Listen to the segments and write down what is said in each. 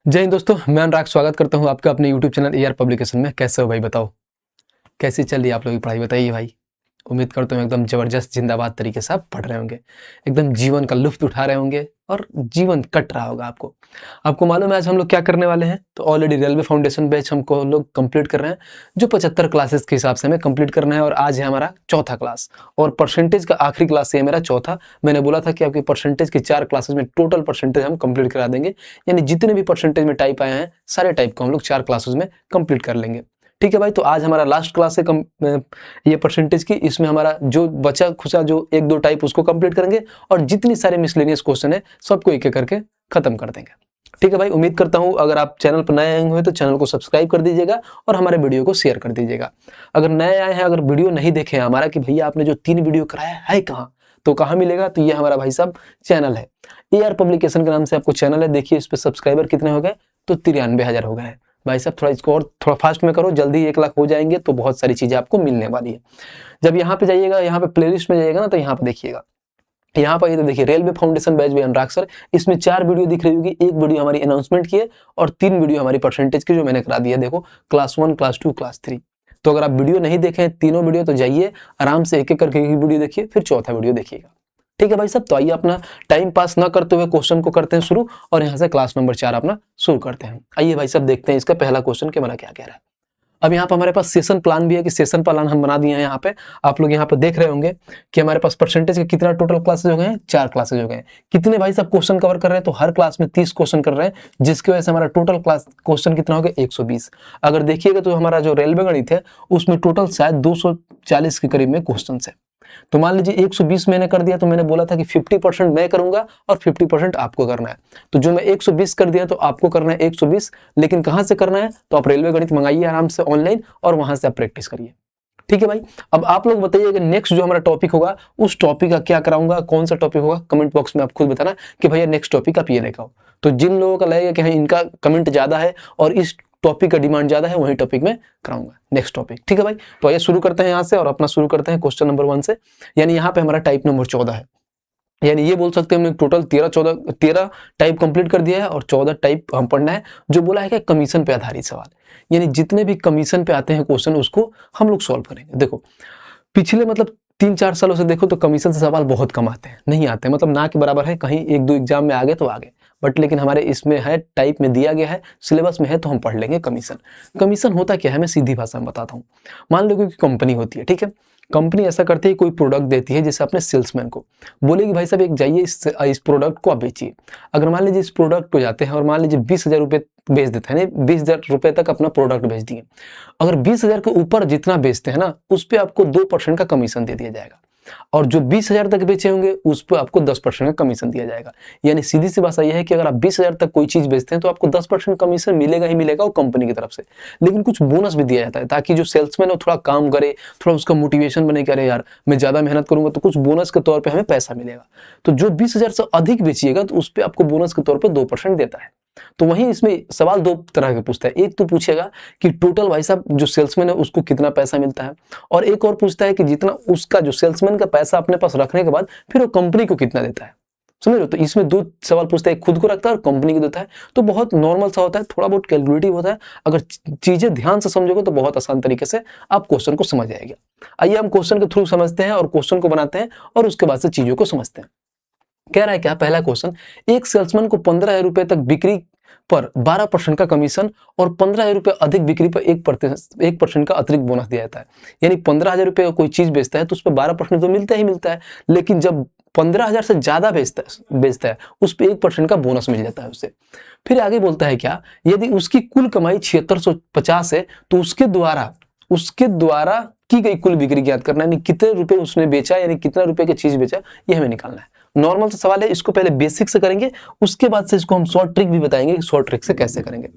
जय हिंद दोस्तों, मैं अनुराग स्वागत करता हूं आपका अपने YouTube चैनल AR पब्लिकेशन में। कैसे हो भाई, बताओ कैसी चल रही है आप लोगों की पढ़ाई? बताइए भाई। उम्मीद करता हूं एकदम जबरदस्त जिंदाबाद तरीके से आप पढ़ रहे होंगे, एकदम जीवन का लुत्फ उठा रहे होंगे और जीवन कट रहा होगा आपको। आपको मालूम है आज हम लोग क्या करने वाले हैं? तो ऑलरेडी रेलवे फाउंडेशन बैच हमको लोग कंप्लीट कर रहे हैं, जो 75 क्लासेस के हिसाब से हमें कंप्लीट करना है। और आज है हमारा चौथा क्लास और परसेंटेज का आखिरी क्लास है मेरा चौथा। मैंने बोला था कि आपकी परसेंटेज की 4 क्लासेस में टोटल परसेंटेज हम कंप्लीट करा देंगे, यानी जितने भी परसेंटेज में टाइप आए हैं सारे टाइप को हम लोग 4 क्लासेस में कंप्लीट कर लेंगे। ठीक है भाई, तो आज हमारा लास्ट क्लास है ये परसेंटेज की। इसमें हमारा जो बचा खुचा जो 1-2 टाइप उसको कंप्लीट करेंगे और जितनी सारे मिसलेनियस क्वेश्चन है सबको एक एक करके खत्म कर देंगे। ठीक है भाई, उम्मीद करता हूं अगर आप चैनल पर नए आए हुए तो चैनल को सब्सक्राइब कर दीजिएगा और हमारे वीडियो को शेयर कर दीजिएगा। अगर नए आए हैं, अगर वीडियो नहीं देखे हैं हमारा कि भैया आपने जो 3 वीडियो कराया है कहाँ, तो कहाँ मिलेगा? तो ये हमारा भाई साहब चैनल है, AR पब्लिकेशन के नाम से आपको चैनल है। देखिए इस पे सब्सक्राइबर कितने हो गए, तो 93,000 हो गए हैं। भाई साहब थोड़ा इसको और थोड़ा फास्ट में करो, जल्दी 1 लाख हो जाएंगे तो बहुत सारी चीजें आपको मिलने वाली है। जब यहाँ पे जाइएगा, यहाँ पे प्लेलिस्ट में जाइएगा ना, तो यहाँ पे देखिएगा, यहाँ पर ये तो देखिए रेलवे फाउंडेशन बैच भी अनुराग सर। इसमें 4 वीडियो दिख रही होगी, एक वीडियो हमारी अनाउंसमेंट की है और 3 वीडियो हमारी परसेंटेज की जो मैंने करा दी है। देखो क्लास 1, क्लास 2, क्लास 3। तो अगर आप वीडियो नहीं देखे हैं तीनों वीडियो, तो जाइए आराम से एक एक करके वीडियो देखिए, फिर चौथा वीडियो देखिएगा। ठीक है भाई साहब, तो आइए अपना टाइम पास ना करते हुए क्वेश्चन को करते हैं शुरू, और यहाँ से क्लास नंबर 4 अपना शुरू करते हैं। आइए भाई साहब देखते हैं इसका पहला क्वेश्चन कि हमारा क्या कह रहा है। अब यहाँ पर हमारे पास सेशन प्लान भी है कि सेशन प्लान हम बना दिए हैं। यहाँ पे आप लोग यहाँ पे देख रहे होंगे कि हमारे पास परसेंटेज के कितना टोटल क्लासेज हो गए हैं, 4 क्लासेज हो गए हैं। कितने भाई साहब क्वेश्चन कवर कर रहे हैं? तो हर क्लास में 30 क्वेश्चन कर रहे हैं, जिसकी वजह से हमारा टोटल क्लास क्वेश्चन कितना हो गया, 120। अगर देखिएगा तो हमारा जो रेलवे गणित है उसमें टोटल शायद 240 के करीब में क्वेश्चन है। तो मान लीजिए 120 मैंने कर दिया, तो मैंने बोला था कि 50% मैं करूंगा और 50% आपको करना है। तो जो मैं 120 कर दिया तो आपको करना है 120, लेकिन कहां से करना है? तो आप रेलवे गणित मंगाइए आराम से ऑनलाइन और वहां से आप प्रैक्टिस करिए। ठीक है भाई, अब आप लोग बताइए कि नेक्स्ट जो हमारा टॉपिक होगा उस टॉपिक का क्या कराऊंगा, कौन सा टॉपिक होगा? कमेंट बॉक्स में आप खुद बताना कि भैया नेक्स्ट टॉपिक आप ये लेकर आओ। तो जिन लोगों का लगेगा कि हाँ इनका कमेंट ज्यादा है और इस टॉपिक का डिमांड ज्यादा है, वही टॉपिक में कराऊंगा नेक्स्ट टॉपिक। ठीक है भाई, तो आइए शुरू करते हैं यहाँ से और अपना शुरू करते हैं क्वेश्चन नंबर 1 से। यानी यहाँ पे हमारा टाइप नंबर 14 है, यानी ये बोल सकते हैं हमने टोटल 13 टाइप कंप्लीट कर दिया है और 14 टाइप हम पढ़ना है। जो बोला है कि कमीशन पे आधारित सवाल, यानी जितने भी कमीशन पे आते हैं क्वेश्चन उसको हम लोग सॉल्व करेंगे। देखो पिछले मतलब 3-4 सालों से देखो तो कमीशन से सवाल बहुत कम आते हैं, नहीं आते हैं, मतलब ना के बराबर है। कहीं 1-2 एग्जाम में आ गए तो आ गए, बट लेकिन हमारे इसमें है, टाइप में दिया गया है, सिलेबस में है, तो हम पढ़ लेंगे कमीशन। कमीशन होता क्या है मैं सीधी भाषा में बताता हूँ। मान लो कि कंपनी होती है, ठीक है, कंपनी ऐसा करती है कोई प्रोडक्ट देती है, जैसे अपने सेल्समैन को बोलेगी भाई साहब एक जाइए इस प्रोडक्ट को आप बेचिए। अगर मान लीजिए इस प्रोडक्ट को जाते हैं और मान लीजिए 20,000 रुपये बेच देते हैं, 20,000 रुपये तक अपना प्रोडक्ट बेच दिए। अगर 20,000 के ऊपर जितना बेचते हैं ना, उस पर आपको 2% का कमीशन दे दिया जाएगा, और जो 20,000 तक बेचे होंगे उस पर आपको 10% का कमीशन दिया जाएगा। यानी सीधी सी भाषा यह है कि अगर आप 20,000 तक कोई चीज बेचते हैं तो आपको 10% कमीशन मिलेगा ही मिलेगा वो कंपनी की तरफ से। लेकिन कुछ बोनस भी दिया जाता है ताकि जो सेल्समैन है थोड़ा काम करे, थोड़ा उसका मोटिवेशन बने कि अरे यार मैं ज्यादा मेहनत करूंगा तो कुछ बोनस के तौर पर हमें पैसा मिलेगा। तो जो 20,000 से अधिक बेचिएगा तो उस पर आपको बोनस के तौर पर 2% देता है। तो वहीं इसमें सवाल 2 तरह के पूछता है। एक तो पूछेगा कि टोटल भाई साहब जो सेल्समैन है उसको कितना पैसा मिलता है, और एक और पूछता है कि जितना उसका जो सेल्समैन का पैसा अपने पास रखने के बाद फिर वो कंपनी को कितना देता है। समझ लो, तो इसमें 2 सवाल पूछता है, खुद को रखता है और कंपनी को देता है। तो बहुत नॉर्मल सा होता है, थोड़ा बहुत कैलकुलेटिव होता है। अगर चीजें ध्यान से समझोगे तो बहुत आसान तरीके से आप क्वेश्चन को समझ जाएगा। आइए हम क्वेश्चन के थ्रू समझते हैं और क्वेश्चन को बनाते हैं और उसके बाद से चीजों को समझते हैं। कह रहा है क्या पहला क्वेश्चन, एक सेल्समैन को 15,000 रुपए तक बिक्री पर 12% का कमीशन और 15,000 रुपए अधिक बिक्री पर 1% का अतिरिक्त बोनस दिया जाता है। यानी 15,000 रुपए का कोई चीज बेचता है तो उस पर 12% तो मिलता ही मिलता है, लेकिन जब 15,000 से ज्यादा बेचता है उस पर 1% का बोनस मिल जाता है उससे। फिर आगे बोलता है क्या, यदि उसकी कुल कमाई 7650 है तो उसके द्वारा की गई कुल बिक्री ज्ञात करना, यानी कितने रुपए उसने बेचा, यानी कितना रुपए की चीज बेचा, ये हमें निकालना है। नॉर्मल सा सवाल है, इसको पहले बेसिक से करेंगे, उसके बाद से इसको हम शॉर्ट ट्रिक भी बताएंगे कि शॉर्ट ट्रिक से कैसे करेंगे।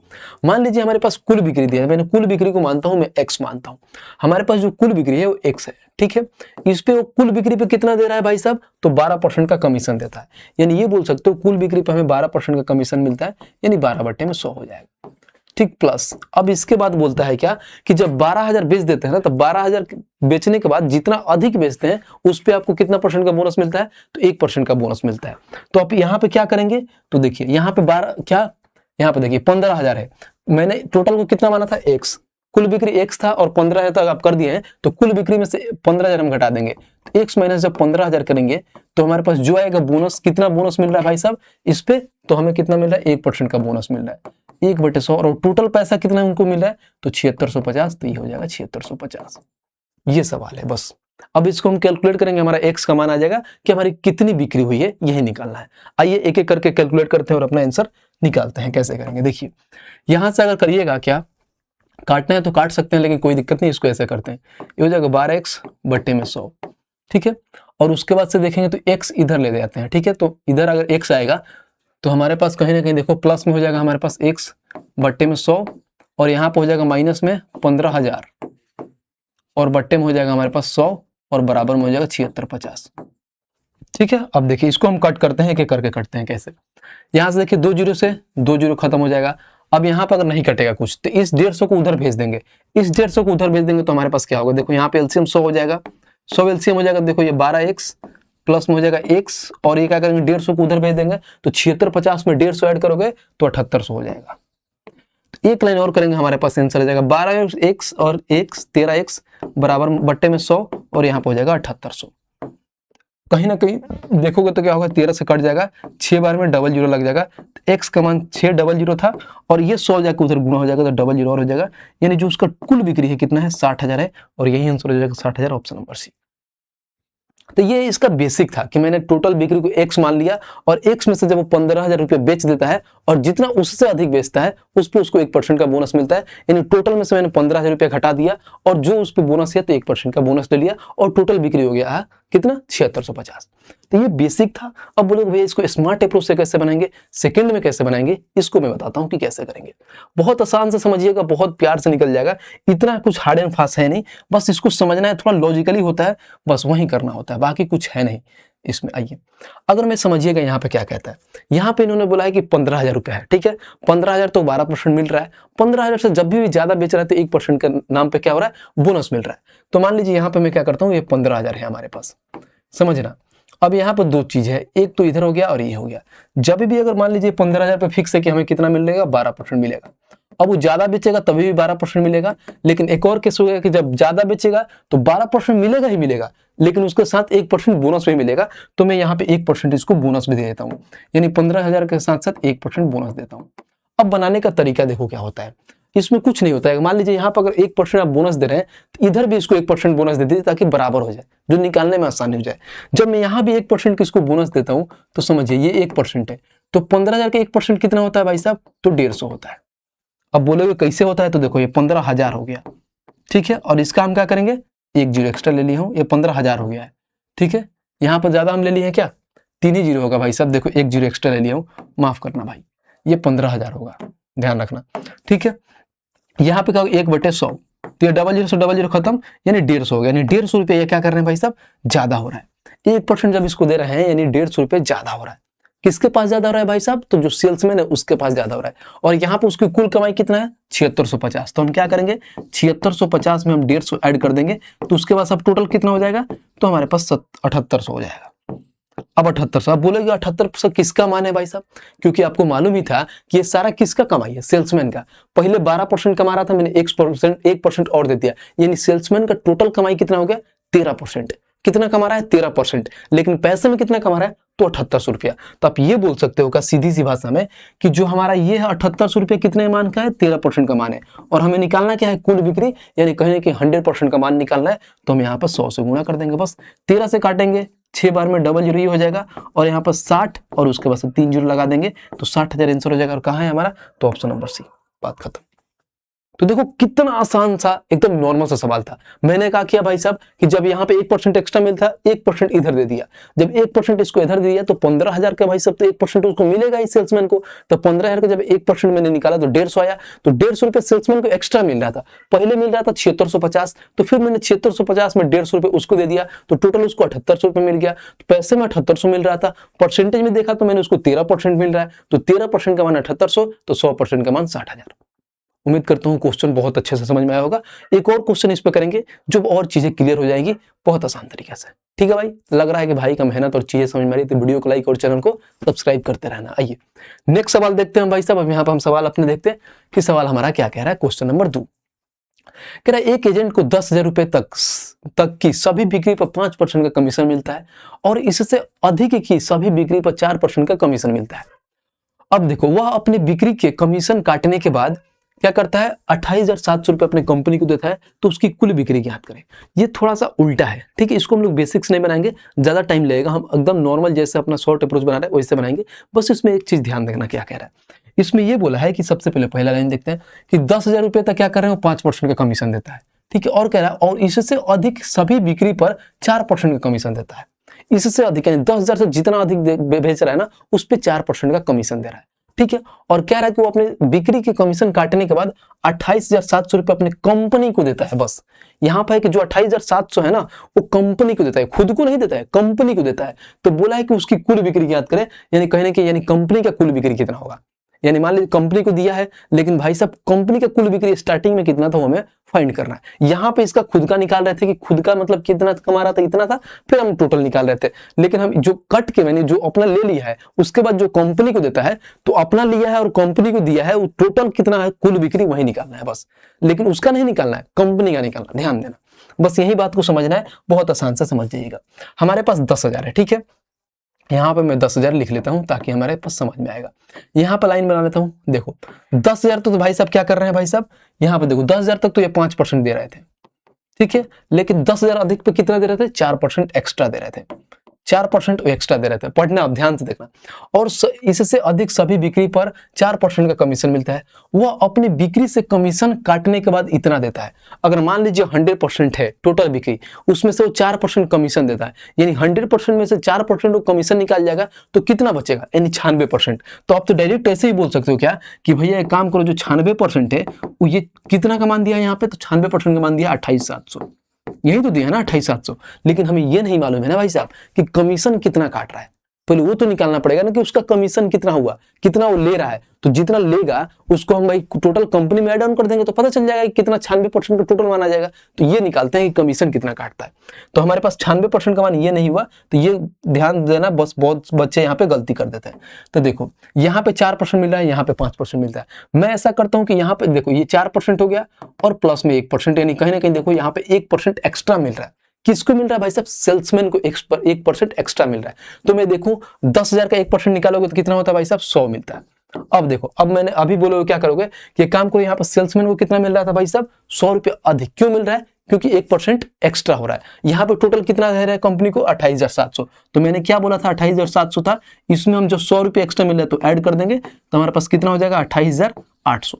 मान लीजिए हमारे पास कुल बिक्री दिया है, मैंने कुल बिक्री को मानता हूं मैं x मानता हूं। हमारे पास जो कुल बिक्री है वो x है, ठीक है। इस पे वो कुल बिक्री पे कितना दे रहा है भाई साहब, तो 12% का कमीशन देता है। यानी ये बोल सकते हो कुल बिक्री पे हमें 12% का कमीशन मिलता है, यानी 12/100 हो जाएगा, ठीक। प्लस अब इसके बाद बोलता है क्या कि जब 12,000 बेच देते हैं ना, तो 12,000 बेचने के बाद जितना अधिक बेचते हैं उस पे आपको कितना % का बोनस मिलता है, तो 1% का बोनस मिलता है। तो आप यहाँ पे क्या करेंगे, तो देखिए यहाँ पे 12 क्या यहाँ पे देखिए 15,000 है, मैंने टोटल को कितना माना था x, कुल बिक्री x था और 15,000 तक आप कर दिए हैं, तो कुल बिक्री में से 15,000 हम घटा देंगे, तो x माइनस जब 15,000 करेंगे तो हमारे पास जो आएगा बोनस, कितना बोनस मिल रहा है भाई साहब इस पे, तो हमें कितना मिल रहा है 1% का बोनस मिल रहा है 1/100, और टोटल पैसा कितना उनको मिल रहा है तो 7650, तो ये हो जाएगा 7650। ये सवाल है बस। अब इसको हम कैलकुलेट करेंगे, हमारा x का मान आ जाएगा कि हमारी कितनी बिक्री हुई है, यही निकालना है। आइए एक एक करके कैलकुलेट करते हैं और अपना आंसर निकालते हैं। कैसे करेंगे देखिए, यहां से अगर करिएगा, क्या काटना है तो काट सकते हैं, लेकिन कोई दिक्कत नहीं, इसको ऐसे करते हैं, ये हो जाएगा 12x बट्टे में 100, ठीक है। और उसके बाद से देखेंगे तो x इधर ले जाते हैं, ठीक है। तो इधर अगर x आएगा तो हमारे पास कहीं ना कहीं देखो प्लस में हो जाएगा हमारे पास x बट्टे में 100, और यहाँ पे हो जाएगा माइनस में 15,000, और बट्टे में हो जाएगा हमारे पास 100, और बराबर में हो जाएगा 7650, ठीक है। अब देखिए इसको हम कट करते हैं, एक एक करके करते हैं। कैसे, यहाँ से देखिए 2 जीरो से 2 जीरो खत्म हो जाएगा। अब यहाँ पर अगर नहीं कटेगा कुछ तो इस 150 को उधर भेज देंगे, इस 150 को उधर भेज देंगे तो हमारे पास क्या होगा, देखो यहाँ पे एलसीएम 100 हो जाएगा, 100 एलसीएम हो जाएगा, देखो ये 12x प्लस में हो जाएगा x, और ये क्या करेंगे 150 को उधर भेज देंगे, तो 7650 में 150 ऐड करोगे तो 7800 हो जाएगा। एक लाइन और करेंगे, हमारे पास आंसर आ जाएगा 12x और x 13x बराबर बट्टे में 100, और यहाँ पे हो जाएगा 7800। कहीं ना कहीं देखोगे तो क्या होगा, 13 से कट जाएगा, 6 बार में डबल जीरो लग जाएगा, x का मान 600 था, और ये 100 जाकर उधर गुणा हो जाएगा तो डबल जीरो और हो जाएगा, यानी जो उसका कुल बिक्री है कितना है 60,000 है, और यही आंसर हो जाएगा 60,000, ऑप्शन नंबर सी। तो ये इसका बेसिक था कि मैंने टोटल बिक्री को x मान लिया, और x में से जब वो 15,000 रुपये बेच देता है और जितना उससे अधिक बेचता है उस पर उसको 1% का बोनस मिलता है, यानी टोटल में से मैंने 15,000 रुपये घटा दिया, और जो उस पर बोनस है तो 1% का बोनस ले लिया, और टोटल बिक्री हो गया कितना 7650। तो ये बेसिक था। अब बोलोगे भैया इसको स्मार्ट अप्रोच से कैसे बनाएंगे, सेकंड में कैसे बनाएंगे, इसको मैं बताता हूँ कि कैसे करेंगे। बहुत आसान से समझिएगा, बहुत प्यार से निकल जाएगा, इतना कुछ हार्ड एंड फास्ट है नहीं, बस इसको समझना है, थोड़ा लॉजिकली होता है, बस वही करना होता है, बाकी कुछ है नहीं इसमें। आइए अगर मैं समझिएगा यहाँ पे क्या कहता है, यहाँ पे इन्होंने बोला है कि 15,000 रुपया है, ठीक है। 15,000 तो 12% मिल रहा है, 15,000 से जब भी ज्यादा बेच रहा है तो 1% के नाम पे क्या हो रहा है, बोनस मिल रहा है। तो मान लीजिए यहाँ पे मैं क्या करता हूँ, ये 15,000 है हमारे पास, समझना। अब यहाँ पर 2 चीज है, एक तो इधर हो गया और ये हो गया। जब भी अगर मान लीजिए 15,000 पे फिक्स है कि हमें कितना मिलेगा, 12% मिलेगा। अब वो ज्यादा बेचेगा तभी भी 12% मिलेगा, लेकिन एक और केस हो गया कि जब ज्यादा बेचेगा तो 12% मिलेगा ही मिलेगा, लेकिन उसके साथ 1% बोनस भी मिलेगा। तो मैं यहाँ पे 1% इसको बोनस भी दे देता हूँ, यानी 15,000 के साथ साथ 1% बोनस देता हूँ। अब बनाने का तरीका देखो क्या होता है, इसमें कुछ नहीं होता है। मान लीजिए यहाँ पर अगर 1% आप बोनस दे रहे हैं तो इधर भी इसको 1% बोनस दे दीजिए ताकि बराबर हो जाए, जो निकालने में आसानी हो जाए। जब मैं यहाँ भी 1% किसको बोनस देता हूँ तो समझिए ये 1% है, तो 15,000 का 1% कितना होता है भाई साहब, तो 150 होता है। अब बोलोगे कैसे होता है, तो देखो ये 15,000 हो गया, ठीक है, और इसका हम क्या करेंगे, 1 जीरो एक्स्ट्रा ले लिया हूँ, ये 15,000 हो गया है, ठीक है। यहाँ पर ज्यादा हम ले लिए हैं क्या, 3 ही जीरो होगा भाई साहब, देखो 1 जीरो एक्स्ट्रा ले लिया हूँ, माफ करना भाई, ये 15,000 होगा, ध्यान रखना, ठीक है। यहाँ पे क्या होगा 1/100, तो ये डबल जीरो से डबल जीरो खत्म, यानी 150 हो गया, यानी 150 रुपये ये क्या कर रहे हैं भाई साहब, ज्यादा हो रहा है। 1% जब इसको दे रहे हैं यानी 150 रुपये ज्यादा हो रहा है। किसके पास ज्यादा हो रहा है भाई साहब, तो जो सेल्समैन है उसके पास ज्यादा हो रहा है, और यहाँ पे उसकी कुल कमाई कितना है 7650। तो हम क्या करेंगे 7650 में हम 150 ऐड कर देंगे, तो उसके बाद सब टोटल कितना हो जाएगा, तो हमारे पास 7800 हो जाएगा। अब 7800, आप बोलेगे 7800 किसका मान है भाई साहब, क्योंकि आपको मालूम ही था कि ये सारा किसका कमाई है, सेल्समैन का। पहले 12% कमा रहा था, मैंने 1% और दे दिया, यानी सेल्समैन का टोटल कमाई कितना हो गया 13%। कितना कमा रहा है 13%, लेकिन पैसे में कितना कमा रहा है तो 7800 रुपया। तो आप ये बोल सकते हो का सीधी सी भाषा में कि जो हमारा ये है 7800 रुपया कितने मान का है, 13% का मान है, और हमें निकालना क्या है कुल बिक्री, यानी कहें कि 100% का मान निकालना है। तो हम यहाँ पर 100 से गुणा कर देंगे, बस 13 से काटेंगे, 6 बार में डबल जीरो हो जाएगा, और यहाँ पर 60 और उसके बाद 3 जीरो लगा देंगे तो 60,000 आंसर हो जाएगा। और कहाँ है हमारा, तो ऑप्शन नंबर सी, बात खत्म। तो देखो कितना आसान सा एकदम नॉर्मल सा सवाल था। मैंने कहा किया भाई साहब कि जब यहाँ पे 1% एक्स्ट्रा मिलता है 1% इधर दे दिया, जब 1% इसको इधर दे दिया तो 15,000 का भाई साहब तो 1% उसको मिलेगा ही सेल्समैन को। तो 15,000 का जब 1% मैंने निकाला तो 150 आया, तो 150 रुपये सेल्समैन को एक्स्ट्रा मिल रहा था। पहले मिल रहा था 7650, तो फिर मैंने 7650 में 150 रुपये उसको दे दिया, तो टोटल उसको 7800 रुपये मिल गया। तो पैसे में 7800 मिल रहा था, परसेंटेज में देखा तो मैंने उसको 13% मिल रहा है, तो 13% का मान 7800, तो 100% का मान 60,000। उम्मीद करता हूँ क्वेश्चन बहुत अच्छे से समझ में आया होगा। एक और क्वेश्चन इस पे करेंगे जो और चीजें क्लियर हो जाएगी बहुत आसान तरीके से। ठीक है भाई, लग रहा है कि भाई का मेहनत और चीजें समझ में आ रही है, तो वीडियो को लाइक और चैनल को सब्सक्राइब करते रहना। आइए नेक्स्ट सवाल देखते हैं भाई साहब। अब यहाँ पर हम सवाल अपने देखते हैं कि सवाल हमारा क्या कह रहा है। क्वेश्चन नंबर 2 कह रहा है एक एजेंट को 10,000 रुपए तक की सभी बिक्री पर 5% का कमीशन मिलता है और इससे अधिक की सभी बिक्री पर 4% का कमीशन मिलता है। अब देखो, वह अपने बिक्री के कमीशन काटने के बाद क्या करता है, 28,700 रुपए अपने कंपनी को देता है, तो उसकी कुल बिक्री ज्ञात करें। ये थोड़ा सा उल्टा है, ठीक है। इसको हम लोग बेसिक्स नहीं बनाएंगे, ज्यादा टाइम लगेगा। हम एकदम नॉर्मल जैसे अपना शॉर्ट अप्रोच बना रहे हैं वैसे बनाएंगे। बस इसमें एक चीज ध्यान देना, क्या कह रहा है इसमें, ये बोला है कि सबसे पहले पहला लाइन देखते हैं कि 10,000 रुपए तक क्या कर रहे हैं, 5% का कमीशन देता है, ठीक है। और कह रहा है और इससे अधिक सभी बिक्री पर 4% का कमीशन देता है। इससे अधिक यानी 10,000 से जितना अधिक बेच रहा है ना, उस पर 4% का कमीशन दे रहा है, ठीक है। और कह रहा है कि वो अपने बिक्री के कमीशन काटने के बाद 28,700 रुपए अपने कंपनी को देता है। बस यहाँ पर है कि जो 28,700 है ना, वो कंपनी को देता है, खुद को नहीं देता है, कंपनी को देता है। तो बोला है कि उसकी कुल बिक्री याद करें, यानी कहने की यानी कंपनी का कुल बिक्री कितना होगा। यानी मान लीजिए कंपनी को दिया है, लेकिन भाई साहब कंपनी का कुल बिक्री स्टार्टिंग में कितना था वो हमें फाइंड करना है। यहाँ पे इसका खुद का निकाल रहे थे कि खुद का मतलब कितना कमा रहा था, इतना था, फिर हम टोटल निकाल रहे थे। लेकिन हम जो कट के मैंने जो अपना ले लिया है, उसके बाद जो कंपनी को देता है, तो अपना लिया है और कंपनी को दिया है, वो टोटल कितना है कुल बिक्री वही निकालना है बस। लेकिन उसका नहीं निकालना है, कंपनी का निकालना, ध्यान देना। बस यही बात को समझना है, बहुत आसान से समझ जाइएगा। हमारे पास 10,000 है, ठीक है। यहाँ पे मैं 10,000 लिख लेता हूं ताकि हमारे पास समझ में आएगा। यहाँ पे लाइन बना लेता हूं। देखो 10,000 तो भाई साहब क्या कर रहे हैं भाई साहब, यहाँ पे देखो 10,000 तक तो ये 5% दे रहे थे, ठीक है। लेकिन 10,000 अधिक पे कितना दे रहे थे, 4% एक्स्ट्रा दे रहे थे, 4% एक्स्ट्रा दे रहे थे। पढ़ना, अब ध्यान से देखना। और इससे अधिक सभी बिक्री पर 4% का कमीशन मिलता है। वह अपनी बिक्री से कमीशन काटने के बाद इतना देता है। अगर मान लीजिए 100% है टोटल बिक्री, उसमें से वो 4% कमीशन देता है, यानी 100% में से 4% वो कमीशन निकाल जाएगा, तो कितना बचेगा, यानी 96%। तो आप तो डायरेक्ट ऐसे ही बोल सकते हो क्या कि भैया एक काम करो, जो 96% है वो ये कितना का मान दिया है यहाँ पे, तो 96% का मान दिया 28,700, यही तो दिया ना 28,700। लेकिन हमें ये नहीं मालूम है ना भाई साहब कि कमीशन कितना काट रहा है। पहले वो तो निकालना पड़ेगा ना कि उसका कमीशन कितना हुआ, कितना वो ले रहा है। तो जितना लेगा उसको हम भाई टोटल कंपनी में ऐड ऑन कर देंगे, तो पता चल जाएगा कि कितना 96% का टोटल माना जाएगा। तो ये निकालते हैं कि कमीशन कितना काटता है। तो हमारे पास 96% का मान ये नहीं हुआ, तो ये ध्यान देना। बस बहुत बच्चे यहाँ पे गलती कर देते हैं। तो देखो यहाँ पे 4% मिल रहा है, यहाँ पे 5% मिलता है। मैं ऐसा करता हूँ कि यहाँ पे देखो ये 4% हो गया और प्लस में 1%, यानी कहीं ना कहीं देखो यहाँ पे 1% एक्स्ट्रा मिल रहा है। किसको मिल रहा है भाई साहब, सेल्समैन को 1% एक्स्ट्रा मिल रहा है। तो मैं देखूं 10,000 का 1% निकालोगे तो कितना होता है भाई साहब, 100 मिलता है। अब देखो, अब मैंने अभी बोलोगे क्या करोगे कि काम को यहाँ पर सेल्समैन को कितना मिल रहा था भाई साहब, 100 रुपये अधिक। क्यों मिल रहा है, क्योंकि 1% एक्स्ट्रा हो रहा है। यहाँ पे टोटल कितना दे रहा है कंपनी को, 28,700। तो मैंने क्या बोला था, 28,700 था। इसमें हम जो 100 रुपये एक्स्ट्रा मिल रहा है तो ऐड कर देंगे, तो हमारे पास कितना हो जाएगा, 28,800।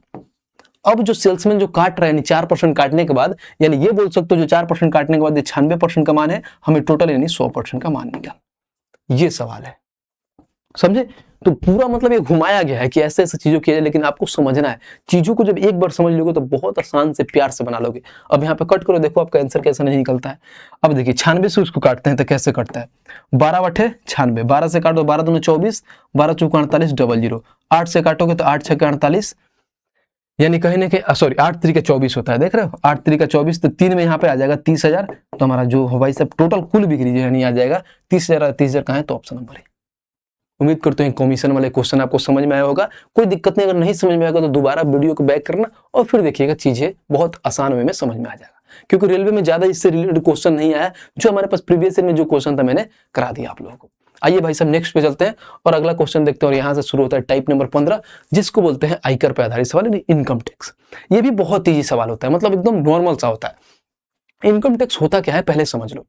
अब जो सेल्समैन जो काट रहा है, यानी 4% काटने के बाद, यानी ये बोल सकते हो जो 4% काटने के बाद 96% का मान है, हमें टोटल यानी 100% का मान निकाल। ये सवाल है, समझे। तो पूरा मतलब ये घुमाया गया है कि ऐसे ऐसे चीजों की, लेकिन आपको समझना है। चीजों को जब एक बार समझ लोगे तो बहुत आसान से प्यार से बना लोगे। अब यहाँ पे कट करो, देखो आपका आंसर कैसे नहीं निकलता है। अब देखिए 96 से उसको काटते हैं तो कैसे कटता है, 12 बटे 96, 12 से काटो, 12 दूनी 24, 12 चौका 48, 00। 8 से काटोगे तो 8 छक्के 48, यानी कहीं ना कहीं सॉरी 8 3 का 24 होता है, देख रहे हो 8 3 का 24, तो 3 में यहाँ पे आ जाएगा 30,000। तो हमारा जो भाई साहब टोटल कुल बिक्री जो है आ जाएगा 30,000। 30,000 कहाँ है, तो ऑप्शन नंबर है। उम्मीद करते हैं कमीशन वाले क्वेश्चन आपको समझ में आया होगा। कोई दिक्कत नहीं, अगर नहीं समझ में आएगा तो दोबारा वीडियो को बैक करना और फिर देखिएगा, चीजें बहुत आसान वे में समझ में आ जाएगा। क्योंकि रेलवे में ज्यादा इससे रिलेटेड क्वेश्चन नहीं आया, जो हमारे पास प्रीवियस ईयर में जो क्वेश्चन था मैंने करा दिया आप लोगों को। आइए भाई साहब नेक्स्ट पे चलते हैं और अगला क्वेश्चन देखते हैं। और यहाँ से शुरू होता है टाइप नंबर 15, जिसको बोलते हैं आयकर पे आधारित सवाल, इनकम टैक्स। ये भी बहुत ईजी सवाल होता है, मतलब एकदम नॉर्मल सा होता है। इनकम टैक्स होता क्या है पहले समझ लो।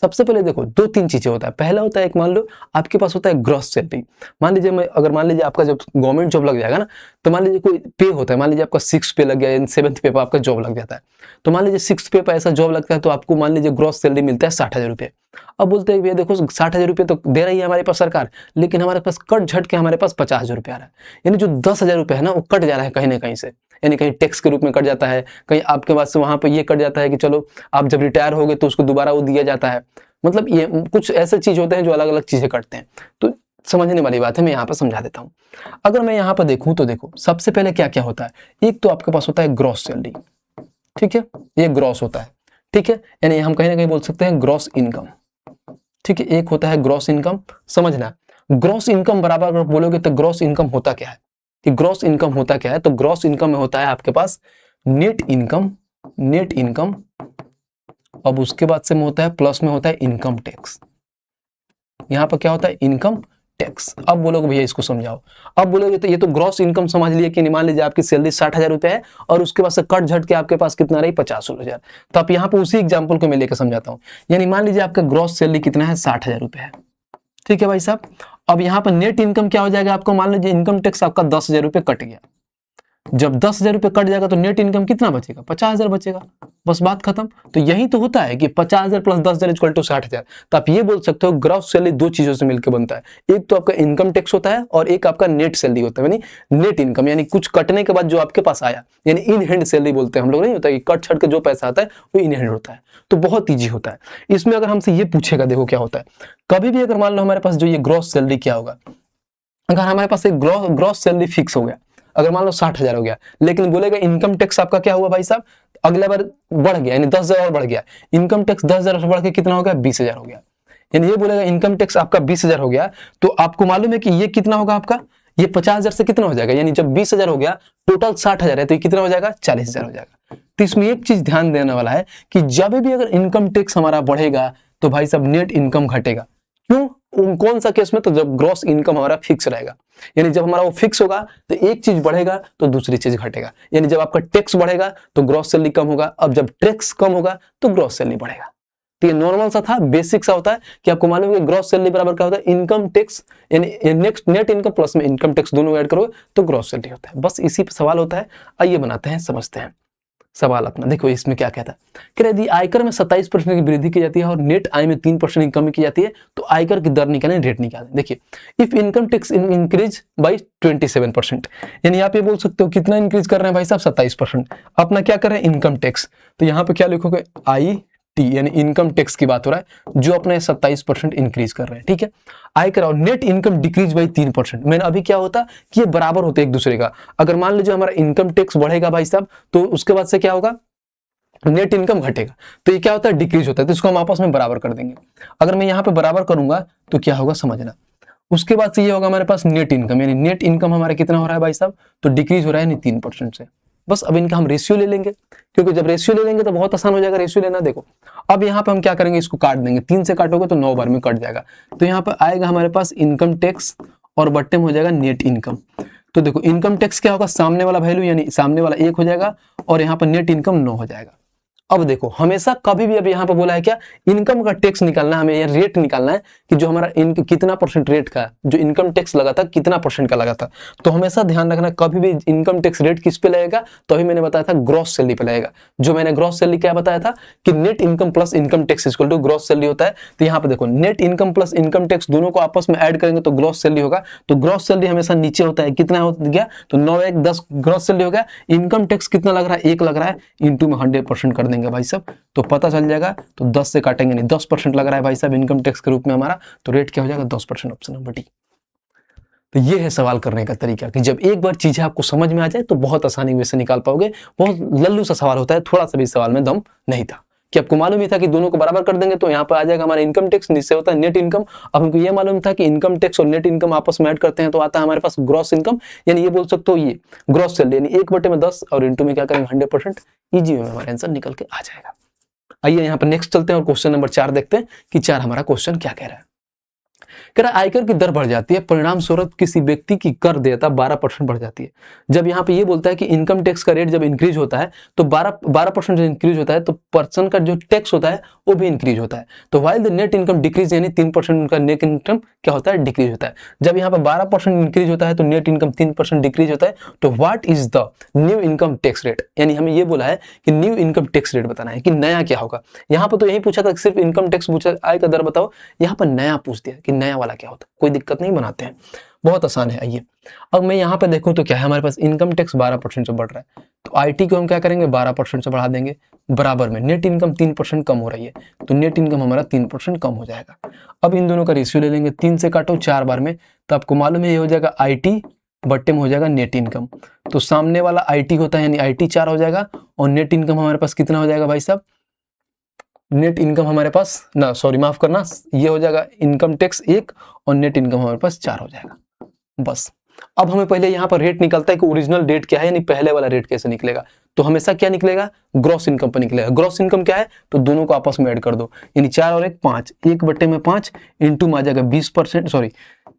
सबसे पहले देखो 2-3 चीजें होता है। पहला होता है, एक मान लो आपके पास होता है ग्रॉस सैलरी। मान लीजिए आपका जब गवर्नमेंट जॉब लग जाएगा ना, तो मान लीजिए कोई पे होता है, मान लीजिए आपका 6th पे लग गया, 7th पे आपका जॉब लग जाता है। तो मान लीजिए 6th पे ऐसा जॉब लगता है, तो आपको मान लीजिए ग्रॉस सैलरी मिलता है 60,000 रुपये। अब बोलते हैं भैया देखो 60,000 रुपये तो दे रही है हमारे पास सरकार, लेकिन हमारे पास कट झट के हमारे पास 50,000 रुपये आ रहा है। यानी जो 10,000 रुपये है ना, वो कट जा रहा है कहीं ना कहीं से, यानी कहीं टैक्स के रूप में कट जाता है, कहीं आपके पास वहां पे ये कट जाता है कि चलो आप जब रिटायर हो गए तो उसको दोबारा वो दिया जाता है। मतलब ये कुछ ऐसे चीज होते हैं जो अलग अलग चीजें कटते हैं। तो समझने वाली बात है, मैं यहाँ पर समझा देता हूँ। अगर मैं यहाँ पर देखूँ तो देखो सबसे पहले क्या क्या होता है, एक तो आपके पास होता है ग्रॉस सैलरी, ठीक है, ये ग्रॉस होता है, ठीक है, यानी हम कहीं ना कहीं बोल सकते हैं ग्रॉस इनकम, ठीक है, एक होता है ग्रॉस इनकम। समझना, ग्रॉस इनकम बराबर अगर बोलोगे तो ग्रॉस इनकम होता क्या है, कि ग्रॉस इनकम होता क्या है, तो ग्रॉस इनकम में होता है आपके पास नेट इनकम, नेट इनकम, अब उसके बाद से में होता है प्लस में होता है इनकम टैक्स। यहाँ पर क्या होता है, इनकम टैक्स। अब बोलोगे भैया इसको समझाओ, अब बोलोगे तो ये तो ग्रॉस इनकम समझ लिए कि मान लीजिए आपकी सैलरी 60,000 रुपये है और उसके बाद से कट झट के आपके पास कितना रही 50,000। तो आप यहाँ पे उसी एग्जाम्पल को मैं लेकर समझाता हूँ। यानी मान लीजिए आपका ग्रॉस सैलरी कितना है, 60,000 रुपये है, ठीक है भाई साहब। अब यहाँ पर नेट इनकम क्या हो जाएगा आपको, मान लीजिए इनकम टैक्स आपका 10,000 रुपये कट गया, जब 10,000 रुपये कट जाएगा तो नेट इनकम कितना बचेगा, 50,000 बचेगा, बस बात खत्म। तो यही तो होता है कि 50,000 प्लस 10,000 इक्वल टू 60,000। तो आप ये बोल सकते हो ग्रॉस सैलरी दो चीजों से मिलकर बनता है, एक तो आपका इनकम टैक्स होता है और एक आपका नेट सैलरी होता है, यानी नेट इनकम, यानी कुछ कटने के बाद जो आपके पास आया, यानी इन हैंड सैलरी बोलते हैं हम लोग, नहीं होता कि कट छट के जो पैसा आता है वो इन हैंड होता है। तो बहुत ईजी होता है। इसमें अगर हमसे ये पूछेगा, देखो क्या होता है, कभी भी अगर मान लो हमारे पास जो ये ग्रॉस सैलरी क्या होगा, अगर हमारे पास एक ग्रॉस सैलरी फिक्स हो गया, अगर मान लो 60,000 हो गया, लेकिन बोलेगा इनकम टैक्स आपका क्या हुआ भाई साहब, अगला बार बढ़ गया, यानी 10,000 और बढ़ गया, इनकम टैक्स 10,000 से बढ़ के कितना हो गया, 20,000 हो गया। यानी ये बोलेगा इनकम टैक्स आपका 20,000 हो गया, तो आपको मालूम है कि ये कितना होगा आपका, ये 50,000 से कितना हो जाएगा, यानी जब 20,000 हो गया टोटल 60,000 है तो ये कितना हो जाएगा, 40,000 हो जाएगा। तो इसमें एक चीज ध्यान देने वाला है कि जब भी अगर इनकम टैक्स हमारा बढ़ेगा तो भाई साहब नेट इनकम घटेगा। क्यों, कौन सा केस में, तो जब ग्रॉस इनकम हमारा फिक्स रहेगा, यानी जब हमारा वो फिक्स होगा तो एक चीज बढ़ेगा तो दूसरी चीज घटेगा, यानी जब आपका टैक्स बढ़ेगा तो ग्रॉस सैलरी कम होगा, अब जब टैक्स कम होगा तो ग्रॉस सैलरी बढ़ेगा। तो ये नॉर्मल सा था, बेसिक सा होता है कि आपको मालूम है कि ग्रॉस सैलरी बराबर क्या होता है, इनकम टैक्स, यानी नेक्स्ट नेट इनकम प्लस में इनकम टैक्स दोनों ऐड करोगे तो ग्रॉस सैलरी होता है। बस इसी पे सवाल होता है। आइए बनाते हैं, समझते हैं सवाल अपना। देखो इसमें क्या कहता है, कि यदि आयकर में 27% की वृद्धि की जाती है और नेट आय में 3% की कमी की जाती है तो आयकर की दर निकालें, रेट निकालें। देखिए, if income tax increase by 27%, यानी आप ये बोल सकते हो कितना इंक्रीज कर रहे हैं भाई साहब, 27%। अपना क्या कर रहे हैं, इनकम टैक्स, तो यहाँ पे क्या लिखोगे, आई टी, यानी इनकम टैक्स की बात हो रहा है जो अपने 27% इंक्रीज कर रहे हैं, ठीक है। आयकर और नेट इनकम डिक्रीज बाई 3%। मैंने अभी क्या होता कि ये बराबर होते एक दूसरे का। अगर मान लीजिए हमारा इनकम टैक्स बढ़ेगा भाई साहब तो उसके बाद से क्या होगा, नेट इनकम घटेगा, तो ये क्या होता है, डिक्रीज होता है, तो इसको हम आपस में बराबर कर देंगे। अगर मैं यहाँ पे बराबर करूंगा तो क्या होगा समझना, उसके बाद से ये होगा हमारे पास नेट इनकम, यानी नेट इनकम हमारा कितना हो रहा है भाई साहब, तो डिक्रीज हो रहा है यानी 3% से। बस अब इनका हम रेशियो ले लेंगे, क्योंकि जब रेशियो ले लेंगे तो बहुत आसान हो जाएगा रेशियो लेना। देखो अब यहाँ पे हम क्या करेंगे, इसको काट देंगे, 3 से काटोगे तो 9 बार में कट जाएगा, तो यहाँ पर आएगा हमारे पास इनकम टैक्स और बट्टे में हो जाएगा नेट इनकम। तो देखो इनकम टैक्स क्या होगा, सामने वाला वैल्यू यानी सामने वाला 1 हो जाएगा और यहाँ पर नेट इनकम 9 हो जाएगा। अब देखो हमेशा कभी भी, अब यहाँ पे बोला है क्या, इनकम का टैक्स निकालना है, हमें ये रेट निकालना है कि जो हमारा कितना परसेंट रेट का जो इनकम टैक्स लगा था कितना परसेंट का लगा था। तो हमेशा ध्यान रखना कभी भी इनकम टैक्स रेट किस पे लगेगा, तो अभी मैंने बताया था ग्रॉस सैलरी पे लगेगा। जो मैंने ग्रॉस सैलरी क्या बताया था कि net income plus income tax equal to gross salary होता है। तो यहाँ पे देखो net income plus income tax दोनों को आपस में ऐड करेंगे तो ग्रॉस सैलरी होगा। तो ग्रॉस सैलरी हमेशा नीचे होता है, कितना हो गया, तो 9 1 10 ग्रॉस सैलरी हो गया। इनकम टैक्स कितना लग रहा है, 1 लग रहा है, इंटू में 100% कर देंगे भाई साहब, तो पता चल जाएगा। तो 10 से काटेंगे नहीं, 10% लग रहा है भाई साहब इनकम टैक्स के रूप में हमारा, तो रेट क्या हो जाएगा 10%, ऑप्शन नंबर डी। तो ये है सवाल करने का तरीका कि जब एक बार चीजें आपको समझ में आ जाए तो बहुत आसानी से निकाल पाओगे। बहुत लल्लू सा सवाल होता है, थोड़ा सा भी सवाल में दम नहीं था कि आपको मालूम ही था कि दोनों को बराबर कर देंगे तो यहाँ पर आ जाएगा हमारा इनकम टैक्स, नीचे होता है नेट इनकम। अब हमको ये मालूम था कि इनकम टैक्स और नेट इनकम आपस में ऐड करते हैं तो आता है हमारे पास ग्रॉस इनकम, यानी ये बोल सकते हो ये ग्रॉस सैलरी, यानी 1/10 और इंटू में क्या करेंगे 100%, ईजी में हमारा आंसर निकल के आ जाएगा। आइए यहाँ पर नेक्स्ट चलते हैं और क्वेश्चन नंबर 4 देखते हैं कि 4 हमारा क्वेश्चन क्या कह रहा है। कह रहा है आयकर की दर बढ़ जाती है, परिणाम स्वरूप किसी व्यक्ति की कर देयता 12% बढ़ जाती है। जब यहाँ पे ये बोलता है कि इनकम टैक्स का रेट जब इंक्रीज होता है तो 12% जो इंक्रीज होता है तो पर्सन का जो टैक्स होता है वो भी इंक्रीज होता है। तो while the net income decrease, यानी 3% उनका नेट इनकम क्या होता है, डिक्रीज होता है। जब यहाँ पर 12% इंक्रीज होता है तो नेट इनकम 3% डिक्रीज होता है। तो what is the new income tax rate, यानी हमें ये बोला है कि न्यू इनकम टैक्स रेट बताना है कि नया क्या होगा। यहाँ पर तो यही पूछा था सिर्फ इनकम टैक्स पूछा, आय का दर बताओ, यहाँ पर नया पूछ दिया कि नया वाला क्या होता है। कोई दिक्कत नहीं, बनाते हैं, बहुत आसान है। आइए अब मैं यहाँ पे देखूं तो क्या है, हमारे पास इनकम टैक्स 12% से बढ़ रहा है, तो आईटी को हम क्या करेंगे 12% से बढ़ा देंगे, बराबर में नेट इनकम 3% कम हो रही है तो नेट इनकम हमारा 3% कम हो जाएगा। अब इन दोनों का रेशियो ले लेंगे, 3 से काटो 4 बार में, तो आपको मालूम है ये हो जाएगा आईटी बट्टे में हो जाएगा नेट इनकम। तो सामने वाला आईटी होता है यानी आईटी 4 हो जाएगा और नेट इनकम हमारे पास कितना हो जाएगा भाई साहब, नेट इनकम हमारे पास ना, सॉरी माफ करना, ये हो जाएगा इनकम टैक्स 1 और नेट इनकम हमारे पास 4 हो जाएगा। बस अब हमें पहले यहाँ पर रेट निकलता है कि ओरिजिनल रेट क्या है, यानी पहले वाला रेट कैसे निकलेगा। तो हमेशा क्या निकलेगा, ग्रॉस इनकम पर निकलेगा। ग्रॉस इनकम क्या है, तो दोनों को आपस में ऐड कर दो, यानी 4 और 1 5, 1 बट्टे में 5 इंटू में आ जाएगा 20%, सॉरी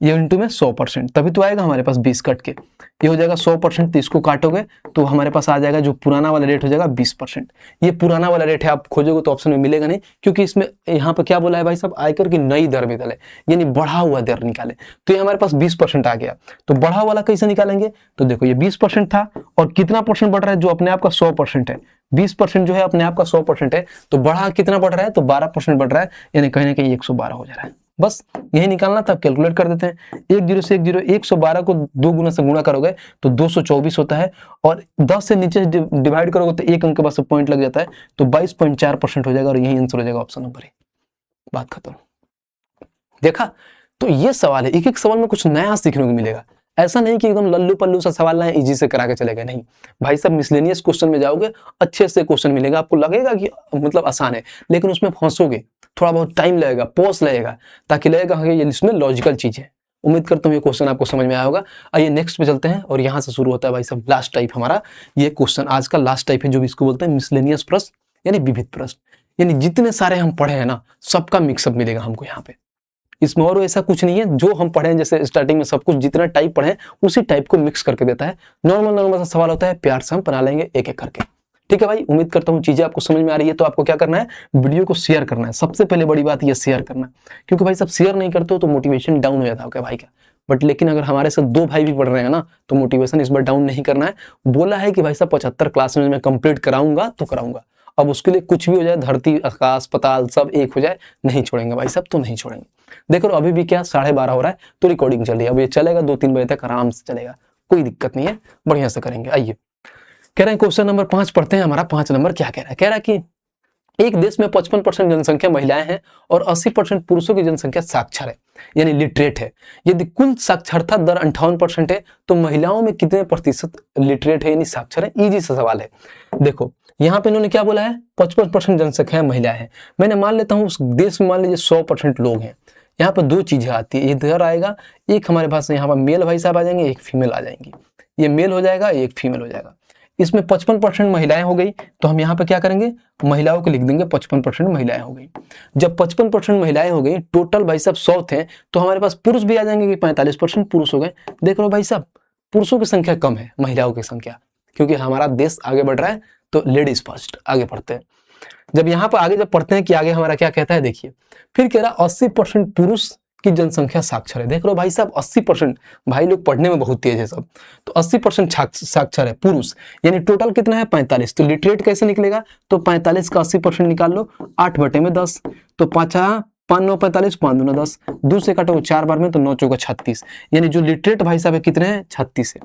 ये इंटू में 100%, तभी तो आएगा हमारे पास 20 कट के, ये हो जाएगा 100%। तो इसको काटोगे तो हमारे पास आ जाएगा जो पुराना वाला रेट हो जाएगा 20%। ये पुराना वाला रेट है, आप खोजोगे तो ऑप्शन में मिलेगा नहीं, क्योंकि इसमें यहाँ पर क्या बोला है भाई साहब, आयकर की नई दर निकाले, यानी बढ़ा हुआ दर निकाले। तो ये हमारे पास 20% आ गया। तो बढ़ा वाला कैसे निकालेंगे, तो देखो ये 20% था और कितना परसेंट बढ़ रहा है, जो अपने आप का 100% है। 20% जो है अपने आप का 100% है, तो बढ़ा कितना बढ़ रहा है, तो 12% बढ़ रहा है, यानी कहीं ना कहीं 112 हो जा रहा है। बस यही निकालना था, कैलकुलेट कर देते हैं। 1 0 से 1 0, 112 को 2 गुना से गुणा करोगे तो 224 होता है, और 10 से नीचे डिवाइड करोगे तो एक अंक के बाद से पॉइंट लग जाता है, तो 22.4% हो जाएगा और यही आंसर हो जाएगा ऑप्शन नंबर ए। बात खत्म। देखा, तो ये सवाल है, एक एक सवाल में कुछ नया सीखने को मिलेगा। ऐसा नहीं कि एकदम लल्लू पल्लू सा सवाल ना है, इजी से करा के चलेगा, नहीं भाई साहब। मिसलेनियस क्वेश्चन में जाओगे, अच्छे से क्वेश्चन मिलेगा, आपको लगेगा कि मतलब आसान है, लेकिन उसमें फंसोगे, थोड़ा बहुत टाइम लगेगा, पॉज लगेगा, ताकि लगेगा कि ये इसमें लॉजिकल चीज है। उम्मीद करता हूँ ये क्वेश्चन आपको समझ में आया होगा। आइए नेक्स्ट पे चलते हैं, और यहाँ से शुरू होता है भाई साहब लास्ट टाइप हमारा। ये क्वेश्चन आज का लास्ट टाइप है, जो भी इसको बोलते हैं मिसलेनियस प्रश्न, यानी विविध प्रश्न, यानी जितने सारे हम पढ़े हैं ना, सबका मिक्सअप मिलेगा हमको यहाँ पे। इसमें और ऐसा कुछ नहीं है, जो हम पढ़े जैसे स्टार्टिंग में सब कुछ जितना टाइप पढ़े उसी टाइप को मिक्स करके देता है। नॉर्मल सा सवाल होता है, प्यार से हम बना लेंगे एक एक करके। ठीक है भाई, उम्मीद करता हूँ चीजें आपको समझ में आ रही है। तो आपको क्या करना है, वीडियो को शेयर करना है। सबसे पहले बड़ी बात ये शेयर करना, क्योंकि भाई सब शेयर नहीं करते हो तो मोटिवेशन डाउन हो जाता है भाई का। बट लेकिन अगर हमारे साथ 2 भाई भी पढ़ रहे हैं ना, तो मोटिवेशन इस बार डाउन नहीं करना है। बोला है कि भाई साहब 75 क्लास में मैं कंप्लीट कराऊंगा तो कराऊंगा। अब उसके लिए कुछ भी हो जाए, धरती आकाश पताल सब एक हो जाए, नहीं छोड़ेंगे भाई साहब, तो नहीं छोड़ेंगे। देखो अभी भी क्या 12:30 हो रहा है, तो रिकॉर्डिंग चल रही है। अब ये चलेगा 2-3 बजे तक आराम से चलेगा, कोई दिक्कत नहीं है, बढ़िया से करेंगे। आइए कह रहे हैं क्वेश्चन नंबर 5 पढ़ते हैं। हमारा 5 नंबर क्या कह रहा है, कह रहा है कि एक देश में 55% जनसंख्या महिलाएं हैं और 80% पुरुषों की जनसंख्या साक्षर है, यानी लिटरेट है। यदि कुल साक्षरता दर 58% है, तो महिलाओं में कितने प्रतिशत लिटरेट है, यानी साक्षर है। इजी सा सवाल है। देखो यहाँ पे इन्होंने क्या बोला है, 55% जनसंख्या महिलाएं हैं। मैंने मान लेता हूँ उस देश में मान लीजिए 100% लोग हैं। यहाँ पर 2 चीजें आती है, इधर आएगा एक हमारे पास यहाँ पर मेल भाई साहब आ जाएंगे, एक फीमेल आ जाएंगी। ये मेल हो जाएगा, एक फीमेल हो जाएगा। इसमें 55% महिलाएं हो गई, तो हम यहाँ पे क्या करेंगे, महिलाओं को लिख देंगे 55% महिलाएं हो गई। जब 55% महिलाएं हो गई, टोटल भाई साहब 100 थे, तो हमारे पास पुरुष भी आ जाएंगे कि 45% पुरुष हो गए। देख लो भाई साहब, पुरुषों की संख्या कम है, महिलाओं की संख्या, क्योंकि हमारा देश आगे बढ़ रहा है, तो लेडीज फर्स्ट आगे बढ़ते हैं। जब यहाँ पर आगे जब पढ़ते हैं कि आगे हमारा क्या कहता है, देखिए फिर कह रहा 80% पुरुष की जनसंख्या साक्षर है। देख लो भाई साहब 80%, भाई लोग पढ़ने में बहुत तेज है सब, तो 80% साक्षर है पुरुष, यानी टोटल कितना है 45। तो लिटरेट कैसे निकलेगा, तो 45 का 80% निकाल लो, 8/10, तो 5 9 45, 5 दूना 10, 2 से काटो 4 बार में, तो 9 चौका 36, यानी जो लिटरेट भाई साहब है कितने हैं, 36 है।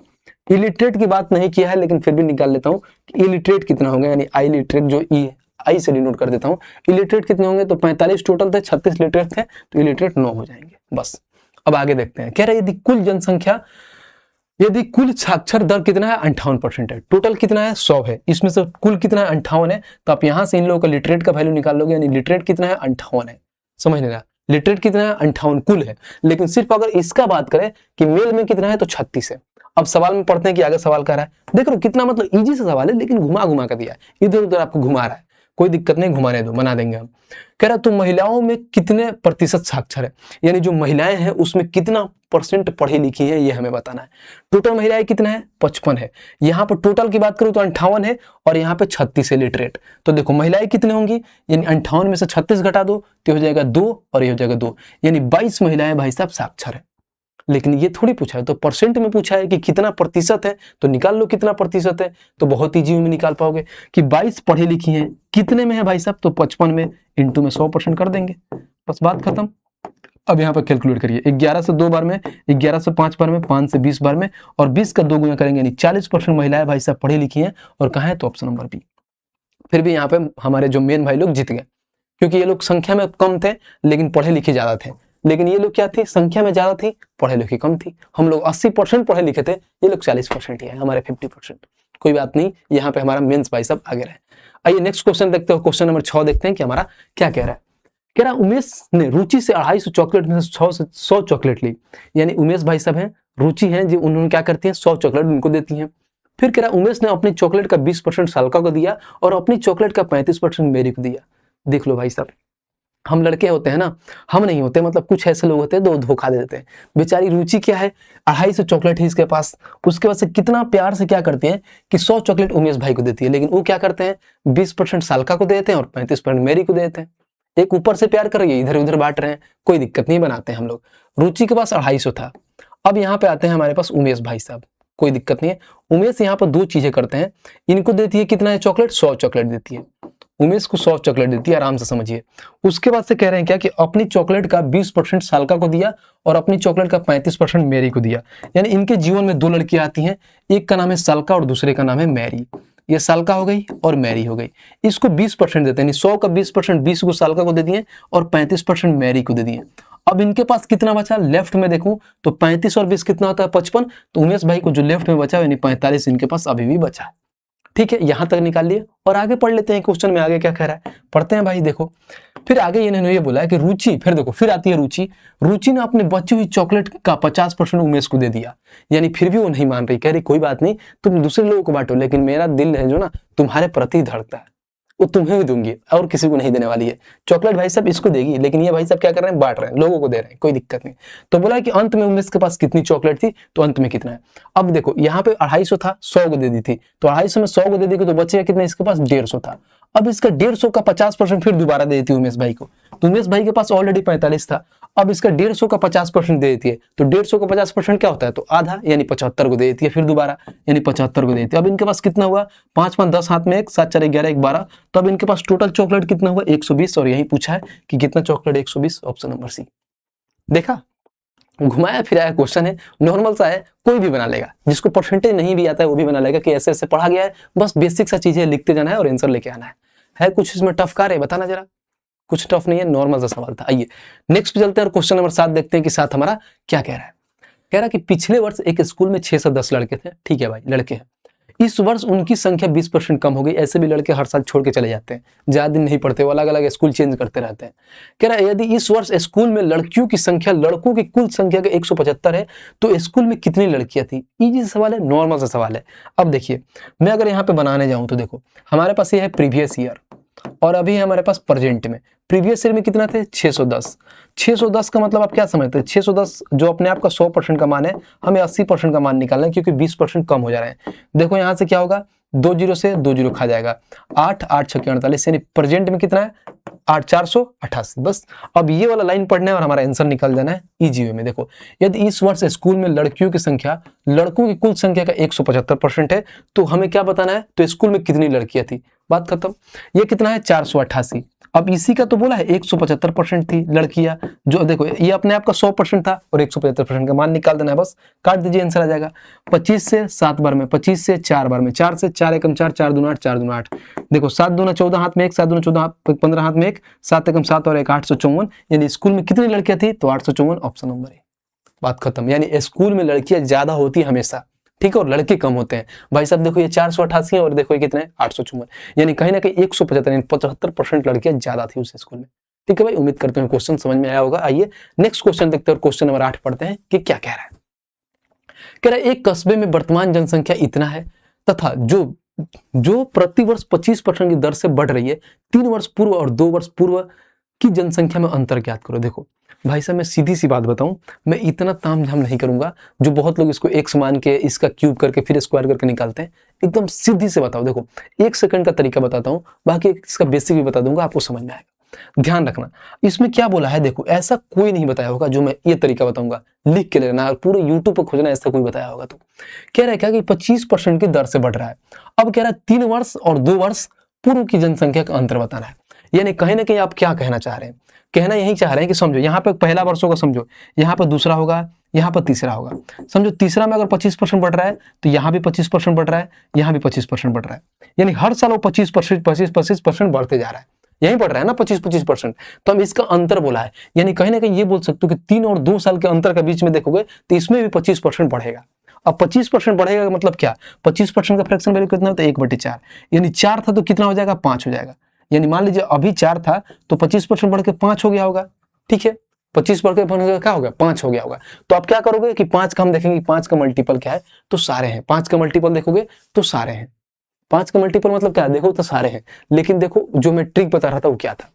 इलिटरेट की बात नहीं किया है, लेकिन फिर भी निकाल लेता हूँ कि इलिटरेट कितना होगा, यानी आई लिटरेट, जो ई आई से डिनोट कर देता हूँ। इलिटरेट कितने होंगे, तो 45 टोटल थे, 36 लिटरेट थे, तो इलिटरेट 9 हो जाएंगे। बस अब आगे देखते हैं। कह रहे यदि कुल साक्षर दर कितना है, 58% है। टोटल कितना है, 100 है, इसमें से कुल कितना है, 58 है। तो आप यहां से इन लोगों का लिटरेट का वैल्यू निकाल लोगे, यानी लिटरेट कितना है, 58 है। समझ नहीं रहा, लिटरेट कितना है, 58 कुल है। लेकिन सिर्फ अगर इसका बात करें कि मेल में कितना है, तो 36 है। अब सवाल में पढ़ते हैं कि आगे सवाल कर रहा है, देख लो कितना मतलब इजी सा सवाल है, लेकिन घुमा घुमा कर दिया है, इधर उधर आपको घुमा रहा है। कोई दिक्कत नहीं, घुमाने दो, बना देंगे हम। कह रहा तो महिलाओं में कितने प्रतिशत साक्षर है, यानी जो महिलाएं हैं उसमें कितना % पढ़ी लिखी है, ये हमें बताना है। टोटल महिलाएं कितना है, 55 है। यहाँ पर टोटल की बात करूं तो 58 है, और यहाँ पे 36 है लिटरेट। तो देखो महिलाएं कितने होंगी, यानी 58 में से 36 घटा दो तो हो जाएगा 2, और ये हो जाएगा 2, यानी 22 महिलाएं भाई साहब साक्षर है। लेकिन ये थोड़ी पूछा है, तो परसेंट में पूछा है कि कितना प्रतिशत है, तो निकाल लो कितना प्रतिशत है। तो बहुत ईजी में निकाल पाओगे कि 22 पढ़ी लिखी हैं, कितने में है भाई साहब, तो 55 में, इंटू में 100% कर देंगे, बस बात खत्म। अब यहाँ पर कैलकुलेट करिए, 11 से 2 बार में, 11 से 5 बार में, 5 से 20 बार में, और 20 का 2 गुना करेंगे, यानी 40% महिलाएं भाई साहब पढ़ी लिखी हैं। और कहाँ है? तो ऑप्शन नंबर बी। फिर भी यहाँ पे हमारे जो मेन भाई लोग जीत गए, क्योंकि ये लोग संख्या में कम थे लेकिन पढ़े लिखे ज्यादा थे। लेकिन ये लोग क्या थी? संख्या में ज्यादा थी, पढ़े लिखे कम थी। हम लोग 80% पढ़े लिखे थे, ये लोग 40% ही है, हमारे 50%। कोई बात नहीं, यहाँ पे हमारा मेंस भाई साहब आगे रहे। आइए नेक्स्ट क्वेश्चन देखते हो। क्वेश्चन नंबर 6 देखते हैं कि हमारा क्या कह रहा है। कह रहा उमेश ने रुचि से 250 चॉकलेट में से 100 चॉकलेट ली। यानी उमेश भाई साहब हैं, रुचि हैं जी, उन्होंने क्या करती हैं? 100 चॉकलेट उनको देती हैं। फिर कह रहा उमेश ने अपनी चॉकलेट का 20% सालका को दिया और अपनी चॉकलेट का 35% मेरी को दिया। देख लो भाई साहब, हम लड़के होते हैं ना, हम नहीं होते, मतलब कुछ ऐसे लोग होते हैं जो धोखा दे देते हैं। बेचारी रुचि क्या है, 250 चॉकलेट है इसके पास, उसके बाद से कितना प्यार से क्या करते हैं कि 100 चॉकलेट उमेश भाई को देती है। लेकिन वो क्या करते हैं? 20% सालका को देते हैं और 35% मेरी को देते हैं। एक ऊपर से प्यार कर रही है, इधर उधर बांट रहे हैं, कोई दिक्कत नहीं, बनाते हैं हम लोग। रुचि के पास 250 था। अब यहाँ पे आते हैं हमारे पास उमेश भाई साहब, कोई दिक्कत नहीं है। उमेश यहाँ पर 2 चीजें करते हैं, इनको देती है कितना है चॉकलेट? 100 चॉकलेट देती है। उमेश को 100 चॉकलेट देती है, आराम से समझिए। उसके बाद से कह रहे हैं क्या कि अपनी चॉकलेट का 20% सालका को दिया और अपनी चॉकलेट का 35% मैरी को दिया। यानी इनके जीवन में 2 लड़कियां आती हैं, एक का नाम है सालका और दूसरे का नाम है मैरी। ये सालका हो गई और मैरी हो गई। इसको 20% देते हैं, 100 का 20%, 20 को सालका को दे दिए और 35% मैरी को दे दिए। अब इनके पास कितना बचा? लेफ्ट में देखूं तो 35 और 20 कितना होता है? 55। तो उमेश भाई को जो लेफ्ट में बचा यानी 45 इनके पास अभी भी बचा है। ठीक है, यहां तक निकाल लिए और आगे पढ़ लेते हैं क्वेश्चन में आगे क्या कह रहा है, पढ़ते हैं भाई। देखो फिर आगे इन्होंने ये बोला है कि रुचि, फिर देखो फिर आती है रुचि। रुचि ने अपने बची हुई चॉकलेट का 50% उमेश को दे दिया। यानी फिर भी वो नहीं मान रही, कह रही कोई बात नहीं, तुम दूसरे लोगों को बांटो, लेकिन मेरा दिल है जो ना तुम्हारे प्रति धड़कता है, वो तुम्हें भी दूंगी और किसी को नहीं देने वाली है। चॉकलेट भाई साहब इसको देगी, लेकिन ये भाई साहब क्या कर रहे हैं? बांट रहे हैं, लोगों को दे रहे हैं, कोई दिक्कत नहीं। तो बोला कि अंत में उमेश के पास कितनी चॉकलेट थी? तो अंत में कितना है? अब देखो यहाँ पे 250 था, 100 को दे दी थी, तो 250 में 100 को दे दी तो बचेगा कितना? इसके पास 150 था। अब इसका 150 का 50% फिर दोबारा दे देती है उमेश भाई को। तो उमेश भाई के पास ऑलरेडी 45 था, अब इसका 150 का 50% दे देती है। तो 150 का 50% क्या होता है? तो आधा, यानी 75 को दे देती है फिर दोबारा, यानी 75 को दे देती है। अब इनके पास कितना हुआ? 5 5 10 हाथ में 1, 7 4 11 1 12। तो अब इनके पास टोटल चॉकलेट कितना हुआ? 120। और यही पूछा है कि कितना चॉकलेट? 120, option number C. देखा, घुमाया फिराया क्वेश्चन है, नॉर्मल सा है, कोई भी बना लेगा। जिसको परसेंटेज नहीं भी आता है वो भी बना लेगा कि ऐसे ऐसे पढ़ा गया है, बस बेसिक सा चीजें लिखते जाना है और आंसर लेके आना है कुछ इसमें टफ कार्य? बताना जरा, कुछ टफ नहीं है, नॉर्मल सा सवाल था। आइए नेक्स्ट पे चलते हैं और क्वेश्चन नंबर 7 देखते हैं कि साथ हमारा क्या कह रहा है। कह रहा है कि पिछले वर्ष एक स्कूल में 6 से 10 लड़के थे। ठीक है भाई, लड़के हैं। इस वर्ष उनकी संख्या 20% कम हो गई। ऐसे भी लड़के हर साल छोड़ के चले जाते हैं, ज्यादा दिन नहीं पढ़ते, वो अलग अलग स्कूल चेंज करते रहते हैं। कह रहा है यदि इस वर्ष स्कूल में लड़कियों की संख्या लड़कों की कुल संख्या के 175 है तो स्कूल में कितनी लड़कियां थी? इजी सवाल है, नॉर्मल सा सवाल है। अब देखिए मैं अगर यहाँ पे बनाने जाऊं तो देखो हमारे पास ये है प्रीवियस ईयर और अभी हमारे पास प्रेजेंट में। प्रीवियस ईयर में कितना थे? 610। 610 का मतलब आप क्या समझते हैं? 610 जो अपने आप का 100% का मान है, हमें 80% का मान निकालना है क्योंकि 20% कम हो जा रहे हैं। देखो यहाँ से क्या होगा? 2 जीरो से 2 जीरो खा जाएगा, 8 8 6 48, यानी प्रेजेंट में कितना है? 8 488। बस अब ये वाला लाइन पढ़ना है और हमारा आंसर निकल जाना है इजी वे में। देखो यदि इस वर्ष स्कूल में लड़कियों की संख्या लड़कों की कुल संख्या का 175% है तो हमें क्या बताना है? तो स्कूल में कितनी लड़कियां थी, बात खत्म। ये कितना है? 488। अब इसी का तो बोला है 175% थी लड़कियां। जो देखो ये अपने आप का 100% था और 175% का मान निकाल देना है, बस काट दीजिए, आंसर आ जाएगा। 25 से 7 बार में, 25 से 4 बार में, 4 से 4 एकम 4, 4 दूना 8, 4 दूना 8। देखो 7 दूना 14 हाथ में 1, 7 दूना 14 15 हाथ में 1, 7 एकम 7 और 1 854। यानी स्कूल में कितनी लड़कियां थी? तो 854, ऑप्शन नंबर ए। बात खत्म। यानी स्कूल में लड़कियां ज्यादा होती है हमेशा, ठीक है, और लड़के कम होते हैं। भाई साहब देखो ये 488 है और देखो ये कितने हैं? 854। यानी कहीं ना कहीं 175 यानी 75% लड़कियां ज्यादा थी उस स्कूल में। ठीक है भाई, उम्मीद करते हैं क्वेश्चन समझ में आया होगा। आइए नेक्स्ट क्वेश्चन देखते हैं और क्वेश्चन नंबर 8 पढ़ते हैं कि क्या कह रहा है। कह रहा है एक कस्बे में वर्तमान जनसंख्या इतना है तथा जो प्रतिवर्ष 25% की दर से बढ़ रही है। 3 वर्ष पूर्व और 2 वर्ष पूर्व की जनसंख्या में अंतर ज्ञात करो। देखो भाई साहब मैं सीधी सी बात बताऊं, मैं इतना तामझाम नहीं करूंगा जो बहुत लोग इसको एक्स मान के इसका क्यूब करके फिर स्क्वायर करके निकालते हैं। एकदम सीधी से बताओ। देखो 1 सेकंड का तरीका बताता हूं, बाकी इसका बेसिक भी बता दूंगा, आपको समझ में आएगा। ध्यान रखना इसमें क्या बोला है। देखो ऐसा कोई नहीं बताया होगा जो मैं ये तरीका बताऊंगा, लिख के लेना, पूरे यूट्यूब पर खोजना, ऐसा कोई बताया होगा। तो कह रहा है क्या कि 25% की दर से बढ़ रहा है। अब कह रहा है 3 वर्ष और 2 वर्ष पूर्व की जनसंख्या का अंतर बताना है। यानी कहीं ना कहीं आप क्या कहना चाह रहे हैं, कहना यही चाह रहे हैं कि समझो यहाँ पे पहला वर्ष होगा, समझो यहाँ पे दूसरा होगा, यहाँ पर तीसरा होगा। समझो तीसरा में अगर 25% बढ़ रहा है तो यहाँ भी 25% बढ़ रहा है, यहाँ भी 25% बढ़ रहा है, यानी हर साल वो 25% बढ़ते जा रहा है, यही बढ़ रहा है ना 25%। तो हम इसका अंतर बोला है, यानी कहीं ना कहीं ये बोल सकते हो कि 3 और 2 साल के अंतर के बीच में देखोगे तो इसमें भी 25% बढ़ेगा। अब 25% बढ़ेगा का मतलब क्या, 25% का फ्रैक्शन वैल्यू कितना होता है 1/4, यानी 4 था तो कितना हो जाएगा 5 हो जाएगा। यानी मान लीजिए अभी 4 था तो 25% बढ़ के 5 हो गया होगा, ठीक है, 25 बढ़ के क्या हो गया 5 हो गया होगा। तो आप क्या करोगे कि 5 का हम देखेंगे 5 का मल्टीपल क्या है, तो सारे हैं, 5 का मल्टीपल देखोगे तो सारे हैं, 5 का मल्टीपल मतलब क्या है, देखो तो सारे हैं। लेकिन देखो जो मैं ट्रिक बता रहा था वो क्या था,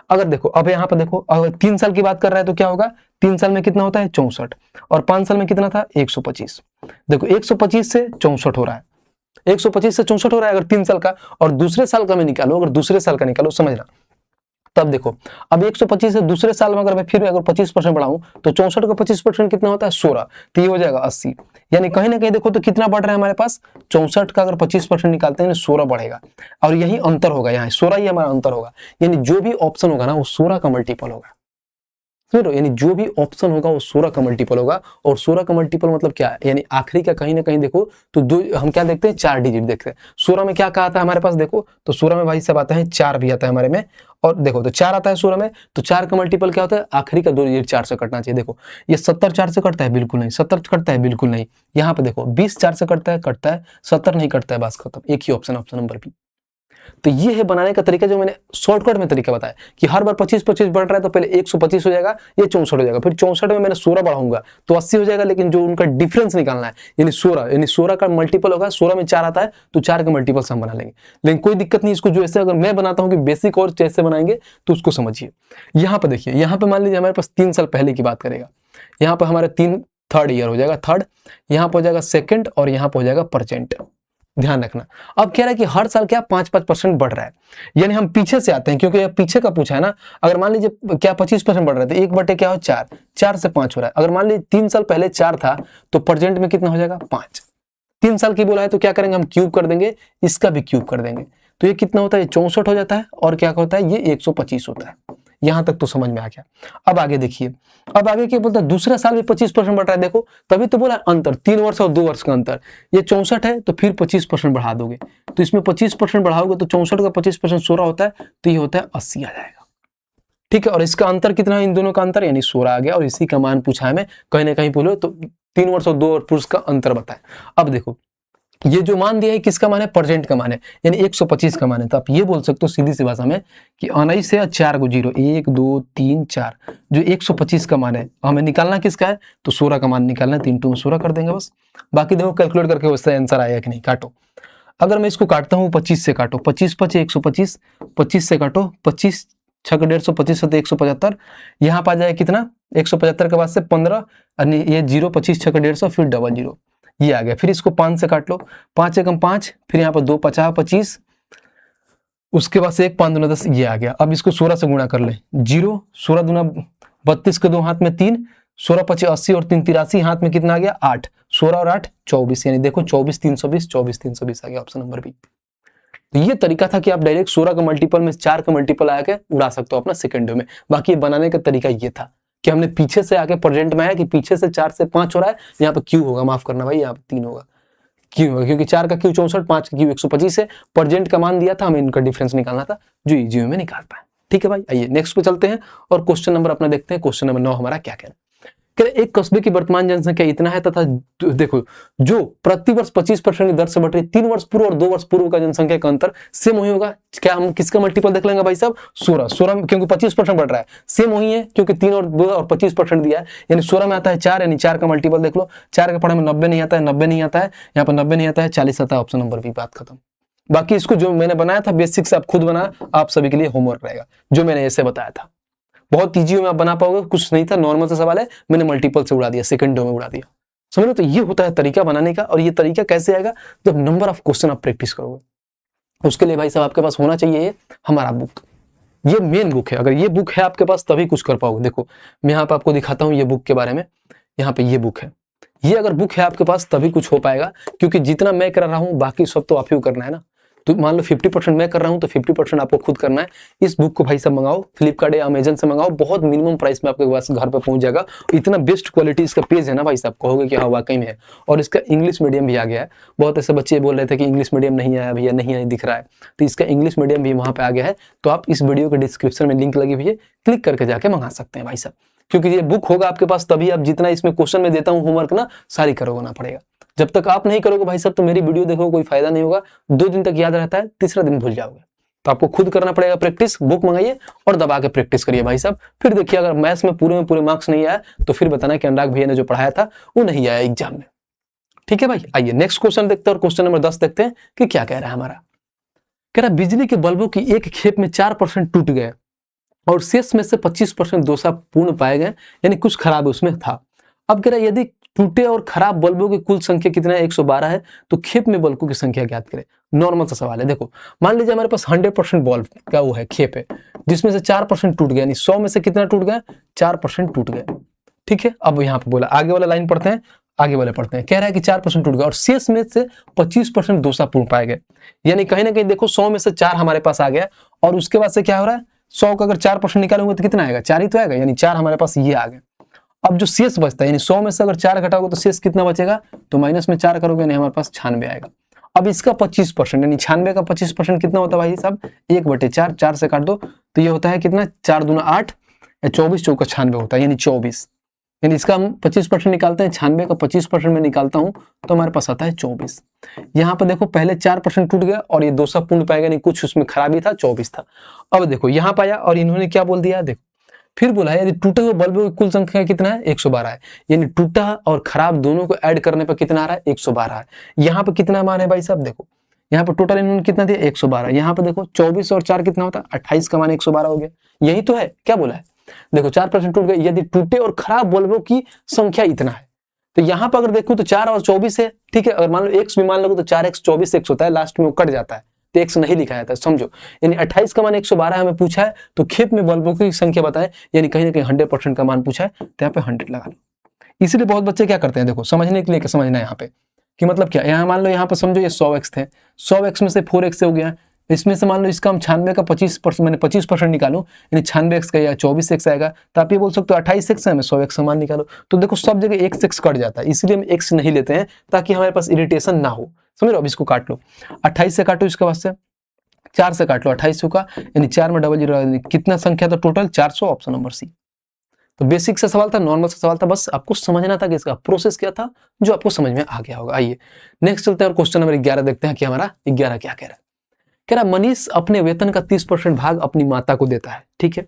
अगर देखो अब यहाँ पर देखो अगर 3 साल की बात कर रहा है तो क्या होगा, 3 साल में कितना होता है 64, और 5 साल में कितना था 125। देखो 125 से 64 हो रहा है, 125 से 64 हो रहा है अगर 3 साल का, और दूसरे साल का मैं निकालो, अगर दूसरे साल का निकालो समझना, तब देखो अब 125 से दूसरे साल में अगर मैं फिर अगर 25% बढ़ाऊं तो 64 का 25% कितना होता है 16, तो ये हो जाएगा 80। यानी कहीं ना कहीं देखो तो कितना बढ़ रहा है हमारे पास, 64 का अगर 25% निकालते हैं 16 बढ़ेगा, और यही अंतर होगा, यहाँ 16 ही हमारा अंतर होगा। यानी जो भी ऑप्शन होगा ना वो 16 का मल्टीपल होगा, समझ लो, यानी जो भी ऑप्शन होगा वो 16 का मल्टीपल होगा। और 16 का मल्टीपल मतलब क्या है, यानी आखिरी का कहीं ना कहीं देखो तो दो हम क्या देखते हैं 4 डिजिट देखते हैं। 16 में क्या कहा था हमारे पास, देखो तो 16 में भाई सब आता है 4 भी आता है हमारे में, और देखो तो 4 आता है 16 में, तो 4 का मल्टीपल क्या होता है, आखिरी का 2 डिजिट 4 से कटना चाहिए। देखो ये 70 4 से कटता है, बिल्कुल नहीं, 70 कटता है, बिल्कुल नहीं। यहाँ पे देखो 20 4 से कटता है, 70 नहीं कटता है, बस खत्म, एक ही ऑप्शन, ऑप्शन नंबर बी। तो ये है बनाने का तरीका जो मैंने शॉर्टकट में तरीका बताया कि हर बार 25-25 बढ़ रहा है तो पहले 125 हो जाएगा, ये 64 हो जाएगा, फिर 64 में मैंने 16 बढ़ाऊंगा तो 80 हो जाएगा। लेकिन जो उनका डिफरेंस निकालना है यानी 16, यानी 16 का मल्टीपल होगा, 16 में 4 आता है तो 4 का मल्टीपल से हम बना लेंगे। लेकिन कोई दिक्कत नहीं, इसको जो ऐसे अगर मैं बनाता हूँ कि बेसिक और जैसे बनाएंगे तो उसको समझिए। यहाँ पे देखिए, यहाँ पे मान लीजिए हमारे पास 3 साल पहले की बात करेगा, यहाँ पे हमारे 3 ईयर हो जाएगा, थर्ड, यहाँ पे हो जाएगा सेकंड, और यहाँ पे हो जाएगा परसेंट, ध्यान रखना। अब कह रहा है कि हर साल क्या 5-5% बढ़ रहा है, यानी हम पीछे से आते हैं क्योंकि ये पीछे का पूछा है ना। अगर मान लीजिए क्या 25% बढ़ रहा है तो 1 क्या हो 4, 4 से 5 हो रहा है। अगर मान लीजिए 3 साल पहले 4 था तो प्रेजेंट में कितना हो जाएगा 5। 3 साल की बोला है तो क्या करेंगे हम क्यूब कर देंगे, इसका भी क्यूब कर देंगे, तो ये कितना होता है 64 हो जाता है, और क्या होता है ये 125 होता है। यहां तक तो समझ में आ गया। अब आगे देखिए, अब आगे क्या बोलता है, दूसरा साल भी 25% बढ़ रहा है। देखो तभी तो बोला अंतर 3 वर्ष और 2 वर्ष का अंतर, ये 64 है तो फिर 25% बढ़ा दोगे, तो इसमें 25% बढ़ाओगे तो 64 का 25% 16 होता है, तो ये होता है 80 आ जाएगा, ठीक है। और इसका अंतर कितना है, इन दोनों का अंतर यानी 16 आ गया, और इसी का मान पूछा है मैं, कहीं ना कहीं बोलो तो 3 वर्ष और 2 वर्ष का अंतर बताए। अब देखो ये जो मान दिया है किसका मान है, प्रेजेंट का मान है, यानी 125 का मान है। तो आप ये बोल सकते हो सीधी सी भाषा में कि 19 से 4 को 0, 1 2 3 4, जो 125 का मान है हमें निकालना किसका है, तो 16 का मान निकालना है। 3 2 में 16 कर देंगे बस, बाकी देखो कैलकुलेट करके उससे आंसर आएगा कि नहीं। काटो, अगर मैं इसको काटता हूँ 25 से काटो, 25 5 125, 25 से काटो, 25 6 150, 25 7 175, यहाँ पर आ जाएगा कितना 175 के बाद से 15, ये 0 25 6 150, फिर डबल 0, ये आ गया। फिर इसको 5 से काट लो, 5 एकम 5, फिर यहाँ पर 2 50 25, उसके बाद से 1 5 दूना 10, ये आ गया। अब इसको 16 से गुणा कर ले, 0 16 दूना 32 के 2 हाथ में 3, 16 25 80 और 3 83, हाथ में कितना आ गया 8, 16 और 8 24, यानी देखो 24 320, 24 320 आ गया, ऑप्शन नंबर बी। तो ये तरीका था कि आप डायरेक्ट 16 का मल्टीपल में 4 का मल्टीपल आके उड़ा सकते हो अपना सेकंड में। बाकी ये बनाने का तरीका ये था कि हमने पीछे से आके प्रेजेंट में आया कि पीछे से 4 से 5 हो रहा है, यहाँ पे क्यू होगा, माफ करना भाई, यहाँ पे 3 होगा, क्यों होगा क्योंकि 4 का क्यू 64, 5 का क्यू 125 है, प्रेजेंट का मान दिया था, हमें इनका डिफरेंस निकालना था जो इजी में निकाल पाए। ठीक है भाई, आइए नेक्स्ट पे चलते हैं और क्वेश्चन नंबर अपना देखते हैं। क्वेश्चन नंबर 9 हमारा क्या कह रहा है, एक कस्बे की वर्तमान जनसंख्या इतना है तथा देखो जो प्रतिवर्ष 25% की दर से बढ़ रही है, 3 वर्ष पूर्व और 2 वर्ष पूर्व का जनसंख्या का अंतर सेम वही होगा। क्या हम किसका मल्टीपल देख लेंगे भाई साहब, 16 क्योंकि 25% बढ़ रहा है, सेम वही है क्योंकि 3 और 2 और 25% दिया है, यानी 16 में आता है 4, यानी 4 का मल्टीपल देख लो। 4 के पढ़े में 90 नहीं आता है, 90 नहीं आता है, यहाँ पर 90 नहीं आता है, 40 आता है, ऑप्शन नंबर बी, बात खत्म। बाकी इसको जो मैंने बनाया था बेसिक से आप खुद बना, आप सभी के लिए होमवर्क रहेगा जो मैंने ऐसे बताया था, बहुत इजी में आप बना पाओगे, कुछ नहीं था, नॉर्मल सा सवाल है, मैंने मल्टीपल से उड़ा दिया, सेकंडों में उड़ा दिया, समझ लो। तो ये होता है तरीका बनाने का, और ये तरीका कैसे आएगा, जब नंबर ऑफ क्वेश्चन आप प्रैक्टिस करोगे। उसके लिए भाई साहब आपके पास होना चाहिए हमारा बुक, ये मेन बुक है। अगर ये बुक है आपके पास तभी कुछ कर पाओगे। देखो मैं यहाँ पे आपको दिखाता हूँ ये बुक के बारे में, यहाँ पे ये बुक है, ये अगर बुक है आपके पास तभी कुछ हो पाएगा, क्योंकि जितना मैं कर रहा हूँ बाकी सब तो आप ही को करना है ना। तो मान लो 50% मैं कर रहा हूँ तो 50% आपको खुद करना है। इस बुक को भाई साहब मंगाओ, फ्लिपकार्ट या अमेजन से मंगाओ, बहुत मिनिमम प्राइस में आपके पास घर पर पहुंच जाएगा। इतना बेस्ट क्वालिटी इसका पेज है ना भाई साहब, कहोगे कि हाँ वाकई में है। और इसका इंग्लिश मीडियम भी आ गया है। बहुत ऐसे बच्चे बोल रहे थे कि इंग्लिश मीडियम नहीं आया भैया, नहीं दिख रहा है, तो इसका इंग्लिश मीडियम भी वहाँ पे आ गया है। तो आप इस वीडियो के डिस्क्रिप्शन में लिंक लगी हुई है, क्लिक करके जाके मंगा सकते हैं भाई साहब। क्योंकि ये बुक होगा आपके पास तभी आप जितना इसमें क्वेश्चन में देता हूँ होमवर्क ना, सारी करोगे पड़ेगा। जब तक आप नहीं करोगे भाई साहब तो मेरी वीडियो देखोगे कोई फायदा नहीं होगा। 2 दिन तक याद रहता है, तीसरा दिन भूल जाओगे। तो आपको खुद करना पड़ेगा प्रैक्टिस। बुक मंगाइए और दबा के प्रैक्टिस करिए भाई साहब। फिर देखिए अगर मैथ्स में पूरे मार्क्स नहीं आया तो फिर बताना कि अनुराग भैया ने जो पढ़ाया था वो नहीं आया एग्जाम में। ठीक है भाई, आइए नेक्स्ट क्वेश्चन देखते हैं और क्वेश्चन नंबर 10 देखते हैं कि क्या कह रहा है हमारा। कह रहा बिजली के बल्बों की एक खेप में 4% टूट गए और शेष में से 25% दोषापूर्ण पाए गए, यानी कुछ खराब उसमें था। अब कह रहा है यदि टूटे और खराब बल्बों की कुल संख्या कितना है, 112 है, तो खेप में बल्बों की संख्या ज्ञात करें। नॉर्मल सा सवाल है। देखो मान लीजिए हमारे पास 100% बल्ब का वो है, खेप है, जिसमें से 4% टूट गया, यानी 100 में से कितना टूट गया, 4% टूट गया। ठीक है, अब यहाँ पे बोला, आगे वाला लाइन पढ़ते हैं, आगे वाले पढ़ते हैं। कह रहा है कि 4% टूट गया और शेष में से 25% दोषापूर्ण पाए गए, यानी कहीं ना कहीं देखो 100 में से 4 हमारे पास आ गया और उसके बाद से क्या हो रहा है, 100 का अगर 4% निकालोगे तो कितना आएगा, 4 ही तो आएगा, यानी 4 हमारे पास ये आ गए। अब जो शेष बचता है, यानी 100 में से अगर 4 घटाओगे तो शेष कितना बचेगा, तो माइनस में 4 करोगे, यानी हमारे पास 96 आएगा। अब इसका 25%, यानी 96 का 25% कितना होता है भाई साहब, 1/4, 4 से काट दो तो ये होता है कितना, 4 दूना 8 या 24 चौका 96 होता है, यानी 24। यानी इसका हम 25% निकालते हैं, 96 का 25% में निकालता हूं तो हमारे पास आता है 24। यहाँ पर देखो पहले 4% टूट गया और ये दोषापूर्ण पाएगा, नहीं कुछ उसमें खराबी था, 24 था। अब देखो यहाँ पाया और इन्होंने क्या बोल दिया, देखो फिर बोला है यदि टूटे हुए बल्बों की कुल संख्या कितना है, 112 है, यानी टूटा और खराब दोनों को ऐड करने पर कितना आ रहा है, 112 है। यहाँ पे कितना मान है भाई साहब, देखो यहाँ पे टोटल इन्होंने कितना दिया, 112। यहाँ पे देखो 24 और 4 कितना होता है, 28 का मान 112 हो गया। यही तो है, क्या बोला है, देखो 4% टूट गए, यदि टूटे और खराब बल्बों की संख्या इतना है। तो यहाँ पर अगर देखो तो 4 और 24 है, ठीक है, अगर मान लो x भी मान लो तो 4x 24 x होता है, लास्ट में वो कट जाता है तो x नहीं लिखा जाता है, समझो। यानी 28 का मान 112 हमें पूछा है, तो खेप में बल्बों की संख्या बताएं, यानी कहीं ना कहीं 100% का मान पूछा है, तो यहाँ पे 100 लगा लो। इसलिए बहुत बच्चे क्या करते हैं, देखो समझने के लिए समझना है यहाँ पे कि मतलब क्या, यहाँ मान लो यहाँ पर समझो ये 100x थे, 100x में से 4x हो गया, इसमें से मान लो इसका हम 96 का 25%, मैंने 25% निकालूं, यानी 96x का या 24x आएगा, तो आप ये बोल सकते हो 28x है, हमें 100x मान निकालो। तो देखो सब जगह x कट जाता है, इसलिए हम x नहीं लेते हैं ताकि हमारे पास इरिटेशन ना हो, समझ लो। अब इसको काट लो, 28 से काटो, इसके बाद से 4 से काट लो 28 का, यानी 4 में डबल जीरो, कितना संख्या था टोटल, 400, ऑप्शन नंबर सी। तो बेसिक सा सवाल था, नॉर्मल सा सवाल था, बस आपको समझना था कि इसका प्रोसेस क्या था, जो आपको समझ में आ गया होगा। आइए नेक्स्ट चलते हैं और क्वेश्चन नंबर 11 देखते हैं कि हमारा 11 क्या कह रहा है। कह रहा मनीष अपने वेतन का 30% भाग अपनी माता को देता है, ठीक है,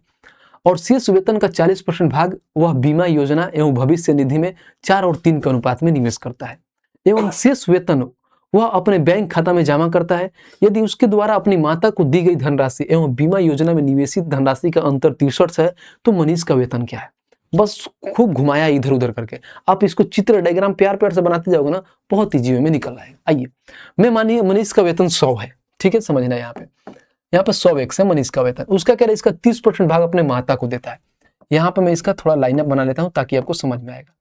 और शेष वेतन का 40% भाग वह बीमा योजना एवं भविष्य निधि में 4 और 3 के अनुपात में निवेश करता है, एवं शेष वेतन वह अपने बैंक खाता में जमा करता है। यदि उसके द्वारा अपनी माता को दी गई धनराशि एवं बीमा योजना में निवेशित धनराशि का अंतर 63 है, तो मनीष का वेतन क्या है। बस खूब घुमाया इधर उधर करके, आप इसको चित्र डायग्राम प्यार प्यार से बनाते जाओगे ना, बहुत ही जीवन में निकल आएगा। आइए, मैं मानिए मनीष का वेतन 100 है, ठीक है, समझना यहाँ पे 100x है मनीष का वेतन, उसका कह रहा है इसका 30% भाग अपने माता को देता है। यहाँ पे मैं इसका थोड़ा लाइनअप बना लेता हूँ ताकि आपको समझ में आएगा।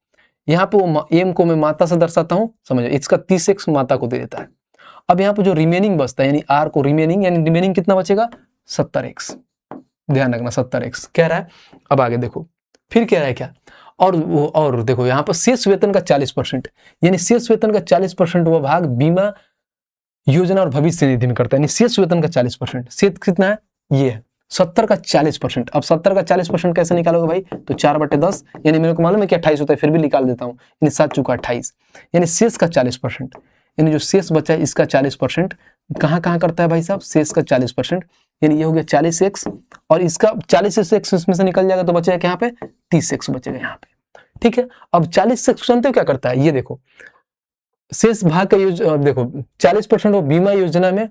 यहाँ पे वो एम को मैं माता से दर्शाता हूँ, समझो, इसका 30x माता को दे देता है। अब यहाँ पे जो रिमेनिंग बचता है, यानी आर को रिमेनिंग, यानी रिमेनिंग कितना बचेगा, 70x, ध्यान रखना 70x कह रहा है। अब आगे देखो फिर कह रहा है क्या, और देखो यहाँ पर शेष वेतन का 40%, यानी शेष वेतन का 40% वो भाग बीमा योजना और भविष्य निधि में करता है, यानी शेष वेतन का 40%। शेष कितना है, ये है 70 का 40%। अब 70 का 40% कैसे निकालोगे भाई, तो 4/10, यानी मेरे को मालूम है कि 28 होता है, फिर भी निकाल देता हूँ, यानी 7 चुका 28, यानी शेष का 40%, यानी जो शेष बचा है इसका 40% कहाँ करता है भाई साहब, शेष का 40%, यानी ये हो गया 40x, और इसका 40x इसमें से निकल जाएगा तो बचेगा यहाँ पे 30x बचेगा यहाँ पे, ठीक है। अब 40x जानते हो क्या करता है, ये देखो शेष भाग का देखो 40% वो बीमा योजना में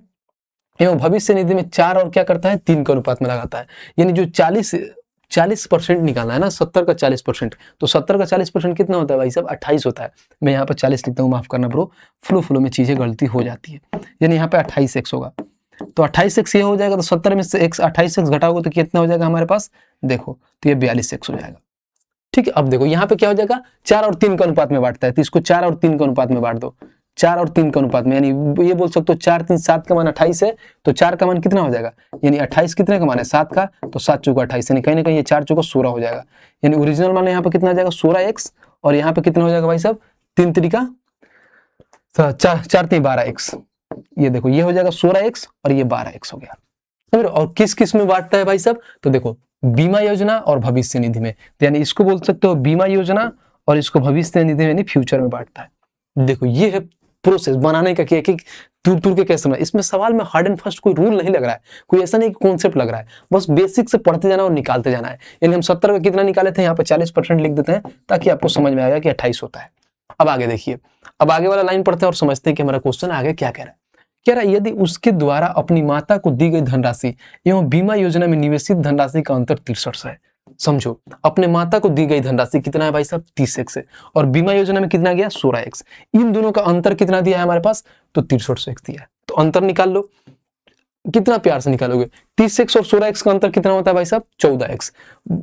एवं भविष्य निधि में 4 और क्या करता है, 3 के अनुपात में लगाता है। यानी जो 40% निकालना है ना, 70 का 40%, तो 70 का 40% कितना होता है भाई साहब, 28 होता है। मैं यहाँ पर 40 लिखता हूँ, माफ करना ब्रो, फ्लो में चीजें गलती हो जाती है। यानी यहाँ पे 28x होगा, तो 28x ये हो जाएगा, तो 70 में से 28x घटाओगे तो कितना हो जाएगा हमारे पास, देखो तो ये 42x हो जाएगा, ठीक है। अब देखो यहाँ पे क्या हो जाएगा, 4 और 3 के अनुपात में बांटता है, तो इसको 4 और 3 के अनुपात में बांट दो, 4 और 3 के अनुपात में, यानी ये बोल सकते हो 4 3 7 का मान 28 है, तो 4 का मान कितना हो जाएगा, यानी 28 कितने का मान है 7 का, तो 7 चौका 28, यानी कहीं ना कहीं ये 4 चौका 16 हो जाएगा। यानी ओरिजिनल मान यहाँ पे कितना आ जाएगा 16x, और यहाँ पे कितना हो जाएगा भाई साहब 3 त्रिका 4 3 12x। ये देखो ये हो जाएगा 16x और ये 12x हो गया। समझ रहे हो? और किस किस में बांटता है भाई साहब, तो देखो बीमा योजना और भविष्य निधि में, यानी इसको बोल सकते हो बीमा योजना और इसको भविष्य निधि में यानी फ्यूचर में बांटता है। देखो ये है प्रोसेस बनाने का, कि तुर तुर के कैसे बना। इसमें सवाल में हार्ड एंड फास्ट कोई रूल नहीं लग रहा है, कोई ऐसा नहीं कॉन्सेप्ट लग रहा है, बस बेसिक से पढ़ते जाना और निकालते जाना है। यानी हम 70 का कितना निकाले थे, यहाँ पे 40% लिख देते हैं ताकि आपको समझ में आएगा कि 28 होता है। अब आगे देखिए, अब आगे वाला लाइन पढ़ते हैं और समझते हैं कि हमारा क्वेश्चन आगे क्या कह रहा है। कह रहा है यदि उसके द्वारा अपनी माता को दी गई धनराशि एवं बीमा योजना में निवेशित धनराशि का अंतर 63 है। समझो, अपने माता को दी गई धनराशि कितना है भाई साहब 30x है, और बीमा योजना में कितना गया 16x। इन दोनों का अंतर कितना दिया है हमारे पास, तो 63x दिया है। तो अंतर निकाल लो, कितना प्यार से निकालोगे, 30x और 16x का अंतर कितना होता है भाई साहब 14x।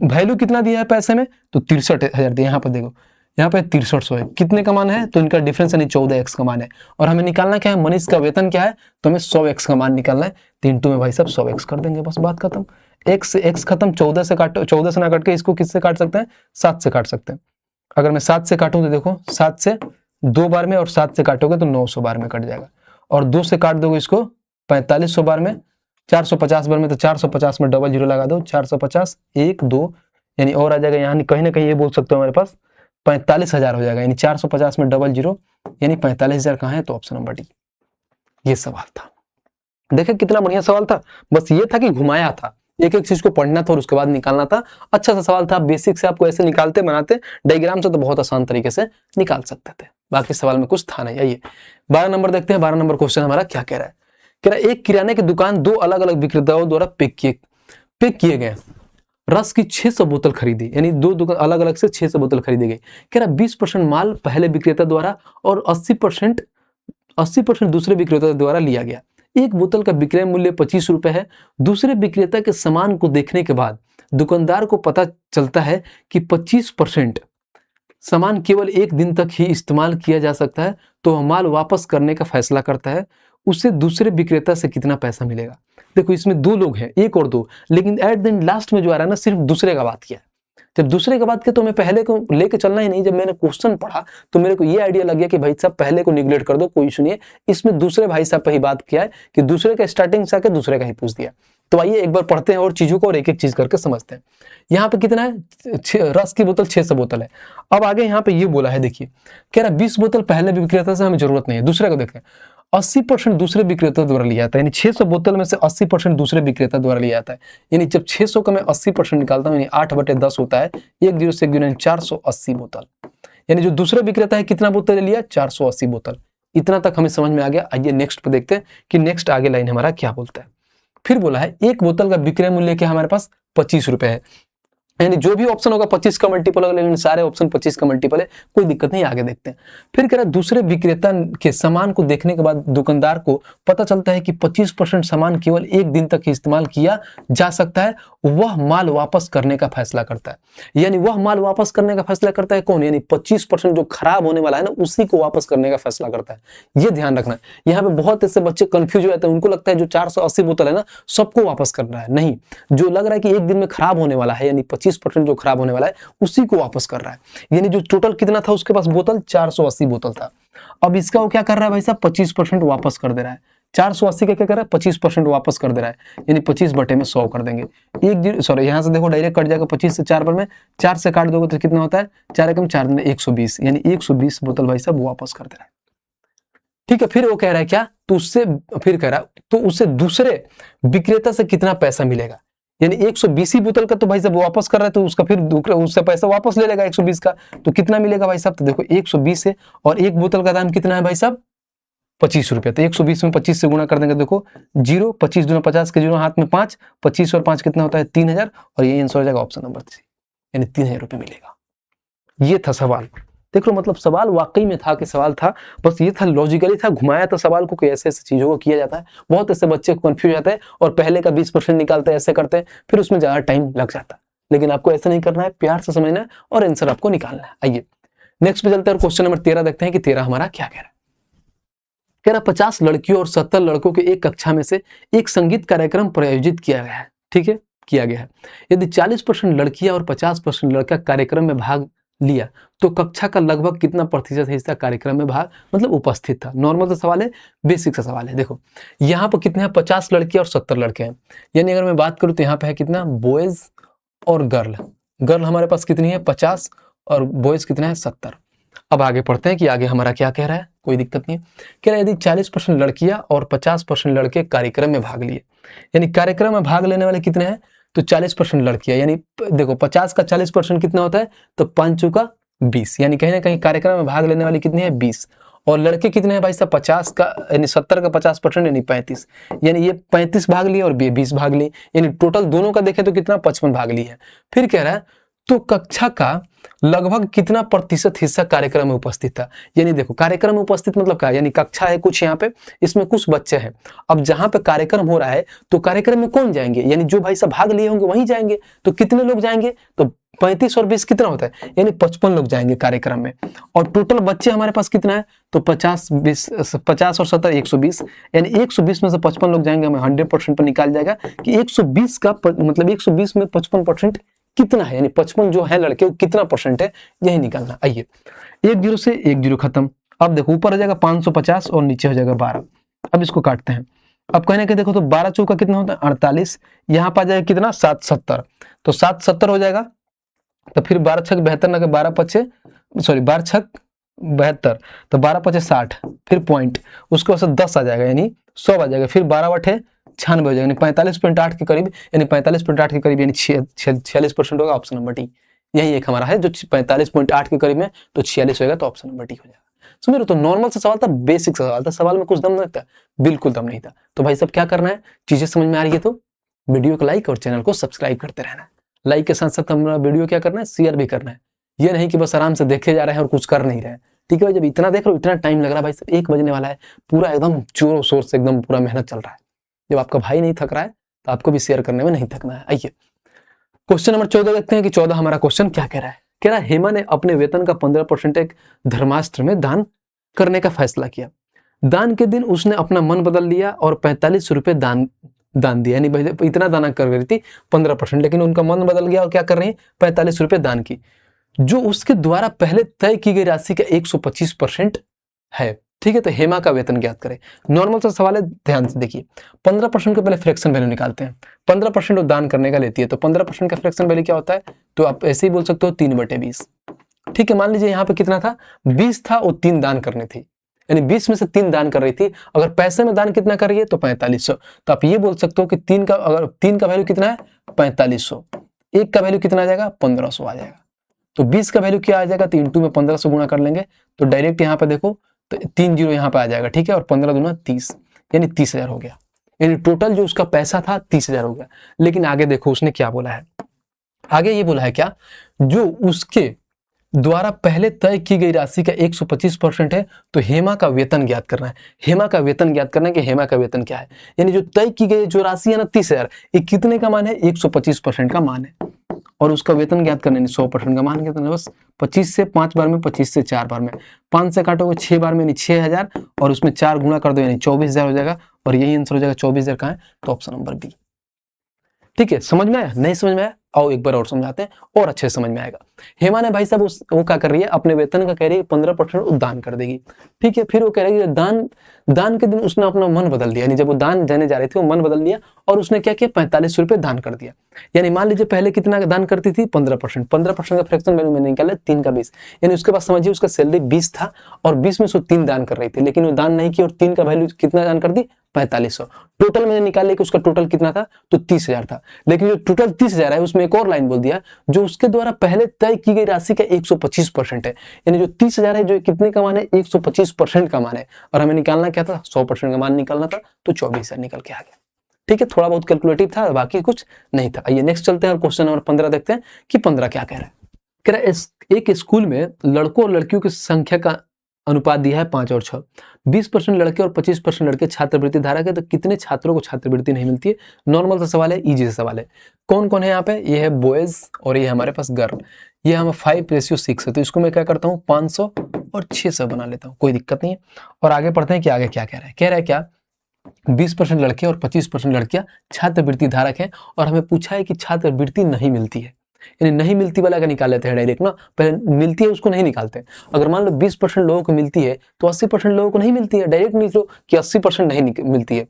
वैल्यू कितना दिया है पैसे में, तो 63,000 दिया। यहाँ पर देखो, यहाँ पे 6300 है, कितने का मान है, तो इनका डिफरेंस यानी 14x का मान है। और हमें निकालना क्या है, मनीष का वेतन क्या है, तो हमें 100x का मान निकालना है। 3 में भाई साहब 100x कर देंगे, बस बात खत्म। x से x खत्म, 14 से काटो, 14 से ना काट के इसको किससे काट सकते हैं, 7 से काट सकते हैं। अगर मैं 7 से काटूं तो देखो 7 से 2 बार में, और 7 से काटोगे तो 900 बार में कट जाएगा। और 2 से काट दोगे इसको 4500 बार में, 450 बार में, तो 450 में डबल जीरो लगा दो, 450 1 2, यानी और आ जाएगा यहाँ कहीं ना कहीं ये बोल सकते हो हमारे पास 45,000 हो जाएगा। यानी 450 में डबल जीरो यानी 45,000 कहाँ है, तो ऑप्शन नंबर डी। ये सवाल था, देखे कितना बढ़िया सवाल था। बस ये था कि घुमाया था, एक एक चीज को पढ़ना था और उसके बाद निकालना था। अच्छा सा सवाल था, बेसिक से आपको ऐसे निकालते बनाते, डायग्राम से तो बहुत आसान तरीके से निकाल सकते थे। बाकी सवाल में कुछ था नहीं। आइए 12 नंबर देखते हैं। 12 नंबर क्वेश्चन हमारा क्या कह रहा है। कह रहा है एक किराने की दुकान 2 अलग अलग विक्रेताओं द्वारा पैक किए गए रस की 600 बोतल खरीदी, यानी 2 दुकान अलग अलग से 600 बोतल खरीदी गई। कह रहा 20% माल पहले विक्रेता द्वारा और 80% दूसरे विक्रेता द्वारा लिया गया। एक बोतल का विक्रय मूल्य 25 रुपए है। दूसरे विक्रेता के सामान को देखने के बाद दुकानदार को पता चलता है कि 25% सामान केवल 1 दिन तक ही इस्तेमाल किया जा सकता है, तो वह माल वापस करने का फैसला करता है। उससे दूसरे विक्रेता से कितना पैसा मिलेगा। देखो इसमें 2 लोग हैं, 1 और 2, लेकिन एट द एंड लास्ट में जो आ रहा है ना, सिर्फ दूसरे का बात किया। जब दूसरे का बात किया तो मैं पहले को लेके चलना ही नहीं। जब मैंने क्वेश्चन पढ़ा तो मेरे को ये आइडिया लग गया कि भाई साहब पहले को निगलेक्ट कर दो, कोई इशू नहीं है। इसमें दूसरे भाई साहब पे ही बात किया है कि दूसरे का स्टार्टिंग से आके दूसरे का ही पूछ दिया। तो आइए एक बार पढ़ते हैं और चीजों को और एक एक चीज करके समझते हैं। यहाँ पे कितना है, रस की बोतल 600 बोतल है। अब आगे यहाँ पे ये बोला है, देखिए कह रहा 20 बोतल पहले विक्रेता से हमें जरूरत नहीं है। दूसरे को देखते हैं, 80% दूसरे विक्रेता द्वारा लिया जाता है, यानी 600 बोतल में से 80% दूसरे विक्रेता द्वारा लिया जाता है। यानी जब 600 का मैं 80% निकालता हूँ, यानी 8/10 होता है, 1 0 से 1 यानी 480 बोतल। यानी जो दूसरे विक्रेता है कितना बोतल लिया, 480 बोतल। इतना तक हमें समझ में आ गया। आइए नेक्स्ट पे देखते हैं कि नेक्स्ट आगे लाइन हमारा क्या बोलता है। फिर बोला है एक बोतल का विक्रय मूल्य क्या हमारे पास 25 रुपए है। यानी जो भी ऑप्शन होगा 25 का मल्टीपल होगा, लेकिन सारे ऑप्शन 25 का मल्टीपल है, कोई दिक्कत नहीं, आगे देखते हैं। फिर कह रहा दूसरे विक्रेता के सामान को देखने के बाद दुकानदार को पता चलता है कि 25% सामान केवल 1 दिन तक ही इस्तेमाल किया जा सकता है, वह माल वापस करने का फैसला करता है। यानी वह माल वापस करने का फैसला करता है कौन, यानी 25% जो खराब होने वाला है ना, उसी को वापस करने का फैसला करता है। ये ध्यान रखना। यहाँ पे बहुत ऐसे बच्चे कंफ्यूज हो जाते हैं, उनको लगता है जो 480 बोतल है ना सबको वापस करना है। नहीं, जो लग रहा है कि 1 दिन में खराब होने वाला है, यानी 25% जो खराब होने वाला है उसी को वापस कर रहा है। यानी जो टोटल कितना था उसके पास बोतल, 480 बोतल था। अब इसका वो क्या कर रहा है भाई साहब, 25% वापस कर दे रहा है। 480 का क्या कर रहा है, 25% वापस कर दे रहा है, यानी 25/100 कर देंगे। यहाँ से देखो डायरेक्ट कट जाएगा 25 से 4 पर में, 4 से काट दोगे तो कितना होता है, 4 एकम 4 में 120, यानी 120 बोतल भाई साहब वापस कर दे रहा है। ठीक है, फिर वो कह रहा है क्या, तो उससे फिर कह रहा तो उससे दूसरे विक्रेता से कितना पैसा मिलेगा। यानी 120 बोतल का तो भाई साहब वापस कर रहा है, तो उसका फिर उससे पैसा वापस ले लेगा 120 का, तो कितना मिलेगा भाई साहब, तो देखो 120 है और एक बोतल का दाम कितना है भाई साहब 25 रुपया। तो 120 में 25 से गुणा कर देंगे, देखो 0 25 दूना 50 के 0 हाथ में 5, 25 और 5 कितना होता है 3000, और ये आंसर हो जाएगा ऑप्शन नंबर सी, यानी 3000 रुपये मिलेगा। ये था सवाल। देख लो, मतलब सवाल वाकई में था कि सवाल था, बस ये था लॉजिकली था, घुमाया था सवाल को कि ऐसे ऐसे चीजों को किया जाता है। बहुत ऐसे बच्चे कंफ्यूज जाते हैं और पहले का 20% निकालते हैं, ऐसे करते हैं, फिर उसमें ज्यादा टाइम लग जाता है। लेकिन आपको ऐसा नहीं करना है, प्यार से समझना है और आंसर आपको निकालना है। आइए नेक्स्ट पे चलते हैं और क्वेश्चन नंबर 13 देखते हैं कि 13 हमारा क्या कह रहा है। कह रहा 50 लड़कियों और 70 लड़कों के एक कक्षा में से एक संगीत कार्यक्रम प्रायोजित किया गया है। ठीक है, किया गया है। यदि 40% लड़कियां और 50% लड़का कार्यक्रम में भाग लिया तो कक्षा का लगभग कितना प्रतिशत हिस्सा कार्यक्रम में भाग मतलब उपस्थित था। नॉर्मल सा सवाल है, बेसिक सा सवाल है। देखो यहाँ पर कितने हैं, 50 लड़कियां और 70 लड़के हैं। यानी अगर मैं बात करूं तो यहाँ पे है कितना, बॉयज और गर्ल। गर्ल हमारे पास कितनी है, 50 और बॉयज कितना है, 70। अब आगे पढ़ते हैं कि आगे हमारा क्या कह रहा है, कोई दिक्कत नहीं। कह रहा है यदि 40% लड़कियां और 50% लड़के कार्यक्रम में भाग लिए, यानी कार्यक्रम में भाग लेने वाले कितने हैं, तो 40% लड़कियां, यानी देखो 50 का 40% कितना होता है, तो 5 चौका 20, यानी कहीं ना कहीं कार्यक्रम में भाग लेने वाली कितनी है, 20। और लड़के कितने हैं भाई साहब, 50 का यानी 70 का 50% यानी 35, यानी ये 35 भाग लिए और 20 भाग लिए, यानी टोटल दोनों का देखें तो कितना, 55 भाग लिए है। फिर कह रहा है तो कक्षा का लगभग कितना प्रतिशत हिस्सा कार्यक्रम में उपस्थित था। यानी देखो कार्यक्रम में उपस्थित मतलब क्या, यानी कक्षा है कुछ यहाँ पे, इसमें कुछ बच्चे हैं। अब जहां पे कार्यक्रम हो रहा है तो कार्यक्रम में कौन जाएंगे, यानी जो भाई साहब भाग लिए होंगे वहीं जाएंगे। तो कितने लोग जाएंगे, तो 35 और 20 कितना होता है, यानी 55 लोग जाएंगे कार्यक्रम में। और टोटल बच्चे हमारे पास कितना है, तो 50 और 70 120, यानी 120 में से 55 लोग जाएंगे। हमें 100% पर निकाल जाएगा कि 120 का मतलब 120 में 55% कितना है, यानी 55 जो है लड़के वो कितना परसेंट है, यही निकालना। आइए 1 0 से 1 0 खत्म। अब देखो ऊपर हो जाएगा 550 और नीचे हो जाएगा 12। अब इसको काटते हैं। अब कहने के देखो तो 12 चौका कितना होता है, 48। यहाँ पर आ जाएगा कितना, 7 70, तो 7 70 हो जाएगा। तो फिर 12 छक 72 ना, 12 पचे सॉरी 12 छक 72, तो 12 पचे 60, फिर पॉइंट उसके बाद 10 आ जाएगा, यानी 100 आ जाएगा। फिर 12 बटे 96 हो जाएगा, यानी 45.8 के करीब, यानी 45.8 के करीब, यानी 46% होगा। ऑप्शन नंबर डी यही एक हमारा है जो 45.8 के करीब में, तो 46 होगा, तो ऑप्शन नंबर डी हो जाएगा। समझ रहे, तो नॉर्मल सा सवाल था, बेसिक सा सवाल था, सवाल में कुछ दम नहीं था, बिल्कुल दम नहीं था। तो भाई सब क्या करना है, चीजें समझ में आ रही है तो वीडियो को लाइक और चैनल को सब्सक्राइब करते रहना है। लाइक के साथ साथ हमारा वीडियो क्या करना है, शेयर भी करना है। ये नहीं कि बस आराम से देखे जा रहे हैं और कुछ कर नहीं रहे हैं। ठीक है भाई, जब इतना देख रहे हो, इतना टाइम लग रहा है भाई, 1 बजने वाला है, पूरा एकदम जोरों शोर से एकदम पूरा मेहनत चल रहा है। जब आपका भाई नहीं थक रहा है तो आपको भी शेयर करने में नहीं थकना है। आइए क्वेश्चन नंबर 14 देखते हैं कि 14 हमारा क्वेश्चन क्या कह रहा है। कह रहा है हेमा ने अपने वेतन का 15% एक धर्मास्त्र में दान करने का फैसला किया। दान के दिन उसने अपना मन बदल लिया और 45 रुपए दान दिया, यानी इतना दाना कर रही थी 15%, लेकिन उनका मन बदल गया और क्या कर रही है, 45 रुपए दान की, जो उसके द्वारा पहले तय की गई राशि का 125% है। ठीक है, तो हेमा का वेतन ज्ञात करें। नॉर्मल सा सवाल है, ध्यान से देखिए। 15% का पहले फ्रैक्शन वैल्यू निकालते हैं। 15% वो दान करने का लेती है, तो 15% का फ्रैक्शन वैल्यू क्या होता है, तो आप ऐसे ही बोल सकते हो 3/20। ठीक है, मान लीजिए यहाँ पे कितना था, 20 था और 3 दान करनी थी, यानी 20 में से 3 दान कर रही थी। अगर पैसे में दान कितना कर रही है, तो 4500। तो आप ये बोल सकते हो कि 3 का, अगर 3 का वैल्यू कितना है, 4500, 1 का वैल्यू कितना आ जाएगा, 1500 आ जाएगा। तो 20 का वैल्यू क्या आ जाएगा, तो इंटू में 1500 गुणा कर लेंगे, तो डायरेक्ट यहाँ पे देखो तो 3 0 यहाँ पे आ जाएगा। ठीक है, और 15 दूना 30, यानी 30,000 हो गया। यानी टोटल जो उसका पैसा था 30,000 हो गया। लेकिन आगे देखो उसने क्या बोला है, आगे ये बोला है क्या, जो उसके द्वारा पहले तय की गई राशि का 125% है, तो हेमा का वेतन ज्ञात करना है। हेमा का वेतन ज्ञात करना है कि हेमा का वेतन क्या है, यानी जो तय की गई जो राशि है ना 30,000, ये कितने का मान है, 125% का मान है। और उसका वेतन ज्ञात करना है 100% का मान कितना है, बस 25 से 5 बार में, 25 से 4 बार में, 5 से काटोगे 6 बार में, यानी 6000, और उसमें 4 गुणा कर दो यानी 24,000 हो जाएगा। और यही आंसर हो जाएगा, 24,000 कहाँ है, तो ऑप्शन नंबर बी। ठीक है, समझ में आया, नहीं समझ में आया, आओ एक बार और समझाते हैं और अच्छे से समझ में आएगा। हेमा ने भाई साहब वो क्या कर रही है, अपने वेतन का कह रही है 15% दान कर देगी। ठीक है, फिर वो कह रही है दान के दिन उसने अपना मन बदल दिया, यानी जब वो दान देने जा रही थी वो मन बदल लिया और उसने क्या किया, 45 रुपए दान कर दिया। यानी मान लीजिए पहले कितना दान करती थी, 15%। 15% का फ्रैक्शन वैल्यू मैंने निकाला 3 का 20, यानी उसके बाद समझिए उसका सैलरी 20 था और 20 में से 3 दान कर रही थी, लेकिन वो दान नहीं की और 3 का वैल्यू कितना दान कर दी, 4500। टोटल मैंने निकाले कि उसका टोटल कितना था, तो 30,000 था। लेकिन जो टोटल 30,000 है उसमें एक और लाइन बोल दिया, जो उसके द्वारा पहले तय की गई राशि का 125% है, यानी जो 30,000 है जो कितने का मान है, 125% का मान है। और हमें निकालना क्या था, 100% का मान निकालना था, तो 24,000 निकल के आ गया। ठीक है, थोड़ा बहुत कैलकुलेटिव था, बाकी कुछ नहीं था। आइए नेक्स्ट चलते हैं और क्वेश्चन नंबर 15 देखते हैं कि 15 क्या कह रहा है। कह रहा है एक स्कूल में लड़कों और लड़कियों की संख्या का अनुपात दिया है 5 और 6। 20% लड़के और 25% लड़के छात्रवृत्ति धारक है, तो कितने छात्रों को छात्रवृत्ति नहीं मिलती है। नॉर्मल सा सवाल है, इजी सा सवाल है। कौन कौन है यहाँ पे, ये है बॉयज और ये हमारे पास गर्ल। ये हमें 5:6 है, तो इसको मैं क्या करता हूँ 500 और 600 बना लेता हूँ, कोई दिक्कत नहीं है। और आगे पढ़ते हैं कि आगे क्या कह रहा है। कह रहा है क्या, 20% लड़के और 25% लड़कियां छात्रवृत्ति धारक हैं और हमें पूछा है कि छात्रवृत्ति नहीं मिलती है, यानी नहीं मिलती वाला का निकाल लेते हैं डायरेक्ट ना, पहले मिलती है उसको नहीं निकालते। अगर मान लो 20% लोगों को मिलती है तो 80% लोगों को नहीं मिलती है, डायरेक्ट लिख लो कि 80% नहीं मिलती है।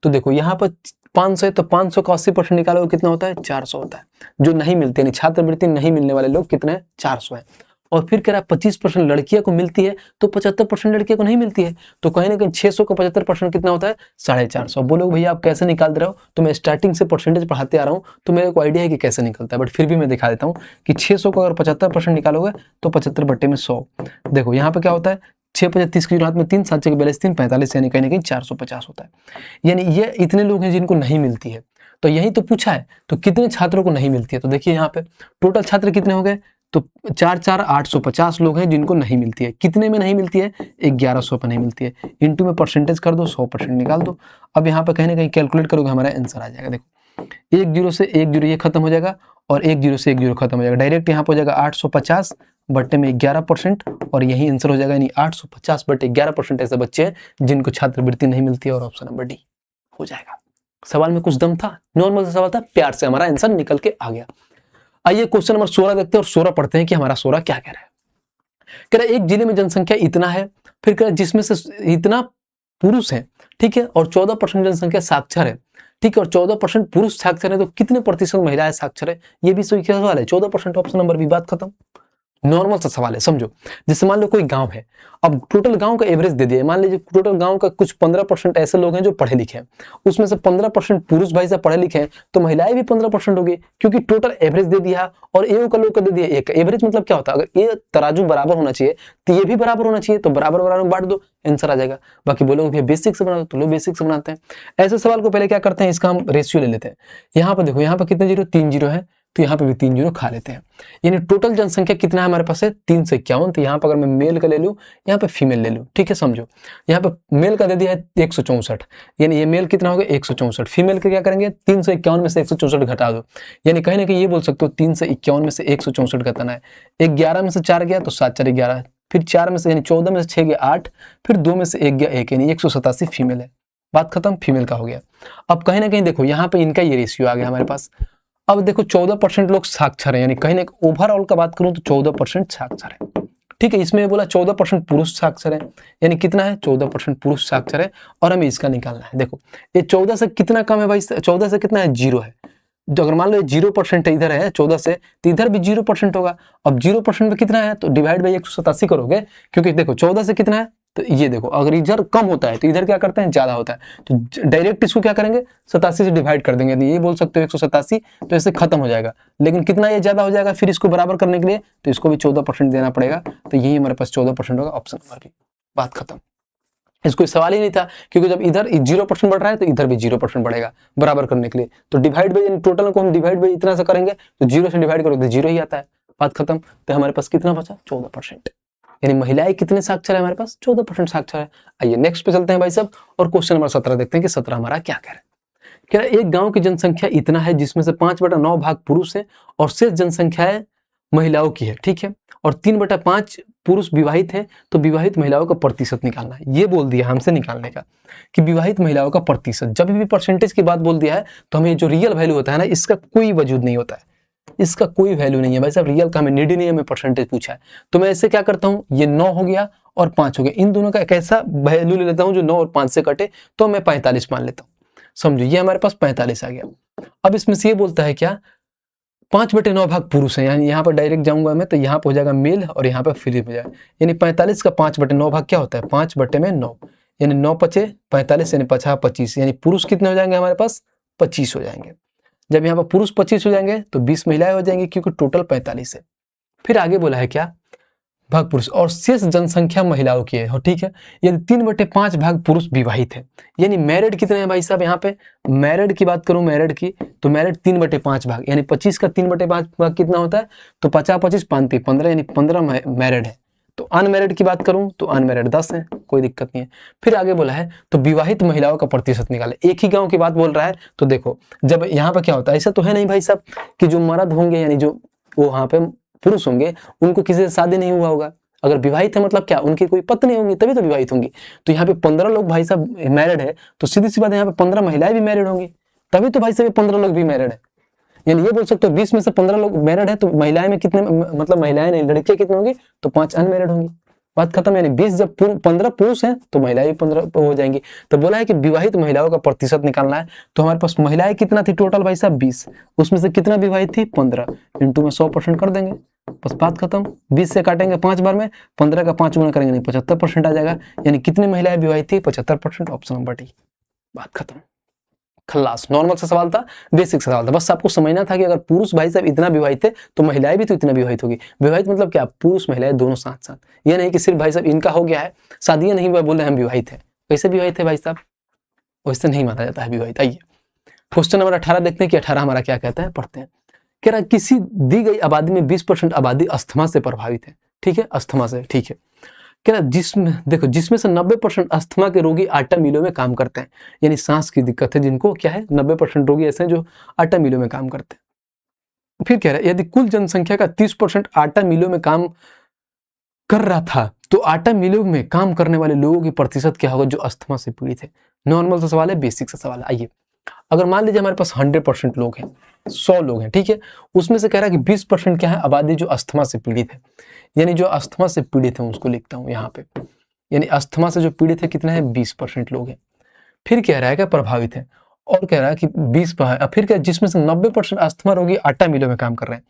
तो देखो यहाँ पर 500 है तो 500 का 80% निकालोगे कितना होता है, 400 होता है। जो नहीं मिलते यानी छात्रवृत्ति नहीं मिलने वाले लोग कितने हैं, 400 है। और फिर कह रहा है 25% लड़कियों को मिलती है तो 75% लड़कियों को नहीं मिलती है। तो कहीं ना कहीं 600 का 75% कितना होता है, 450। बोलोगे भैया आप कैसे निकाल रहे हो, तो मैं स्टार्टिंग से परसेंटेज पढ़ाते आ रहा हूँ तो मेरे को आइडिया है कि कैसे निकलता है, बट फिर भी मैं दिखा देता हूँ कि 600 को अगर 75% निकालोगे तो 75 बट्टे में 100। देखो यहाँ पे क्या होता है, 6 5 30 की हाथ में 3, 7 42 3 45, यानी कहीं ना कहीं 450 होता है। यानी ये इतने लोग हैं जिनको नहीं मिलती है। तो यही तो पूछा है, तो कितने छात्रों को नहीं मिलती है। तो देखिए यहाँ पे टोटल छात्र कितने हो गए, तो 4 4 850 लोग हैं जिनको नहीं मिलती है। कितने में नहीं मिलती है, 1100 पर नहीं मिलती है। इंटू में परसेंटेज कर दो, 100% निकाल दो। अब यहाँ पे कहीं ना कहीं कैलकुलेट करोगे हमारा आंसर आ जाएगा। देखो 1 0 से 1 0 ये खत्म हो जाएगा और 1 0 से 1 0 खत्म हो जाएगा। डायरेक्ट यहाँ पे हो जाएगा 850 बट्टे में 11% और यही आंसर हो जाएगा, यानी 850 बट्टे 11% ऐसे बच्चे हैं जिनको छात्रवृत्ति नहीं मिलती है, और ऑप्शन नंबर डी हो जाएगा। सवाल में कुछ दम था, नॉर्मल सा सवाल था, प्यार से हमारा आंसर निकल के आ गया। आइए क्वेश्चन नंबर 16 देखते हैं और 16 पढ़ते हैं कि हमारा 16 क्या कह रहा है। कह रहा है एक जिले में जनसंख्या इतना है, फिर कह रहा है जिसमें से इतना पुरुष है, ठीक है, और 14% जनसंख्या साक्षर है, ठीक है, और 14% पुरुष साक्षर है, तो कितने प्रतिशत महिलाएं साक्षर है। ये भी सही सवाल है, 14% ऑप्शन नंबर भी, बात खत्म। नॉर्मल सा सवाल है, समझो। जैसे मान लो कोई गांव है, अब टोटल गांव का एवरेज दे दिया, मान लीजिए टोटल गांव का कुछ 15% ऐसे लोग हैं जो पढ़े लिखे हैं, उसमें से 15% पुरुष भाई साहब पढ़े लिखे हैं, तो महिलाएं भी 15% होगी, क्योंकि टोटल एवरेज दे दिया और ए का लोग का दे दिया। एक एवरेज मतलब क्या होता है, अगर ये तराजू बराबर होना चाहिए तो ये भी बराबर होना चाहिए, तो बराबर बराबर बांट दो, आंसर आ जाएगा। बाकी बोलोगे भैया बेसिक से बना दो, तो लो बेसिक से बनाते हैं। ऐसे सवाल को पहले क्या करते हैं, इसका हम रेशियो ले लेते हैं। यहाँ पर देखो, यहाँ पर कितने जीरो, 3 जीरो है, तो यहाँ पे भी 3 जीरो खा लेते हैं। यानी टोटल जनसंख्या कितना है हमारे पास है, 351। तो यहाँ पर अगर मैं मेल का ले लूँ, यहाँ पे फीमेल ले लूँ, ठीक है, समझो। यहाँ पे मेल का दे दिया है 164, यानी ये मेल कितना हो गया 164। फीमेल का क्या करेंगे, 351 में से 164 घटा दो, यानी कहीं ना कहीं ये बोल सकते हो 351 में से 164 घटाना है। 11 में से 4 गया तो 7 4 11, फिर 4 में से यानी 14 में से 6 गया 8, फिर 2 में से 1 गया 1, यानी 187 फीमेल है। बात खत्म, फीमेल का हो गया। अब कहीं ना कहीं देखो यहाँ पे इनका ये रेशियो आ गया हमारे पास। अब देखो 14% लोग साक्षर हैं, यानी कहीं ना ओवरऑल का बात करूं तो 14% साक्षर है, ठीक है। इसमें बोला 14% पुरुष साक्षर है, यानी कितना है, 14% पुरुष साक्षर है, और हमें इसका निकालना है। देखो ये 14 से कितना कम है भाई, 14 से कितना है, 0 है। तो अगर मान लो 0% इधर है 14 से, तो इधर भी 0% होगा। अब 0% में कितना है, तो डिवाइड बाई 187 करोगे, क्योंकि देखो 14 से कितना है, तो ये देखो अगर इधर कम होता है तो इधर क्या करते हैं, ज्यादा होता है, तो डायरेक्ट इसको क्या करेंगे, 87 से डिवाइड कर देंगे। तो ये बोल सकते हो 187, तो इससे खत्म हो जाएगा। लेकिन कितना ये ज्यादा हो जाएगा, फिर इसको बराबर करने के लिए तो इसको भी 14% देना पड़ेगा, तो यही हमारे पास 14% होगा, ऑप्शन नंबर बी। बात खत्म, इसको सवाल ही नहीं था, क्योंकि जब इधर 0% बढ़ रहा है तो इधर भी 0% बढ़ेगा बराबर करने के लिए। तो डिवाइड बाई टोटल को हम डिवाइड बाई इतना से करेंगे तो 0 से डिवाइड करोगे तो 0 ही आता है। बात खत्म। तो हमारे पास कितना बचा, 14%, यानी महिलाएं कितने साक्षर है हमारे पास, 14% साक्षर है। आइए नेक्स्ट पे चलते हैं भाई साहब, और क्वेश्चन नंबर 17 देखते हैं कि 17 हमारा क्या कह रहा है। कह रहा है एक गांव की जनसंख्या इतना है जिसमें से 5/9 भाग पुरुष है और शेष जनसंख्या महिलाओं की है, ठीक है, और 3/5 पुरुष विवाहित है, तो विवाहित महिलाओं का प्रतिशत निकालना है। ये बोल दिया हमसे निकालने का कि विवाहित महिलाओं का प्रतिशत। जब भी परसेंटेज की बात बोल दिया है तो हमें जो रियल वैल्यू होता है ना, इसका कोई वजूद नहीं होता है, इसका कोई वैल्यू नहीं है भाई साहब। रियल का हमें नीड ही नहीं है, हमें परसेंटेज पूछा है। तो मैं इससे क्या करता हूँ, ये 9 हो गया और 5 हो गया, इन दोनों का एक ऐसा वैल्यू ले लेता हूँ जो 9 और 5 से कटे, तो मैं 45 मान लेता हूँ। समझो ये हमारे पास 45 आ गया। अब इसमें से ये बोलता है क्या, 5/9 भाग पुरुष है, यानी यहाँ पर डायरेक्ट जाऊंगा मैं तो यहाँ पर हो जाएगा मेल और यहाँ पर फ्री हो जाएगा, यानी 45 का 5/9 भाग क्या होता है, 5/9, यानी 9 पचे 45, यानी 50 25, यानी पुरुष कितने हो जाएंगे हमारे पास, 25 हो जाएंगे। जब यहाँ पर पुरुष 25 हो जाएंगे तो 20 महिलाएं हो जाएंगी, क्योंकि टोटल 45 है। फिर आगे बोला है क्या, भाग पुरुष और शेष जनसंख्या महिलाओं की है, ठीक है। यदि 3/5 भाग पुरुष विवाहित है, यानी मैरिड कितने हैं भाई साहब, यहाँ पे मैरिड की बात करूं, मैरिड की, तो मैरिड 3/5 भाग, यानी 25 का 3/5 भाग कितना होता है, तो 50 25 5 15, यानी 15 मैरिड है। तो अनमैरिड की बात करूं तो अनमैरिड 10 है, कोई दिक्कत नहीं है। फिर आगे बोला है तो विवाहित महिलाओं का प्रतिशत निकाले। एक ही गांव की बात बोल रहा है, तो देखो जब यहाँ पे क्या होता है, ऐसा तो है नहीं भाई साहब कि जो मर्द होंगे, यानी जो वो वहां पे पुरुष होंगे, उनको किसी से शादी नहीं हुआ होगा, अगर विवाहित है मतलब क्या, उनकी कोई पत्नी होंगी तभी तो विवाहित होंगी। तो यहाँ पे 15 लोग भाई साहब मैरिड है, तो सीधी सी बात है यहाँ पे 15 महिलाएं भी मैरिड होंगी, तभी तो भाई साहब 15 लोग भी मैरिड है। यानी ये बोल सकते हो 20 में से 15 लोग मैरिड है, तो महिलाएं में कितने, मतलब महिलाएं नहीं लड़कियां कितनी होंगी, तो 5 अनमैरिड होंगी। बात खत्म। यानी 20 जब 15 पुरुष हैं तो महिलाएं भी 15 हो जाएंगी। तो बोला है कि विवाहित महिलाओं का प्रतिशत निकालना है, तो हमारे पास महिलाएं कितना थी टोटल भाई साहब 20, उसमें से कितना विवाहित थी 15, इंटू में 100% कर देंगे, बस बात खत्म। 20 से काटेंगे 5 बार में, 15 का 5 गुना करेंगे नहीं 75% आ जाएगा। यानी कितनी महिलाएं विवाहित थी 75%, ऑप्शन नंबर डी। बात खत्म, खल्लास। नॉर्मल सा सवाल था, बेसिक सा सवाल था, बस आपको समझना था कि अगर पुरुष भाई साहब इतना विवाहित है तो महिलाएं भी तो इतना विवाहित होगी। विवाहित मतलब क्या, पुरुष महिलाएं दोनों साथ साथ, ये नहीं कि सिर्फ भाई साहब इनका हो गया है, शादियां नहीं बोल रहे हम विवाहित है, कैसे विवाहित है भाई साहब, वैसे नहीं माना जाता है विवाहित। आइए क्वेश्चन नंबर 18 देखते हैं कि 18 हमारा क्या कहता है, पढ़ते हैं। कह रहा किसी दी गई आबादी में 20% आबादी अस्थमा से प्रभावित है, ठीक है, अस्थमा से, ठीक है। कह रहा जिसमें देखो, जिसमें से 90% अस्थमा के रोगी आटा मिलों में काम करते हैं, यानी सांस की दिक्कत है जिनको, क्या है 90% रोगी ऐसे हैं जो आटा मिलों में काम करते हैं। फिर कह रहा है यदि कुल जनसंख्या का 30% आटा मिलों में काम कर रहा था तो आटा मिलों में काम करने वाले लोगों की प्रतिशत क्या होगा जो अस्थमा से पीड़ित है। नॉर्मल सा सवाल है, बेसिक सा सवाल है। आइए अगर मान लीजिए हमारे पास 100% लोग हैं, 100 लोग हैं, ठीक है, उसमें से कह रहा है कि 20% क्या है आबादी जो अस्थमा से पीड़ित है, यानी जो अस्थमा से पीड़ित है उसको लिखता हूं यहाँ पे, यानी अस्थमा से जो पीड़ित है कितना है 20% लोग हैं। फिर कह रहा है क्या प्रभावित है, और कह रहा है कि 20, फिर क्या जिसमें से 90% अस्थमा रोगी आटा मिलों में काम कर रहे हैं,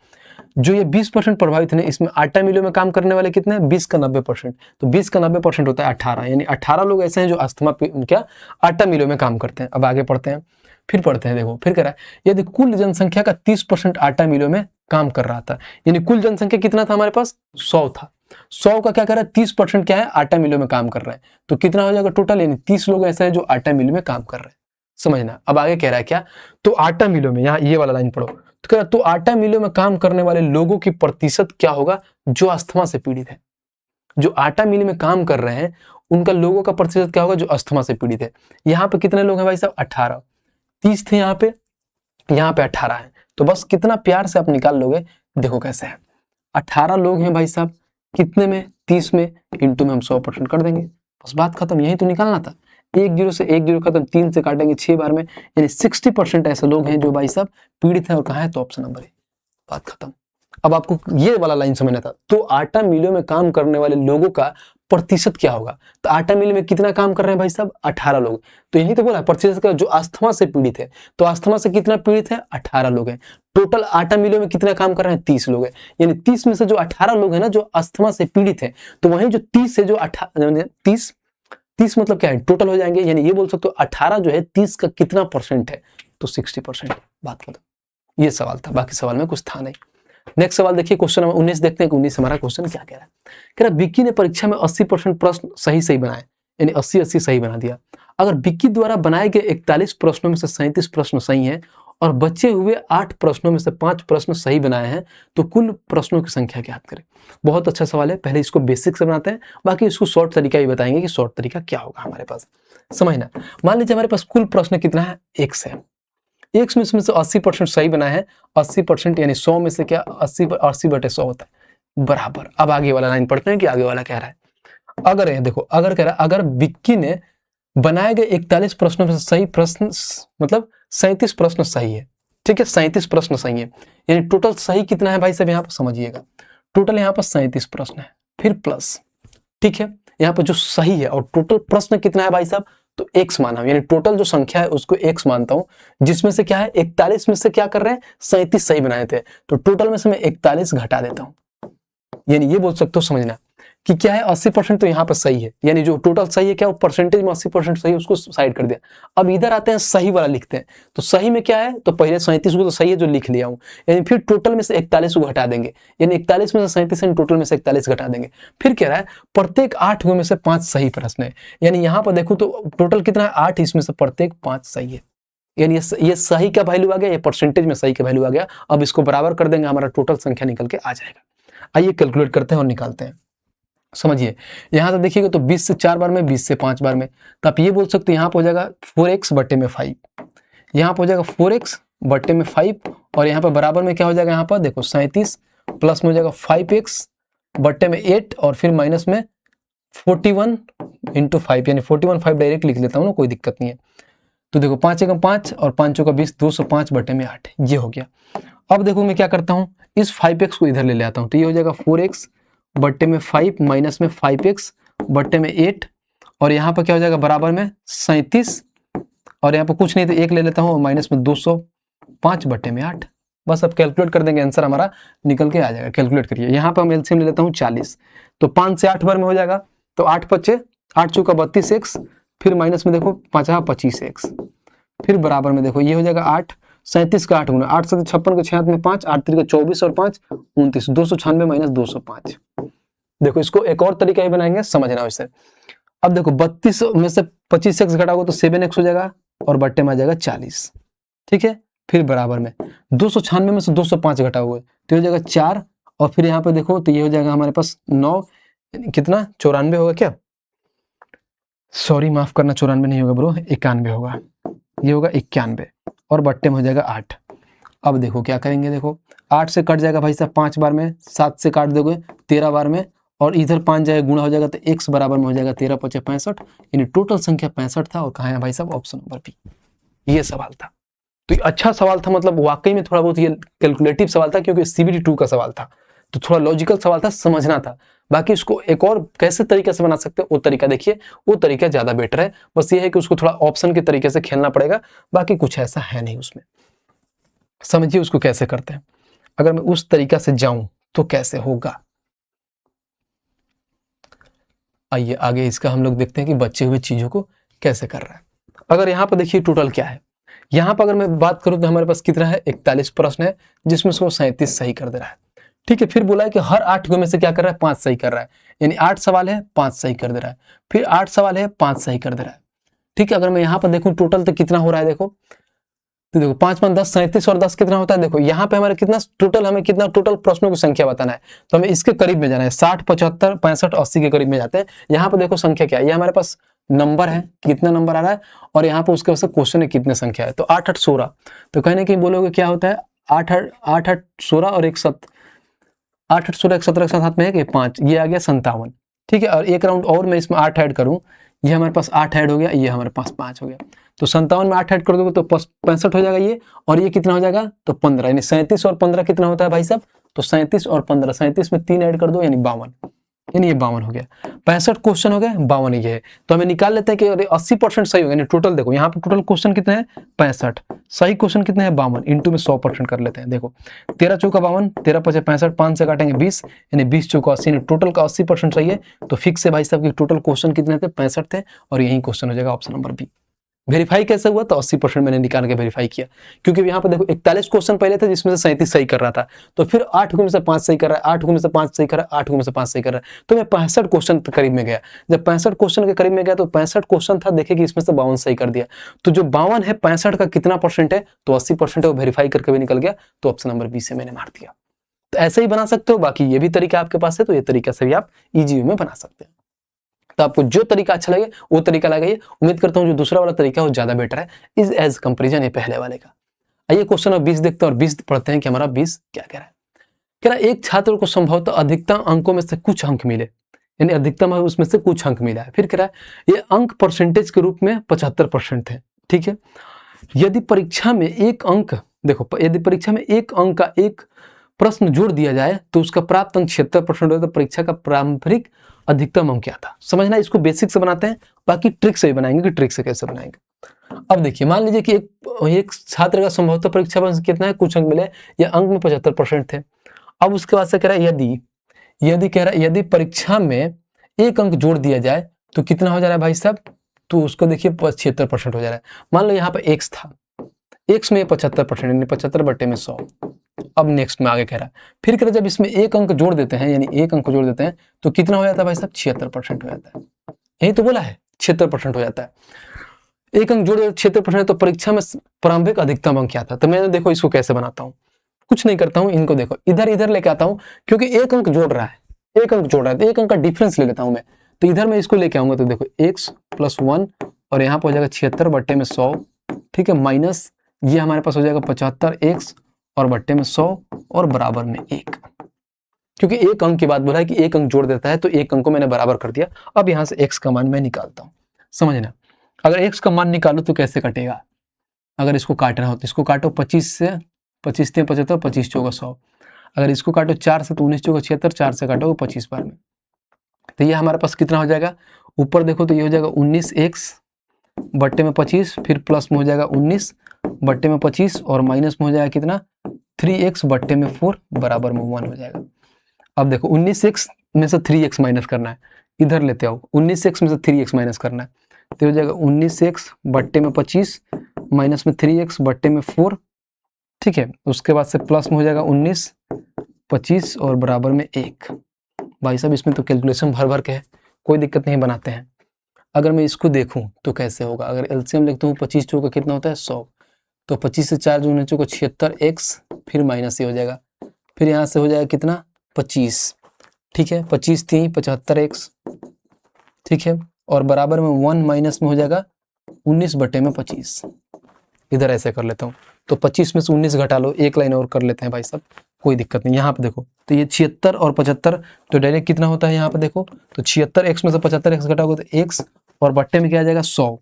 जो ये 20% प्रभावित है इसमें आटा मिलों में काम करने वाले कितने हैं 20 का 90%, तो 20 का 90% होता है 18, यानी 18 लोग ऐसे हैं जो अस्थमा क्या आटा मिलों में काम करते हैं। अब आगे पढ़ते हैं, फिर पढ़ते हैं, देखो फिर कह रहा है यदि कुल जनसंख्या का 30% आटा मिलों में काम कर रहा था, यानी कुल जनसंख्या कितना था हमारे पास 100 था, 100 का क्या कर रहा है 30% क्या है आटा मिलों में काम कर रहा है, तो कितना हो जाएगा टोटल, यानी 30 लोग ऐसे हैं जो आटा मिलों में काम कर रहे हैं। समझना। अब आगे कह रहा है क्या, तो आटा मिलों में, यहाँ ये वाला लाइन पढ़ो, तो कह रहा तो आटा मिलों में काम करने वाले लोगों की प्रतिशत क्या होगा जो अस्थमा से पीड़ित है, जो आटा मिल में काम कर रहे हैं उनका लोगों का प्रतिशत क्या होगा जो अस्थमा से पीड़ित है। यहाँ पे कितने लोग हैं भाई साहब 18, 30 थे यहाँ पे 18 है, तो बस कितना प्यार से आप निकाल लोगे, देखो कैसे है, 18 लोग हैं भाई साहब कितने में 30 में, इंटू में हम 100% कर देंगे, बस बात खत्म। यही तो निकालना था, 1 0 से 1 0 खत्म, 3 से काटेंगे 6 बार में, यानी 60% ऐसे लोग हैं जो भाई साहब पीड़ित हैं, और कहाँ है तो ऑप्शन नंबर ए। बात खत्म। अब आपको ये वाला लाइन समझना था, तो आटा मिलों में काम करने वाले लोगों का प्रतिशत क्या होगा, तो आटा मिल में कितना काम कर रहे हैं भाई साहब 18 लोग, तो यही तो बोला प्रतिशत का, जो अस्थमा से पीड़ित है, तो अस्थमा से कितना पीड़ित है 18 लोग हैं, टोटल आटा मिलों में कितना काम कर रहे हैं 30 लोग हैं, यानी 30 में से जो 18 लोग हैं ना जो अस्थमा से पीड़ित है, तो वहीं जो 30 से जो 30 मतलब क्या है टोटल हो जाएंगे, यानी ये बोल सकते हो 18 जो है 30 का कितना परसेंट है, तो 60%। बात खत्म। ये सवाल था, बाकी सवाल में कुछ था नहीं। नेक्स्ट सवाल देखिए, क्वेश्चन नंबर 19 देखते हैं कि 19 हमारा क्वेश्चन क्या कह रहा है। कह रहा विक्की ने परीक्षा में 80% प्रश्न सही बनाए, यानी 80-80 सही बना दिया। अगर विक्की द्वारा बनाए गए 41 प्रश्नों में से 37 प्रश्न सही हैं और बचे हुए 8 प्रश्नों में से 5 प्रश्न सही बनाए हैं, तो कुल प्रश्नों की संख्या ज्ञात करें। बहुत अच्छा सवाल है, पहले इसको बेसिक से बनाते हैं, बाकी इसको शॉर्ट तरीका भी बताएंगे कि शॉर्ट तरीका क्या होगा हमारे पास। समझना। मान लीजिए हमारे पास कुल प्रश्न कितना है, x है, x में से 80% सही बनाए हैं, 80% यानी 100 में से क्या 80/100 होता है बराबर। अब आगे वाला लाइन पढ़ते हैं कि आगे वाला कह रहा है, अगर ये देखो, अगर कह रहा है अगर विक्की ने बनाए गए 41 प्रश्नों में से सही प्रश्न मतलब 37 प्रश्न सही है, ठीक है, 37 प्रश्न सही है, यानी टोटल सही कितना है भाई साहब यहाँ पर समझिएगा, टोटल यहाँ पर 37 प्रश्न है, फिर प्लस, ठीक है, यहाँ पर जो सही है और टोटल प्रश्न कितना है भाई साहब, तो x माना, यानी टोटल जो संख्या है उसको x मानता हूं, जिसमें से क्या है 41 में से क्या कर रहे हैं 37 सही बनाए थे, तो टोटल में से मैं 41 घटा देता हूं, यानी ये बोल सकते हो समझना कि क्या है 80% तो यहाँ पर सही है, यानी जो टोटल सही है क्या वो परसेंटेज में 80% सही है उसको साइड कर दिया। अब इधर आते हैं सही वाला लिखते हैं, तो सही में क्या है, तो पहले 37 को तो सही है जो लिख लिया हूं, यानी फिर टोटल में से 41 को घटा देंगे, यानी 41 में से 37 टोटल में से 41 घटा देंगे। फिर कह रहा है प्रत्येक 8 में से 5 सही प्रश्न है, यानी यहाँ पर देखो तो टोटल कितना है 8, इसमें से प्रत्येक 5 सही है, यानी ये सही का वैल्यू आ गया, ये परसेंटेज में सही का वैल्यू आ गया। अब इसको बराबर कर देंगे, हमारा टोटल संख्या निकल के आ जाएगा। आइए कैलकुलेट करते हैं और निकालते हैं। समझिए, यहां से देखिएगा तो 20 से 4 बार में, 20 से 5 बार में, तो आप ये बोल सकते हैं यहाँ पर हो जाएगा 4x बटे में 5, यहाँ पर हो जाएगा 4x बटे में 5, और यहाँ पर बराबर में क्या हो जाएगा, यहाँ पर देखो 37 प्लस में हो जाएगा 5x बट्टे में 8 और फिर माइनस में 41 इंटू 5 यानी 41 डायरेक्ट लिख लेता हूँ ना, कोई दिक्कत नहीं है। तो देखो 5 एकम 5 और 5 चौका 20, 205 बटे में 8, ये हो गया। अब देखो मैं क्या करता हूँ, इस 5x को इधर ले ले आता हूँ, तो ये हो जाएगा 4x बट्टे में 5 माइनस में 5x बट्टे में 8 और यहाँ पर क्या हो जाएगा बराबर में 37 और यहाँ पर कुछ नहीं तो 1 ले लेता हूँ और माइनस में 205 बट्टे में 8। बस अब कैलकुलेट कर देंगे, आंसर हमारा निकल के आ जाएगा। कैलकुलेट करिए, यहाँ पर हम एलसीएम ले लेता हूँ 40, तो 5 से 8 बार में हो जाएगा, तो 8 पच्चे 8 चौका 32x, फिर माइनस में देखो 5 25x, फिर बराबर में देखो ये हो जाएगा 8, 37 का 8 गुना 8 से 56 के 6 में 5, 8 3 24 और 5 29, 296 माइनस 205। देखो इसको एक और तरीका ही बनाएंगे, समझना इसे। अब देखो 32 में से 25x घटाओगे तो 7x हो जाएगा और बट्टे में आ जाएगा 40, ठीक है। फिर बराबर में 296 में से 205 घटाओगे तो हो जाएगा 4 और फिर यहाँ पे देखो तो ये हो जाएगा हमारे पास 9, कितना 94 होगा क्या, सॉरी माफ करना, 94 नहीं होगा ब्रो, 91 होगा, ये होगा 91 और बट्टे में हो जाएगा 8। अब देखो क्या करेंगे, देखो 8 से कट जाएगा भाई साहब 5 बार में, 7 से काट दोगे 13 बार में और इधर 5 जाएगा गुणा हो जाएगा तो x बराबर में हो जाएगा 13 × 5 = 65, यानी टोटल संख्या 65 था। और कहाँ है भाई साहब, ऑप्शन नंबर बी, ये सवाल था। तो ये अच्छा सवाल था, मतलब वाकई में थोड़ा बहुत ये कैलकुलेटिव सवाल था क्योंकि CBT 2 का सवाल था, तो थोड़ा लॉजिकल सवाल था, समझना था। बाकी उसको एक और कैसे तरीके से बना सकते हैं वो तरीका देखिए, वो तरीका ज्यादा बेटर है। बस ये है कि उसको थोड़ा ऑप्शन के तरीके से खेलना पड़ेगा, बाकी कुछ ऐसा है नहीं उसमें। समझिए उसको कैसे करते हैं, अगर मैं उस तरीका से जाऊं तो कैसे होगा। आइए आगे इसका हम लोग देखते हैं कि बचे हुए चीजों को कैसे कर रहा है। अगर यहाँ पर देखिए टोटल क्या है, यहाँ पर अगर मैं बात करूं तो हमारे पास कितना है, 41 प्रश्न है जिसमें से वो 37 सही कर दे रहा है, ठीक है। फिर बोला है कि हर 8 में से क्या कर रहा है, 5 सही कर रहा है, यानी 8 सवाल है 5 सही कर दे रहा है, फिर 8 सवाल है 5 सही कर दे रहा है, ठीक है। अगर मैं यहाँ पर देखूं टोटल तो कितना हो रहा है, देखो तो देखो 5 5 10 37 और 10 कितना होता है, देखो यहाँ पे हमारे कितना टोटल, हमें कितना टोटल प्रश्नों की संख्या बताना है, तो हमें इसके करीब में जाना है, 60 75 65 80 के करीब में जाते हैं। यहाँ पे देखो संख्या क्या है, ये हमारे पास नंबर है, कितना नंबर आ रहा है और यहाँ पे उसके वजह से क्वेश्चन है कितने संख्या है, तो 8 8 16, तो कहीं ना कहीं बोलोगे क्या होता है 8 8 8 16 और 1 7 8 8 16 1 17 के साथ में है कि 5, ये आ गया 57, ठीक है। और एक राउंड और मैं इसमें 8 ऐड करूं, ये हमारे पास 8 ऐड हो गया, ये हमारे पास 5 हो गया, तो 57 में 8 ऐड कर दोगे तो 65 हो जाएगा ये, और ये कितना हो जाएगा तो 15, यानी 37 और 15 कितना होता है भाई साहब, तो 37 और 15, 37 में 3 ऐड कर दो यानी 52, यानी ये 52 हो गया। 65 क्वेश्चन हो गए, 52 ये है, तो हमें निकाल लेते हैं कि 80% सही हो गया। टोटल देखो यहाँ पे टोटल क्वेश्चन कितने हैं 65, सही क्वेश्चन कितने हैं 52, इंटू में 100% कर लेते हैं। देखो 13 चौका 52, 13 × 5 = 65, 5 से काटेंगे 20, यानी 20 चौका 80, यानी टोटल का 80% सही है। तो फिक्स है भाई साहब की टोटल क्वेश्चन कितने थे 65 थे, और यही क्वेश्चन हो जाएगा ऑप्शन नंबर बी। वेरीफाई कैसे हुआ, तो 80% मैंने निकाल के वेरीफाई किया, क्योंकि यहाँ पे देखो 41 क्वेश्चन पहले थे जिसमें से 37 सही कर रहा था, तो फिर 8 में से 5 सही कर रहा है, 8 में से 5 सही कर रहा है, 8 में से 5 सही कर रहा है, तो मैं 65 क्वेश्चन के करीब में गया। जब 65 क्वेश्चन के करीब में गया तो 65 क्वेश्चन था, देखे कि इसमें से 52 सही कर दिया, तो जो 52 है 65 का कितना परसेंट है, तो 80% है, वो वेरीफाई करके भी निकल गया, तो ऑप्शन नंबर बी से मैंने मार दिया। तो ऐसे ही बना सकते हो, बाकी ये भी तरीका आपके पास है, तो ये तरीका से भी आप इजी वे में बना सकते हैं। तो आपको जो तरीका अच्छा लगे वो तरीका लगाइए। उम्मीद करता हूं जो दूसरा वाला तरीका है वो ज्यादा बेटर है इज एज कंपेरिजन ये पहले वाले का। आइए क्वेश्चन नंबर 20 देखते हैं और 20 पढ़ते हैं कि हमारा 20 क्या कह रहा है। कह रहा है एक छात्र को संभवतः अधिकतम अंकों में से कुछ अंक मिले, यानी अधिकतम है उसमें से कुछ अंक मिला है। फिर कह रहा है ये अंक परसेंटेज के रूप में 75% थे, ठीक है। यदि परीक्षा में एक अंक, देखो यदि परीक्षा में एक अंक का एक प्रश्न जोड़ दिया जाए तो उसका प्राप्त अंक 76% हो, तो परीक्षा का प्रारंभिक अधिकतम अंक क्या था। समझना, इसको बेसिक से बनाते हैं, बाकी ट्रिक से भी बनाएंगे कि ट्रिक से कैसे बनाएंगे। अब देखिए मान लीजिए कि एक छात्र का संभवतः परीक्षा में कितना है कुछ अंक मिले, या अंक में 75% थे। अब उसके बाद से कह रहा है यदि परीक्षा में एक अंक जोड़ दिया जाए तो कितना हो जा रहा है भाई साहब, तो उसको देखिए 76% हो जा रहा है। मान लो यहाँ पे एक्स था, एक्स में 75%, यानी 75 बटे में 100। अब नेक्स्ट में आगे कह रहा है, फिर कह रहा है जब इसमें एक अंक जोड़ देते हैं, यानी एक अंक जोड़ देते हैं तो कितना हो जाता है भाई साहब 76% हो जाता है। यही तो बोला है 76% हो जाता है। एक अंक जोड़ 76%, तो परीक्षा में प्रारंभिक अधिकतम अंक क्या था। तो मैं देखो इसको कैसे बनाता हूँ, कुछ नहीं करता हूँ, इनको देखो इधर लेके आता हूँ, क्योंकि एक अंक जोड़ रहा है, एक अंक जोड़ रहा है, तो एक अंक का डिफरेंस ले लेता हूँ मैं। तो इधर मैं इसको लेके आऊंगा, तो देखो x + 1 और यहाँ पर हो जाएगा 76 बटे में 100, ठीक है, माइनस ये हमारे पास हो जाएगा 75x और बट्टे में 100 और बराबर में 1। क्योंकि एक अंक की बात बोला है कि एक अंक जोड़ देता है, तो एक अंक को मैंने बराबर कर दिया। अब यहाँ से x का मान मैं निकालता हूँ, समझना। अगर x का मान निकालो तो कैसे कटेगा, अगर इसको काटना हो तो इसको काटो 25 से, 25 3 75, 25 चौका 100। अगर इसको काटो 4 से तो 19 चौका 76, 4 से काटो 25 बार में, तो ये हमारे पास कितना हो जाएगा, ऊपर देखो तो ये हो जाएगा 19x बट्टे में 25, फिर प्लस में हो जाएगा 19 बट्टे में 25 और माइनस में हो जाएगा कितना 3x बट्टे में 4 बराबर में 1 हो जाएगा। अब देखो 19x में से 3x माइनस करना है, इधर लेते आओ, 19x में से 3x माइनस करना है, तो हो जाएगा 19x बट्टे में 25 माइनस में 3x बट्टे में 4, ठीक है। उसके बाद से प्लस में हो जाएगा 19 25 और बराबर में 1। भाई साहब इसमें तो कैलकुलेशन भर भर के है, कोई दिक्कत नहीं, बनाते हैं। अगर मैं इसको देखूं तो कैसे होगा, अगर एलसीएम लिखता हूँ 25 चौका कितना होता है 100, तो 25 से 4 जो 19 चौका 76x, फिर माइनस ये हो जाएगा, फिर यहाँ से हो जाएगा कितना 25, ठीक है, 25 3 75x, ठीक है, और बराबर में 1 माइनस में हो जाएगा 19 बटे में 25। इधर ऐसे कर लेता हूँ, तो 25 में से 19 घटा लो, एक लाइन और कर लेते हैं भाई साहब, कोई दिक्कत नहीं। यहाँ पे देखो तो ये 76 और 75 तो डायरेक्ट कितना होता है, यहाँ पे देखो तो 76x में से 75x घटाओगे तो x, और बट्टे में क्या आ जाएगा 100,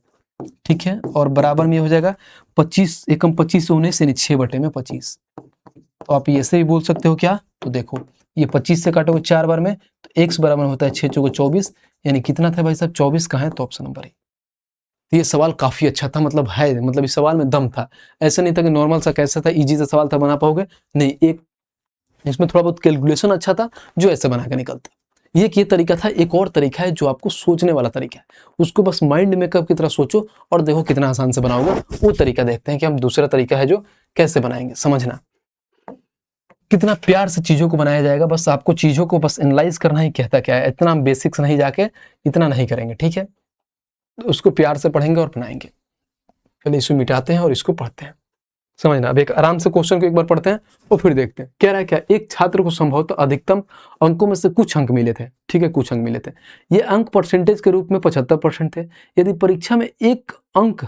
ठीक है, और बराबर में हो जाएगा 25 एकम 25 से 19 यानी 6 बटे में 25। तो आप ऐसे भी बोल सकते हो क्या, तो देखो ये 25 से काटोगे 4 बार में तो x बराबर होता है 6 चौको 24, यानी कितना था भाई साहब 24 का है, तो ऑप्शन नंबर है। तो ये सवाल काफी अच्छा था, मतलब है, मतलब इस सवाल में दम था, ऐसा नहीं था कि नॉर्मल सा कैसा था, इजी सा सवाल था, बना पाओगे नहीं, एक इसमें थोड़ा बहुत कैलकुलेशन अच्छा था जो ऐसे बना के निकलता। ये तरीका था। एक और तरीका है जो आपको सोचने वाला तरीका है, उसको बस माइंड मेकअप की तरह सोचो और देखो कितना आसान से बनाओगे। वो तरीका देखते हैं कि हम दूसरा तरीका है जो कैसे बनाएंगे, समझना कितना प्यार से चीजों को बनाया जाएगा। बस आपको चीजों को बस एनालाइज करना ही कहता क्या है, इतना हम बेसिक्स नहीं जाके इतना नहीं करेंगे, ठीक है, तो उसको प्यार से पढ़ेंगे और बनाएंगे। पहले इसको मिटाते हैं और इसको पढ़ते हैं, समझना। अब एक आराम से क्वेश्चन को एक बार पढ़ते हैं और फिर देखते हैं। कह रहा है क्या, एक छात्र को संभवतः अधिकतम अंकों में से कुछ अंक मिले थे, ठीक है, कुछ अंक मिले थे। ये अंक परसेंटेज के रूप में 75% थे। यदि परीक्षा में एक अंक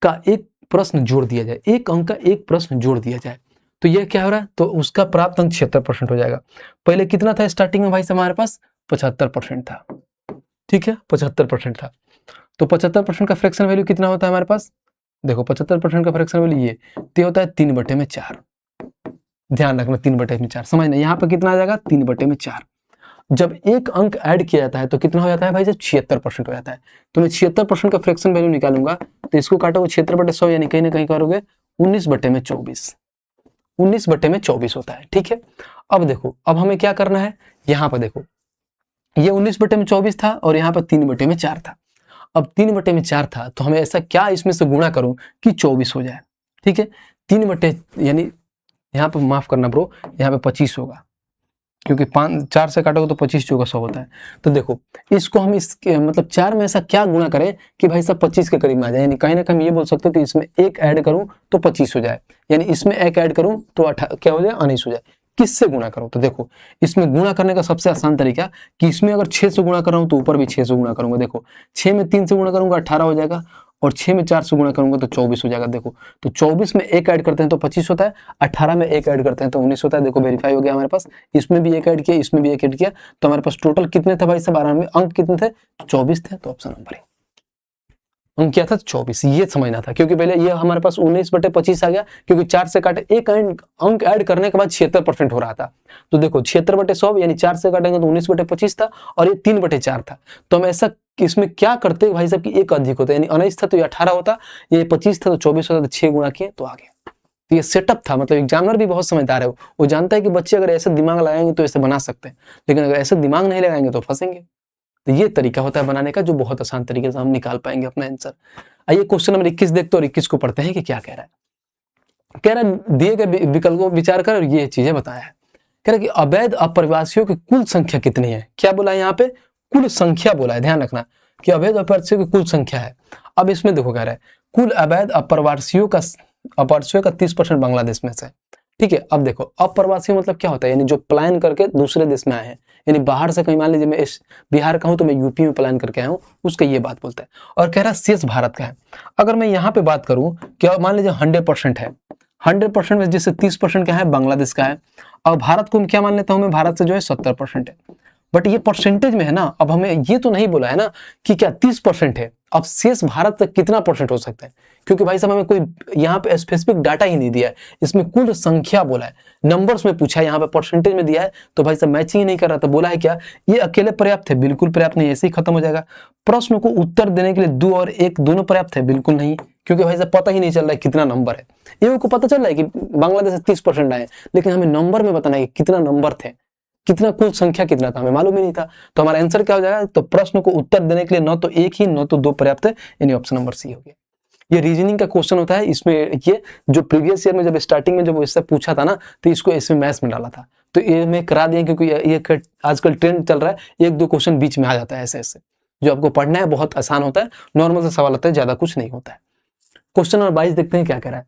का एक प्रश्न जोड़ दिया जाए, एक अंक का एक प्रश्न जोड़ दिया जाए, तो ये क्या हो रहा है, तो उसका प्राप्त अंक 76% हो जाएगा। पहले कितना था स्टार्टिंग में भाई साहब, हमारे पास 75% था, ठीक है, 75% था। तो 75% का फ्रैक्शन वैल्यू कितना होता है हमारे पास, देखो 75% का फ्रैक्शन वैल्यू ये होता है 3/4। ध्यान रखना 3/4, समझना। यहाँ पर कितना आ जाएगा 3/4। जब एक अंक ऐड किया जाता है तो कितना हो जाता है भाई, जब 76% हो जाता है। तो मैं 76% का फ्रैक्शन वैल्यू निकालूंगा, तो इसको काटोगे 76/100, यानी कहीं ना कहीं करोगे 19/24। 19/24 होता है, ठीक है। अब देखो, अब हमें क्या करना है, यहाँ पर देखो ये 19/24 था और यहाँ पर 3/4 था। अब 3/4 था तो हमें ऐसा क्या इसमें से गुणा करूं कि 24 हो जाए, ठीक है। 3 यानी यहाँ पे माफ करना ब्रो, यहाँ पे 25 होगा, क्योंकि 4 से काटोगे तो 25 चौका 100 होता है। तो देखो इसको हम इसके मतलब 4 में ऐसा क्या गुणा करें कि भाई साहब 25 के करीब में आ जाए, यानी कहीं ना कहीं ये बोल सकते हो कि इसमें एक ऐड करूं तो 25 हो जाए, यानी इसमें एक ऐड करूं तो क्या हो जाए 19 हो जाए। किससे गुणा करो, तो देखो इसमें गुणा करने का सबसे आसान तरीका कि इसमें अगर 6 से गुणा कर रहा हूं तो ऊपर भी 6 से गुणा करूंगा। देखो 6 में 3 से गुणा करूंगा 18 हो जाएगा, और 6 में 4 से गुणा करूंगा तो 24 हो जाएगा। देखो तो 24 में एक ऐड करते हैं तो 25 होता है, 18 में एक ऐड करते हैं तो 19 होता है। देखो वेरीफाई हो गया हमारे पास, इसमें भी एक ऐड किया, इसमें भी एक ऐड किया, तो हमारे पास टोटल कितने थे भाई साहब, आराम में अंक कितने थे, 24 थे। तो ऑप्शन नंबर है अंक क्या था 24, ये समझना था, क्योंकि पहले ये हमारे पास 19/25 आ गया, क्योंकि 4 से काटे एक अंक ऐड करने के बाद 76% हो रहा था। तो देखो 76/100 यानी 4 से काटेंगे तो 19/25 था, और ये 3/4 था। तो हम ऐसा इसमें क्या करते भाई साहब कि एक अधिक होता, यानी 19 था तो ये 18 होता, ये 25 था तो 24 होता, तो 6 गुणा किए तो आ गया। तो ये सेटअप था, मतलब एग्जामिनर भी बहुत समझदार है, वो जानता है कि बच्चे अगर ऐसे दिमाग लगाएंगे तो ऐसे बना सकते हैं, लेकिन अगर ऐसे दिमाग नहीं लगाएंगे तो फंसेंगे। तो ये तरीका होता है बनाने का, जो बहुत आसान तरीके से हम निकाल पाएंगे अपना आंसर। आइए क्वेश्चन नंबर 21 देखते हैं और 21 को पढ़ते हैं कि क्या कह रहा है। कह रहा है दिए गए विकल्प को विचार कर और ये चीजें बताया है। कह रहा है कि अवैध अप्रवासियों की कुल संख्या कितनी है। क्या बोला है यहाँ पे, कुल संख्या बोला है, ध्यान रखना कि अवैध अप्रवासियों की कुल संख्या है। अब इसमें देखो कह रहा है कुल अवैध अप्रवासियों का 30% बांग्लादेश में से, ठीक है। अब देखो अप्रवासी मतलब क्या होता है, यानी जो प्लान करके दूसरे देश में आए हैं, यानी बाहर से कहीं, मान लीजिए मैं इस बिहार का हूं तो मैं यूपी में प्लान करके आया हूं, उसका ये बात बोलता है। और कह रहा है शेष भारत का है। अगर मैं यहाँ पे बात करूं कि मान लीजिए 100% है, 100% में जिससे 30% क्या है, बांग्लादेश का है। और भारत को क्या मान लेता हूं मैं, भारत से जो है 70% है। बट ये परसेंटेज में है ना, अब हमें ये तो नहीं बोला है ना कि क्या 30% है। अब शेष भारत तक कितना परसेंट हो सकता है, क्योंकि भाई साहब हमें कोई यहाँ पे स्पेसिफिक डाटा ही नहीं दिया है, इसमें कुल संख्या बोला है, नंबर्स में पूछा है, यहाँ पे परसेंटेज में दिया है, तो भाई साहब मैचिंग ही नहीं कर रहा। तो बोला है क्या, ये अकेले पर्याप्त है, बिल्कुल पर्याप्त नहीं, ऐसे ही खत्म हो जाएगा। प्रश्न को उत्तर देने के लिए 2 और 1 दोनों पर्याप्त है, बिल्कुल नहीं, क्योंकि भाई साहब पता ही नहीं चल रहा है कितना नंबर है। ये को पता चल रहा है कि बांग्लादेश से 30% आए, लेकिन हमें नंबर में बताना है कितना नंबर थे, कितना कुल संख्या कितना था, हमें मालूम ही नहीं था। तो हमारा आंसर क्या हो जाएगा, तो प्रश्न को उत्तर देने के लिए न तो 1 ही न तो 2 पर्याप्त है, यानी ऑप्शन नंबर सी हो गया। ये रीजनिंग का क्वेश्चन होता है, इसमें ये जो प्रीवियस ईयर में जब स्टार्टिंग में जब इससे पूछा था ना, तो इसको इसमें मैथ्स में डाला था, तो ये मैं करा दिया, क्योंकि ये आजकल ट्रेंड चल रहा है, 1-2 क्वेश्चन बीच में आ जाता है ऐसे ऐसे, जो आपको पढ़ना है बहुत आसान होता है, नॉर्मल सा सवाल होता है, ज्यादा कुछ नहीं होता है। क्वेश्चन नंबर 22 देखते हैं क्या कह रहा है।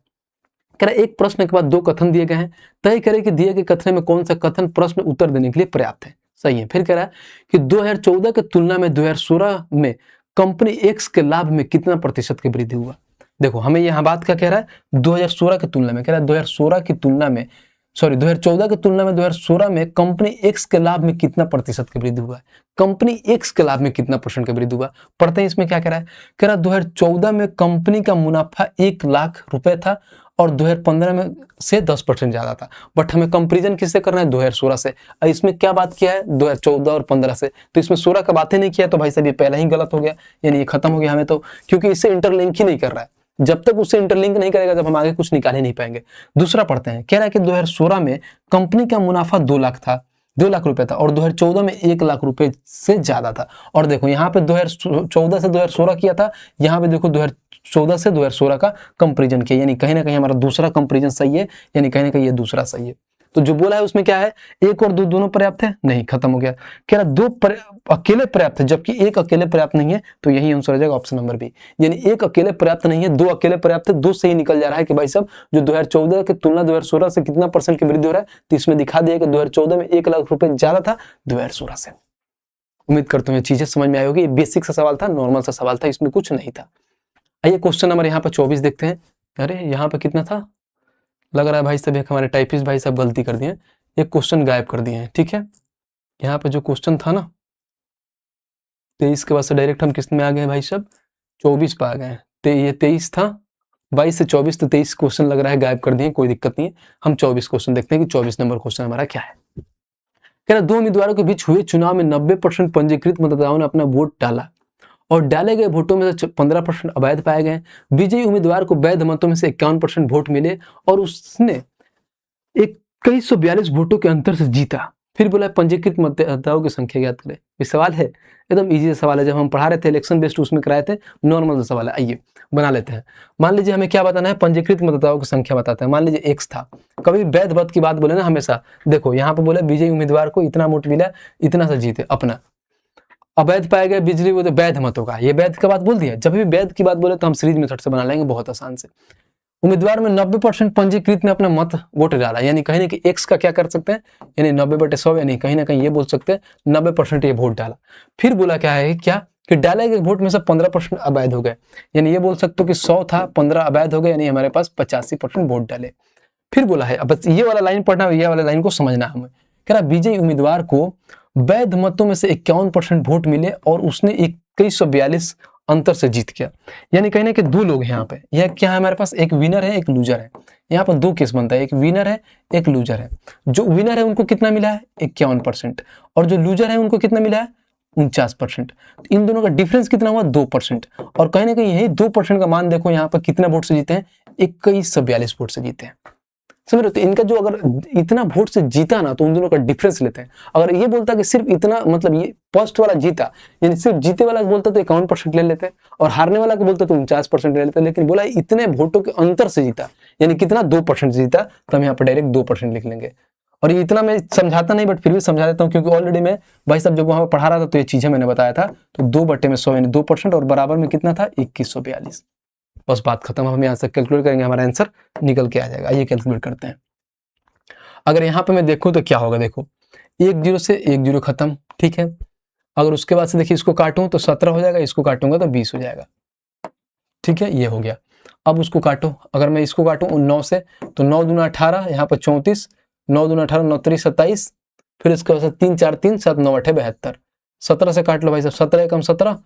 कह रहा है एक प्रश्न के बाद 2 कथन दिए गए हैं, तय करें कि दिए गए कथन में कौन सा कथन प्रश्न उत्तर देने के लिए पर्याप्त है। सही है। फिर कह रहा है कि 2014 की तुलना में 2016 में कंपनी एक्स के लाभ में कितना प्रतिशत की वृद्धि हुआ। देखो हमें यहाँ बात क्या कह रहा है, 2016 की तुलना में, कह रहा है 2014 की तुलना में, सॉरी 2014 की तुलना में 2016 में कंपनी एक्स के लाभ में कितना प्रतिशत की वृद्धि हुआ है। कंपनी एक्स के लाभ में कितना परसेंट की वृद्धि हुआ, पढ़ते हैं इसमें क्या कह रहा है। कह रहा है 2014 में कंपनी का मुनाफा 1 लाख रुपए था और 2015 में से 10% ज्यादा था। बट हमें कंपेरिजन किससे करना है, 2016 से। और इसमें क्या बात किया है, 2014 और 15 से, तो इसमें 16 का बात ही नहीं किया, तो भाई साहब ये पहला ही गलत हो गया, यानी ये खत्म हो गया हमें तो, क्योंकि इससे इंटरलिंक ही नहीं कर रहा है। जब तक उससे इंटरलिंक नहीं करेगा जब हम आगे कुछ निकाल ही नहीं पाएंगे। दूसरा पढ़ते हैं, कह रहा है कि 2016 में कंपनी का मुनाफा 2 लाख था, 2 लाख रुपए था, और 2014 में 1 लाख रुपए से ज्यादा था। और देखो यहाँ पे 2014 से 2016 किया था, यहाँ पे देखो 2014 से 2016 का कंपेरिजन किया, यानी कहीं ना कहीं हमारा दूसरा कंपेरिजन सही है, यानी कहीं ना कहीं ये दूसरा सही है। तो जो बोला है उसमें क्या है, 1 और 2 दोनों पर्याप्त है, नहीं, खत्म हो गया। कह रहा 2 अकेले पर्याप्त है, जबकि 1 अकेले पर्याप्त नहीं है, तो यही आंसर हो जाएगा ऑप्शन नंबर बी। यानी 1 अकेले पर्याप्त नहीं है, 2 अकेले पर्याप्त है, 2 से ही निकल जा रहा है कि भाई साहब जो 2014 की तुलना 2016 से कितना परसेंट की वृद्धि हो रहा है, तो इसमें दिखा दिया कि 2014 में 1 लाख रुपए ज्यादा था 2016 से। उम्मीद करता हूँ ये चीजें समझ में आई होगी। बेसिक सा सवाल था, नॉर्मल सा सवाल था, इसमें कुछ नहीं था। आइए क्वेश्चन नंबर यहाँ पर 24 देखते हैं। अरे यहाँ पे कितना था, लग रहा है भाई साहब एक हमारे टाइपिस्ट भाई साहब गलती कर दिए, एक क्वेश्चन गायब कर दिए हैं। ठीक है, यहाँ पे जो क्वेश्चन था ना 23 के बाद से डायरेक्ट हम किस में आ गए भाई साहब, 24 पे आ गए हैं। तो ये 23 था, 22 से 24, तो 23 क्वेश्चन लग रहा है गायब कर दिए, कोई दिक्कत नहीं है। हम 24 क्वेश्चन देखते हैं कि 24 नंबर क्वेश्चन हमारा क्या है। कह रहा 2 उम्मीदवारों के बीच हुए चुनाव में 90% पंजीकृत मतदाताओं ने अपना वोट डाला और डाले गए वोटों में से 15% अवैध पाए गए। विजयी उम्मीदवार को वैध मतों में से 51% वोट मिले और उसने 2142 वोटों के अंतर से जीता। फिर बोला पंजीकृत मतदाताओं की संख्या ज्ञात करें। ये सवाल है, एकदम इजी सवाल है, जब हम पढ़ा रहे थे इलेक्शन बेस्ड उसमें कराए थे, नॉर्मल सवाल है। आइए बना लेते हैं। मान लीजिए हमें क्या बताना है, पंजीकृत मतदाताओं की संख्या बताते हैं। मान लीजिए X था, कभी वैध मत की बात बोले ना हमेशा, देखो यहाँ पे बोले विजयी उम्मीदवार को इतना वोट मिला, इतना से जीते अपना। अवैध पाए गए बिजली वो तो वैध मतों का, ये वैध का बात बोल दिया। जब भी वैध की बात बोले तो हम सीरीज मेथड से बना लेंगे बहुत आसान से। उम्मीदवार में 90% पंजीकृत में अपना मत वोट डाला, यानी कहीं ना कहीं एक्स का क्या कर सकते हैं, यानी 90/100, यानी कहीं ना कहीं ये बोल सकते हैं 90% ये वोट डाला। फिर बोला क्या है, क्या कि डाले गए वोट में से 15% अवैध हो गए, यानी ये बोल सकते हो कि 100 था 15 अवैध हो गए, यानी हमारे पास 85% वोट डाले। फिर बोला है, अब ये वाला लाइन पढ़ना, ये वाला लाइन को समझना हमें। कह रहा विजयी उम्मीदवार को वैध मतों में से 51% वोट मिले और उसने 2142 अंतर से जीत गया। यानी कहीं ना कहीं 2 लोग हैं यहाँ पे, यह क्या है हमारे पास, एक विनर है एक लूजर है। यहाँ पर 2 केस बनता है, एक विनर है एक लूजर है। जो विनर है उनको कितना मिला है, 51%, और जो लूजर है उनको कितना मिला है, 49%। इन दोनों का डिफरेंस कितना हुआ, 2%। और कहीं ना कहीं यही 2% का मान देखो यहाँ पर कितना वोट से जीते हैं, 2142 वोट से जीते हैं। समझ रहे हो, तो इनका जो अगर इतना वोट से जीता ना, तो उन दोनों का डिफरेंस लेते हैं। अगर ये बोलता कि सिर्फ इतना, मतलब ये फर्स्ट वाला जीता, यानी सिर्फ जीते वाला बोलता तो 51% ले लेते हैं, और हारने वाला को बोलता तो 49% ले लेते हैं। लेकिन बोला इतने वोटों के अंतर से जीता, यानी कितना, 2% जीता, तो हम यहाँ पर डायरेक्ट 2% लिख लेंगे। और ये इतना मैं समझाता नहीं, बट फिर भी समझा देता हूँ, क्योंकि ऑलरेडी मैं भाई साहब जब वहां पर पढ़ा रहा था तो ये चीजें मैंने बताया था। तो 2/100 यानी 2%, और बराबर में कितना था, 2142। बस बात खत्म। हम यहाँ से कैलकुलेट करेंगे, हमारा आंसर निकल के आ जाएगा। ये कैलकुलेट करते हैं। अगर यहाँ पे मैं देखूं तो क्या होगा, देखो 1 0 से 1 0 खत्म, ठीक है। अगर उसके बाद से देखिए इसको काटूं तो 17 हो जाएगा, इसको काटूंगा तो 20 हो जाएगा, ठीक है, ये हो गया। अब उसको काटो, अगर मैं इसको काटूं 9 से तो 9 दूना 18, यहाँ पर 34, 9 दूना 18, 9 3 27, फिर इसके बाद 3 4 3 7 9 8 72, 17 से काट लो भाई साहब, 17 एकम 17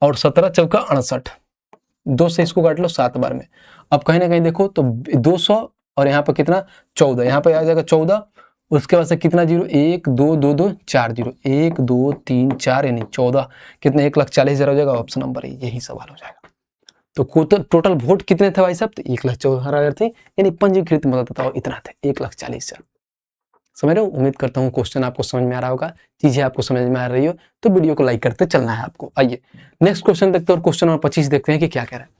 और 17 चौका 68, 2 से इसको काट लो 7 बार में। अब कहीं ना कहीं देखो तो 200 और यहाँ पर कितना 14, यहाँ पर आ जाएगा 14, उसके बाद से कितना जीरो 1 2 2 2 4 जीरो 1 2 3 4 यानी 14, कितने 1,40,000 हो जाएगा, ऑप्शन नंबर यही सवाल हो जाएगा। तो टोटल वोट कितने थे भाई साहब, तो 1,14,000 थे, यानी पंजीकृत मतदाता इतना थे 1,40,000। समझ रहे हो? उम्मीद करता हूँ क्वेश्चन आपको समझ में आ रहा होगा, चीजें आपको समझ में आ रही हो तो वीडियो को लाइक करते चलना है आपको। आइए नेक्स्ट क्वेश्चन देखते हैं और क्वेश्चन नंबर 25 देखते हैं कि क्या कह रहा है।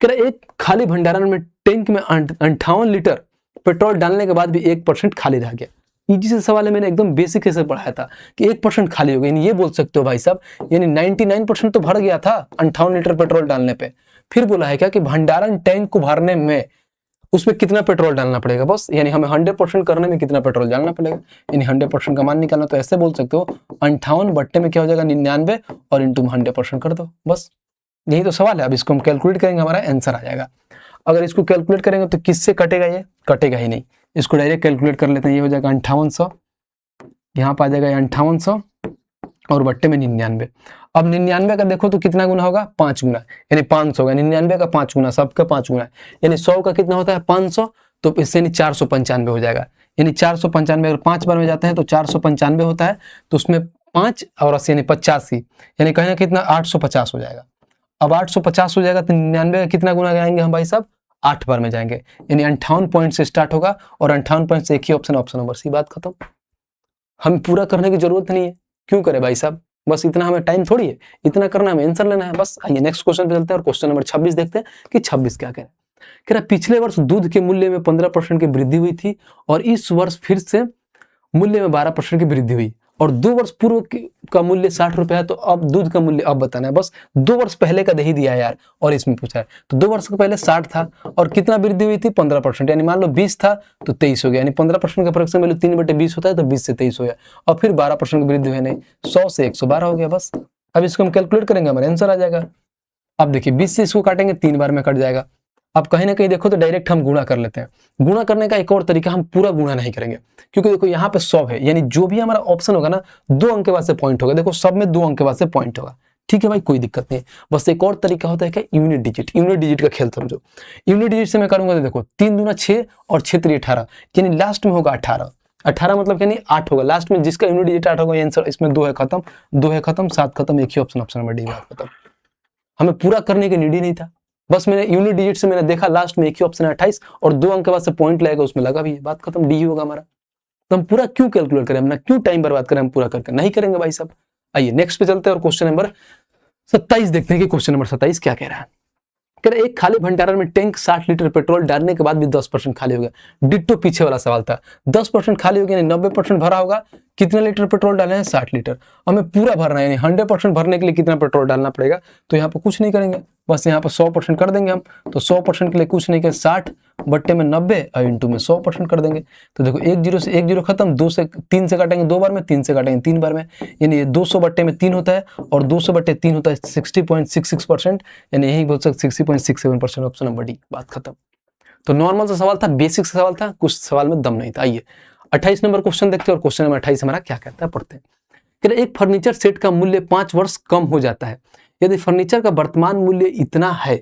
कह रहा है एक खाली भंडारण में टैंक में 58 लीटर पेट्रोल डालने के बाद भी 1% खाली रह गया। इजी से सवाल है, मैंने एकदम बेसिक से पढ़ाया था कि 1% खाली हो गया, यानी ये बोल सकते हो भाई साहब, यानी 99% तो भर गया था 58 लीटर पेट्रोल डालने पे। फिर बोला है क्या कि भंडारण टैंक को भरने में उसमें कितना पेट्रोल डालना पड़ेगा, बस यानी हमें 100% करने में कितना पेट्रोल डालना पड़ेगा, यानी 100% का मान निकालना। तो ऐसे बोल सकते हो 58 बट्टे में क्या हो जाएगा 99 और इंटू 100% कर दो, बस यही तो सवाल है। अब इसको हम कैलकुलेट करेंगे, हमारा आंसर आ जाएगा। अगर इसको कैलकुलेट करेंगे तो किससे कटेगा, ये कटेगा ही नहीं, इसको डायरेक्ट कैलकुलेट कर लेते हैं। ये हो जाएगा 5800, यहाँ पर आ जाएगा 5800 और बट्टे में 99। अब 99 का देखो तो कितना गुना होगा, 5 गुना, यानी 500 होगा। 99 का 5 गुना, सबका 5 गुना, यानी 100 का कितना होता है 500, तो इससे 495 हो जाएगा। यानी 495 अगर 5 बार में जाते हैं तो 495 होता है, तो उसमें 5 और 80 यानी 85, यानी कहीं ना कितना 850 हो जाएगा। अब 850 हो जाएगा तो 99 का कितना गुना जाएंगे हम भाई साहब, 8 बार में जाएंगे, यानी 58 पॉइंट से स्टार्ट होगा और 58 पॉइंट से एक ही ऑप्शन, ऑप्शन नंबर सी, बात खत्म। हम पूरा करने की जरूरत नहीं है, क्यों करे भाई साहब, बस इतना हमें टाइम थोड़ी है, इतना करना हमें आंसर लेना है बस। आइए नेक्स्ट क्वेश्चन पे चलते हैं और क्वेश्चन नंबर 26 देखते हैं कि 26 क्या कह रहा है। पिछले वर्ष दूध के मूल्य में 15% की वृद्धि हुई थी और इस वर्ष फिर से मूल्य में 12% की वृद्धि हुई और 2 वर्ष पूर्व का मूल्य 60 रुपए है, तो अब दूध का मूल्य अब बताना है, बस 2 वर्ष पहले का दे दिया है यार, और इसमें पूछा है। तो 2 वर्ष के पहले 60 था और कितना वृद्धि हुई थी 15%, यानी मान लो 20 था तो 23 हो गया, यानी 15% का फ्रैक्शन वैल्यू 3/20 होता है, तो 20 से 23 हो गया, और फिर 12% की वृद्धि हुई नहीं, 100 से 112 हो गया बस। अब इसको हम कैलकुलेट करेंगे, हमारा आंसर आ जाएगा। अब देखिए 20 से इसको काटेंगे 3 बार में कट जाएगा। अब कहीं ना कहीं देखो तो डायरेक्ट हम गुणा कर लेते हैं। गुणा करने का एक और तरीका, हम पूरा गुणा नहीं करेंगे, क्योंकि देखो यहाँ पे 100 है, यानी जो भी हमारा ऑप्शन होगा ना 2 अंक के बाद से पॉइंट होगा। देखो सब में 2 अंक के बाद से पॉइंट होगा, ठीक है भाई, कोई दिक्कत नहीं है। बस एक और तरीका होता है क्या, यूनिट डिजिट, यूनिट डिजिट का खेल समझो। यूनिट डिजिट से मैं करूंगा तो देखो 3 दूना 6 और 6 3 18, यानी लास्ट में होगा 18, 18 मतलब यानी 8 होगा, लास्ट में जिसका यूनिट डिजिट 8 होगा आंसर। इसमें 2 है खत्म, 2 है खत्म, 7 खत्म, एक ही ऑप्शन, ऑप्शन नंबर डी, बात खत्म। हमें पूरा करने की नीड ही नहीं था, बस मैंने यूनिट डिजिट से मैंने देखा लास्ट में एक ही ऑप्शन है 28 और 2 अंक के बाद से पॉइंट लगेगा, उसमें लगा भी है, बात खत्म, डी ही होगा हमारा। तो हम पूरा क्यों कैलकुलेट करें, अपना क्यों टाइम बर्बाद करें, हम पूरा करके नहीं करेंगे भाई साहब। आइए नेक्स्ट पे चलते हैं और क्वेश्चन नंबर 27 देखते हैं कि क्वेश्चन नंबर 27 क्या कह रहा है। कह रहा है एक खाली भंडारण में टैंक 60 लीटर पेट्रोल डालने के बाद भी 10% खाली हो गया। डिट्टो पीछे वाला सवाल था, 10% खाली हो गया, यानी 90% भरा होगा। कितने लीटर पेट्रोल डाले हैं, 60 लीटर। हमें पूरा भरना है, यानी 100% भरने के लिए कितना पेट्रोल डालना पड़ेगा, तो यहाँ पर कुछ नहीं करेंगे, बस यहाँ पर 100% कर देंगे हम। तो 100% के लिए कुछ नहीं कर, 60 बट्टे में 90 और इंटू में 100% कर देंगे। तो देखो 1 0 से 1 0 खत्म, 2 से 3 से काटेंगे 2 बार में, 3 से काटेंगे 3 बार में, यानी 200 बट्टे में 3 होता है और 200 बट्टे 3 होता है 60.66%, यानी यही बोल सकते 60.67%, ऑप्शन नंबर डी, बात खत्म। तो नॉर्मल सा सवाल था, बेसिक सा सवाल था, कुछ सवाल में दम नहीं था। आइए 28 नंबर क्वेश्चन देखते हैं और क्वेश्चन नंबर 28 हमारा क्या कहता है, पढ़ते हैं। एक फर्नीचर सेट का मूल्य 5 वर्ष कम हो जाता है। यदि फर्नीचर का वर्तमान मूल्य इतना है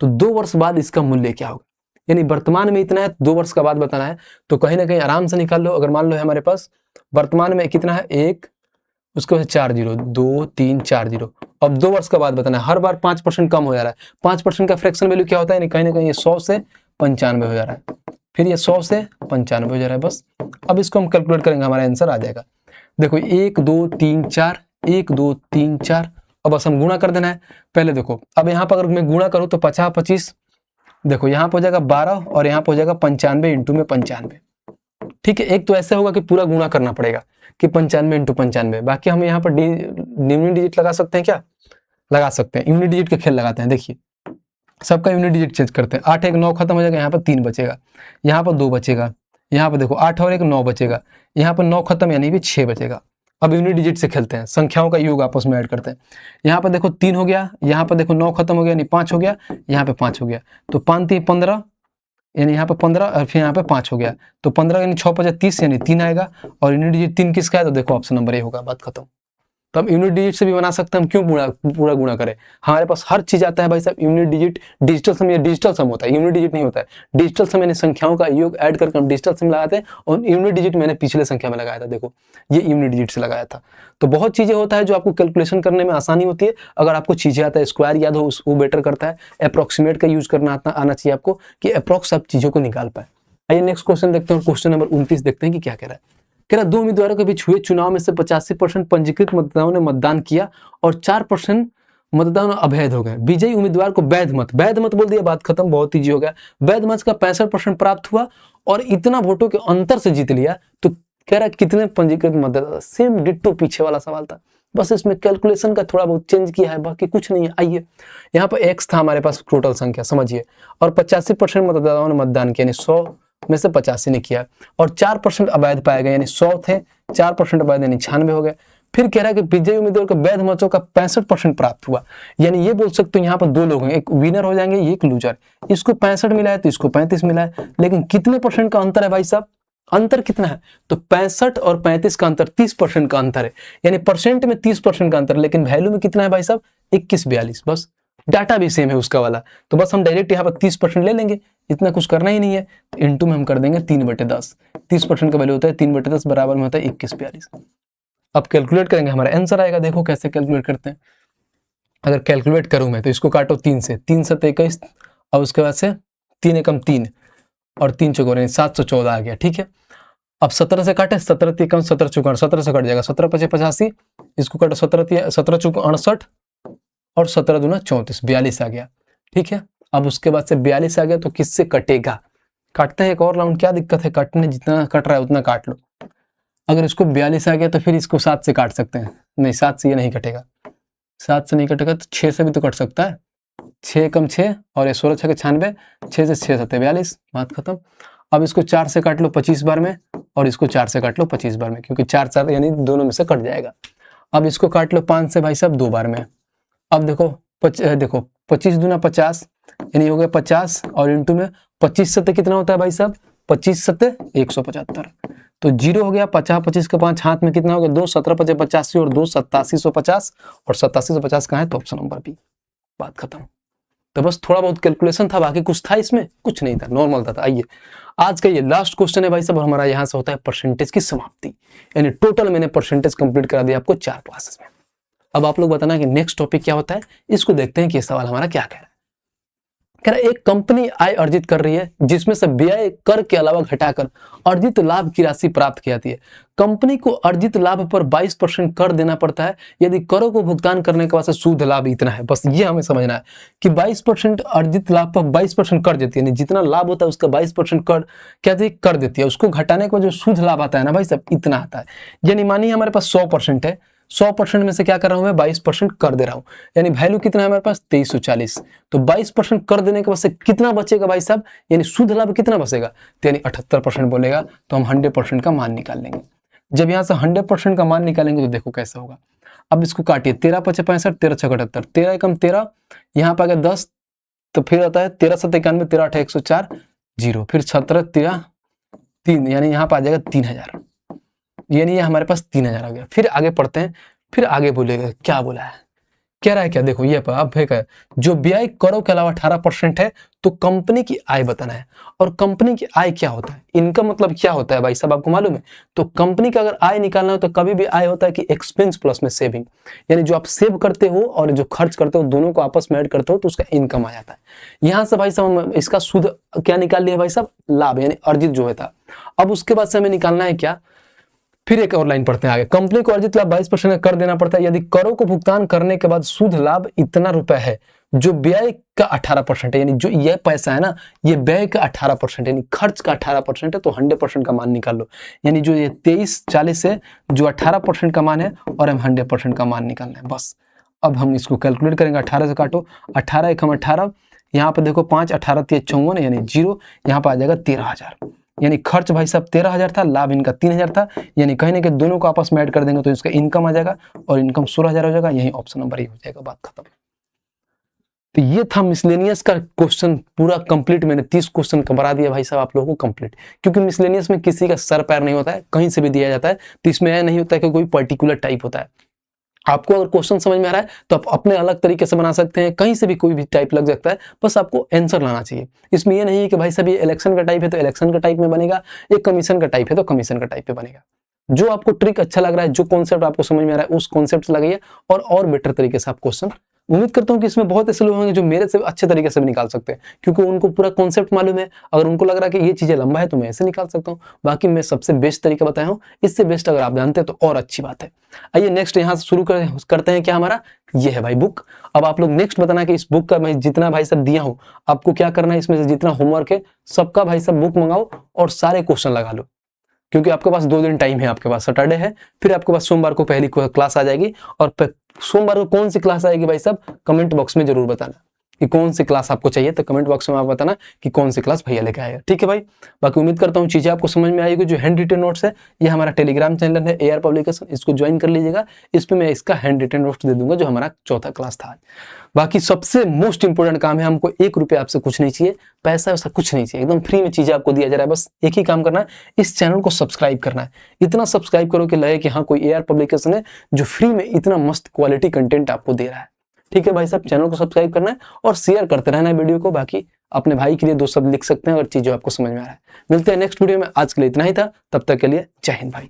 तो 2 वर्ष बाद इसका मूल्य क्या होगा, यानी वर्तमान में इतना है 2 वर्ष का बाद बताना है। तो कहीं ना कहीं आराम से निकाल लो। अगर मान लो हमारे पास वर्तमान में कितना है 1, उसके बाद 4 0, 2 3 4 0, अब 2 वर्ष का बाद बताना है। हर बार 5% कम हो जा रहा है, 5% का फ्रैक्शन वैल्यू क्या होता है, यानी कहीं ना कहीं ये 100 से 95 हो जा रहा है, फिर ये 100 से 95 हो जा रहा है बस। अब इसको हम कैलकुलेट करेंगे, हमारा आंसर आ जाएगा। देखो 1 2 3 4, 1 2 3 4, अब बस हम गुणा कर देना है। पहले देखो अब यहाँ पर अगर मैं गुणा करूँ तो 50 25, देखो यहाँ पर हो जाएगा 12 और यहाँ पर हो जाएगा 95 इंटू में 95, ठीक है। एक तो ऐसे होगा कि पूरा गुणा करना पड़ेगा कि 95 इंटू 95, बाकी हम यहाँ पर यूनिट डिजिट लगा सकते हैं, क्या लगा सकते हैं, यूनिट डिजिट का खेल लगाते हैं। देखिए सबका यूनिट डिजिट चेंज करते हैं, 8 1 9 खत्म हो जाएगा, यहाँ पर 3 बचेगा, यहाँ पर 2 बचेगा, यहाँ पर देखो 8 और 1 9 बचेगा, यहाँ पर 9 खत्म यानी भी 6 बचेगा। अब यूनिट डिजिट से खेलते हैं, संख्याओं का योग आपस में ऐड करते हैं। यहाँ पर देखो 3 हो गया, यहाँ पर देखो 9 खत्म हो गया यानी 5 हो गया, यहाँ पे 5 हो गया, तो 5 3 15 यानी यहाँ पे 15 और फिर यहाँ पे 5 हो गया, तो 15 यानी 6 5 30 यानी 3 आएगा। और यूनिट डिजिट 3 किसका है, तो देखो ऑप्शन नंबर ए होगा, बात खत्म। तो हम यूनिट डिजिट से भी बना सकते हैं, हम क्यों पूरा गुणा करें, हमारे पास हर चीज आता है भाई साहब। यूनिट डिजिट डिजिटल सम, ये डिजिटल सम होता है, यूनिट डिजिट नहीं होता है। डिजिटल सम यानी संख्याओं का योग ऐड करके हम डिजिटल सम लगाते हैं, और यूनिट डिजिट मैंने पिछले संख्या में लगाया था, देखो ये यूनिट डिजिट से लगाया था। तो बहुत चीजें होता है जो आपको कैलकुलेशन करने में आसानी होती है, अगर आपको चीजें आता है, स्क्वायर याद हो वो बेटर करता है, अप्रोक्सीमेट का यूज करना आना चाहिए आपको, कि अप्रोक्स आप चीजों को निकाल पाए। आइए नेक्स्ट क्वेश्चन देखते हैं, क्वेश्चन नंबर 29 देखते हैं कि क्या कह रहा है। कह रहा 2 उम्मीदवारों के बीच हुए चुनाव में से 85% पंजीकृत मतदाताओं ने मतदान किया और 4% मतदान अवैध हो गए। विजयी उम्मीदवार को वैध मत बोल दिया, बात खत्म, बहुत ईजी हो गया। वैध मत का 65% प्राप्त हुआ और इतना वोटों के अंतर से जीत लिया। तो कह रहा कितने पंजीकृत मतदाता, सेम डिट्टो पीछे वाला सवाल था, बस इसमें कैलकुलेशन का थोड़ा बहुत चेंज किया है, बाकी कुछ नहीं है। आइए यहाँ पर एक्स था हमारे पास टोटल संख्या समझिए, और 85% मतदाताओं ने मतदान किया, यानी 100 में से 85 ने किया, और 4% अवैध पाए गए, यानी 100 थे, 4% अवैध यानी 96 हो गए। फिर कह रहा है कि विजयी उम्मीदवार को वैध मतों का 65% प्राप्त हुआ, यानी ये बोल सकते हो यहाँ पर 2 लोग हैं, एक विनर हो जाएंगे, एक लूजर। इसको 65 मिला है तो इसको 35 मिला है, लेकिन कितने परसेंट का अंतर है भाई साहब, अंतर कितना है, तो 65 और 35 का अंतर 30% का अंतर है, यानी परसेंट में 30% का अंतर, लेकिन वैल्यू में कितना है भाई साहब 21-42, बस डाटा भी सेम है उसका वाला। तो बस हम डायरेक्ट यहाँ पर 30% ले लेंगे, इतना कुछ करना ही नहीं है, तो इनटू में हम कर देंगे 3/10। 30% का वैल्यू होता है 3/10 बराबर में होता है 21-42। अब कैलकुलेट करेंगे, हमारा आंसर आएगा, देखो कैसे कैलकुलेट करते हैं। अगर कैलकुलेट करूं मैं तो इसको काटो 3 से, 3 7 21, और उसके बाद से 3 एकम 3 और 3 चौकोर 714 आ गया, ठीक है। अब 17 से काटे, 17 3 एकम 17 चौकोर 17 से कट जाएगा, 17 5 85, इसको काटो 17 चौकोर 68 और 17 दूना 34, 42 आ गया, ठीक है। अब उसके बाद से 42 आ गया तो किससे कटेगा, काटते हैं एक और राउंड, क्या दिक्कत है, काटने जितना कट रहा है उतना काट लो। अगर इसको 42 आ गया तो फिर इसको 7 से काट सकते हैं, नहीं 7 से ये नहीं कटेगा, 7 से नहीं कटेगा तो 6 से भी तो कट सकता है, 6 कम 6 और ये 16 6 96, 6 से 6 7 42, बात खत्म। अब इसको 4 से काट लो 25 बार में, और इसको 4 से काट लो 25 बार में, क्योंकि 4 4 यानी दोनों में से कट जाएगा। अब इसको काट लो 5 से भाई साहब 2 बार में। अब देखो 25 दूना 50 यानी हो गया 50, और इंटू में 25 सत्ते कितना होता है भाई साहब, 25 सत्ते 175, तो 0 हो गया। 50 25 का 5 हाथ में कितना हो गया 2, 17 5 85 और 2 8750, और 8750 कहाँ है, तो ऑप्शन नंबर बी, बात खत्म। तो बस थोड़ा बहुत कैलकुलेशन था, बाकी कुछ था इसमें, कुछ नहीं था, नॉर्मल था। आइए आज का ये लास्ट क्वेश्चन है भाई साहब, हमारा यहाँ से होता है परसेंटेज की समाप्ति, यानी टोटल मैंने परसेंटेज कंप्लीट करा दिया आपको 4 क्लासेस में। अब आप लोग बताना कि नेक्स्ट टॉपिक क्या होता है, इसको देखते हैं कि सवाल हमारा क्या कह रहा है। कह रहा है एक कंपनी आय अर्जित कर रही है जिसमें से व्यय कर के अलावा घटाकर अर्जित लाभ की राशि प्राप्त की जाती है। कंपनी को अर्जित लाभ पर 22% कर देना पड़ता है, यदि करों को भुगतान करने के बाद से शुद्ध लाभ इतना है। बस ये हमें समझना है कि 22% अर्जित लाभ पर 22% कर देती है, यानी जितना लाभ होता है उसका 22% कर क्या कर देती है, उसको घटाने के बाद जो शुद्ध लाभ आता है ना भाई साहब इतना आता है। यानी मानिए हमारे पास 100% है, 100% में से क्या कर रहा हूं मैं 22% कर दे रहा हूं, यानी वैल्यू कितना है हमारे पास 2340। तो 22% कर देने के बाद से कितना बचेगा भाई साहब, यानी शुद्ध लाभ कितना बचेगा, तो यानी 78% बोलेगा, तो हम 100% का मान निकाल लेंगे। जब यहां से 100% का मान निकालेंगे तो देखो कैसे होगा। अब इसको काटिए, 13 5 65, 13 6 78, 13 एकम 13, यहाँ पे आ गया 10, तो फिर आता है 13 7 91, 13 8 104 0, फिर 17 13 3, यानी यहाँ पे आ जाएगा 3000, यानी ये हमारे पास 3000 आ गया। फिर आगे पढ़ते हैं, फिर आगे बोलेगा क्या बोला है, कह रहा है क्या, देखो ये अब है जो व्यय करों के अलावा 18% है, तो कंपनी की आय बताना है। और कंपनी की आय क्या होता है, इनका मतलब क्या होता है भाई साहब आपको मालूम है। तो कंपनी का अगर आय निकालना हो तो कभी भी आय होता है कि एक्सपेंस प्लस में सेविंग, यानी जो आप सेव करते हो और जो खर्च करते हो दोनों को आपस में ऐड करते हो तो उसका इनकम आ जाता है। यहां से भाई साहब इसका शुद्ध क्या निकाल लिया भाई साहब, लाभ यानी अर्जित जो है था। अब उसके बाद से हमें निकालना है क्या, फिर एक और लाइन पढ़ते हैं आगे। कंपनी को अर्जित लाभ 22% कर देना पड़ता है, यदि करों को भुगतान करने के बाद शुद्ध लाभ इतना रुपए है, जो व्यय का 18% है, यानी जो ये पैसा है ना ये व्यय का 18% यानी खर्च का 18% है, तो 100% का मान निकाल लो। यानी जो ये 2340 है जो 18% का मान है, और हम 100% का मान निकालना है बस। अब हम इसको कैलकुलेट करेंगे, 18 से काटो, 18 एकम 18, यहाँ पे देखो 5 18 3 54 यानी 0, यहाँ पे आ जाएगा 13000। यानी खर्च भाई साहब 13,000 था, लाभ इनका 3,000 था, यानी कहीं ना कहीं दोनों को आपस में ऐड कर देंगे तो इसका इनकम आ जाएगा और इनकम 16,000 हो जाएगा। यही ऑप्शन नंबर ए हो जाएगा, बात खत्म। तो ये था मिसलेनियस का क्वेश्चन पूरा कंप्लीट। मैंने 30 क्वेश्चन करा दिया भाई साहब आप लोगों को कंप्लीट, क्योंकि मिसलेनियस में किसी का सर पैर नहीं होता है, कहीं से भी दिया जाता है। तो इसमें यह नहीं होता है कि कोई पर्टिकुलर टाइप होता है। आपको अगर क्वेश्चन समझ में आ रहा है तो आप अपने अलग तरीके से बना सकते हैं, कहीं से भी कोई भी टाइप लग सकता है, बस आपको आंसर लाना चाहिए। इसमें यह नहीं है कि भाई साहब ये इलेक्शन का टाइप है तो इलेक्शन का टाइप में बनेगा, ये कमीशन का टाइप है तो कमीशन का टाइप पे बनेगा। जो आपको ट्रिक अच्छा लग रहा है, जो कॉन्सेप्ट आपको समझ में आ रहा है, उस कॉन्सेप्ट से लगाइए और बेटर तरीके से आप क्वेश्चन। उम्मीद करता हूं कि इसमें बहुत ऐसे लोग होंगे जो मेरे से अच्छे तरीके से भी निकाल सकते हैं, क्योंकि उनको पूरा कॉन्सेप्ट मालूम है। अगर उनको लग रहा है कि ये चीजें लंबा है तो मैं ऐसे निकाल सकता हूँ। बाकी मैं सबसे बेस्ट तरीका बताया हूँ, इससे बेस्ट अगर आप जानते हैं तो और अच्छी बात है। आइए नेक्स्ट यहाँ से शुरू करते हैं। क्या हमारा ये है भाई बुक। अब आप लोग नेक्स्ट बताना कि इस बुक का मैं जितना भाई सब दिया हूँ, आपको क्या करना है, इसमें से जितना होमवर्क है सबका भाई सब बुक मंगाओ और सारे क्वेश्चन लगा लो, क्योंकि आपके पास 2 दिन टाइम है। आपके पास सैटरडे है, फिर आपके पास सोमवार को पहली क्लास आ जाएगी। और सोमवार को कौन सी क्लास आएगी भाई साहब, कमेंट बॉक्स में जरूर बताना कि कौन सी क्लास आपको चाहिए। तो कमेंट बॉक्स में आप बताना कि कौन सी क्लास भैया लेके आएगा, ठीक है भाई। बाकी उम्मीद करता हूँ चीजें आपको समझ में आएगी। जो हैंड रिटन नोट्स है, ये हमारा टेलीग्राम चैनल है AR पब्लिकेशन, इसको ज्वाइन कर लीजिएगा। इस पे मैं इसका हैंड रिटन नोट्स दे दूंगा, जो हमारा चौथा क्लास था। बाकी सबसे मोस्ट इंपोर्टेंट काम है, हमको 1 रुपया आपसे कुछ नहीं चाहिए, पैसा वैसा कुछ नहीं चाहिए, एकदम फ्री में चीजें आपको दिया जा रहा है। बस एक ही काम करना है, इस चैनल को सब्सक्राइब करना है। इतना सब्सक्राइब करो कि लगे कि हाँ कोई AR पब्लिकेशन है जो फ्री में इतना मस्त क्वालिटी कंटेंट आपको दे रहा है। ठीक है भाई साहब, चैनल को सब्सक्राइब करना है और शेयर करते रहना है वीडियो को। बाकी अपने भाई के लिए 2 शब्द लिख सकते हैं अगर चीजें आपको समझ में आ रहा है। मिलते हैं नेक्स्ट वीडियो में, आज के लिए इतना ही था, तब तक के लिए जय हिंद भाई।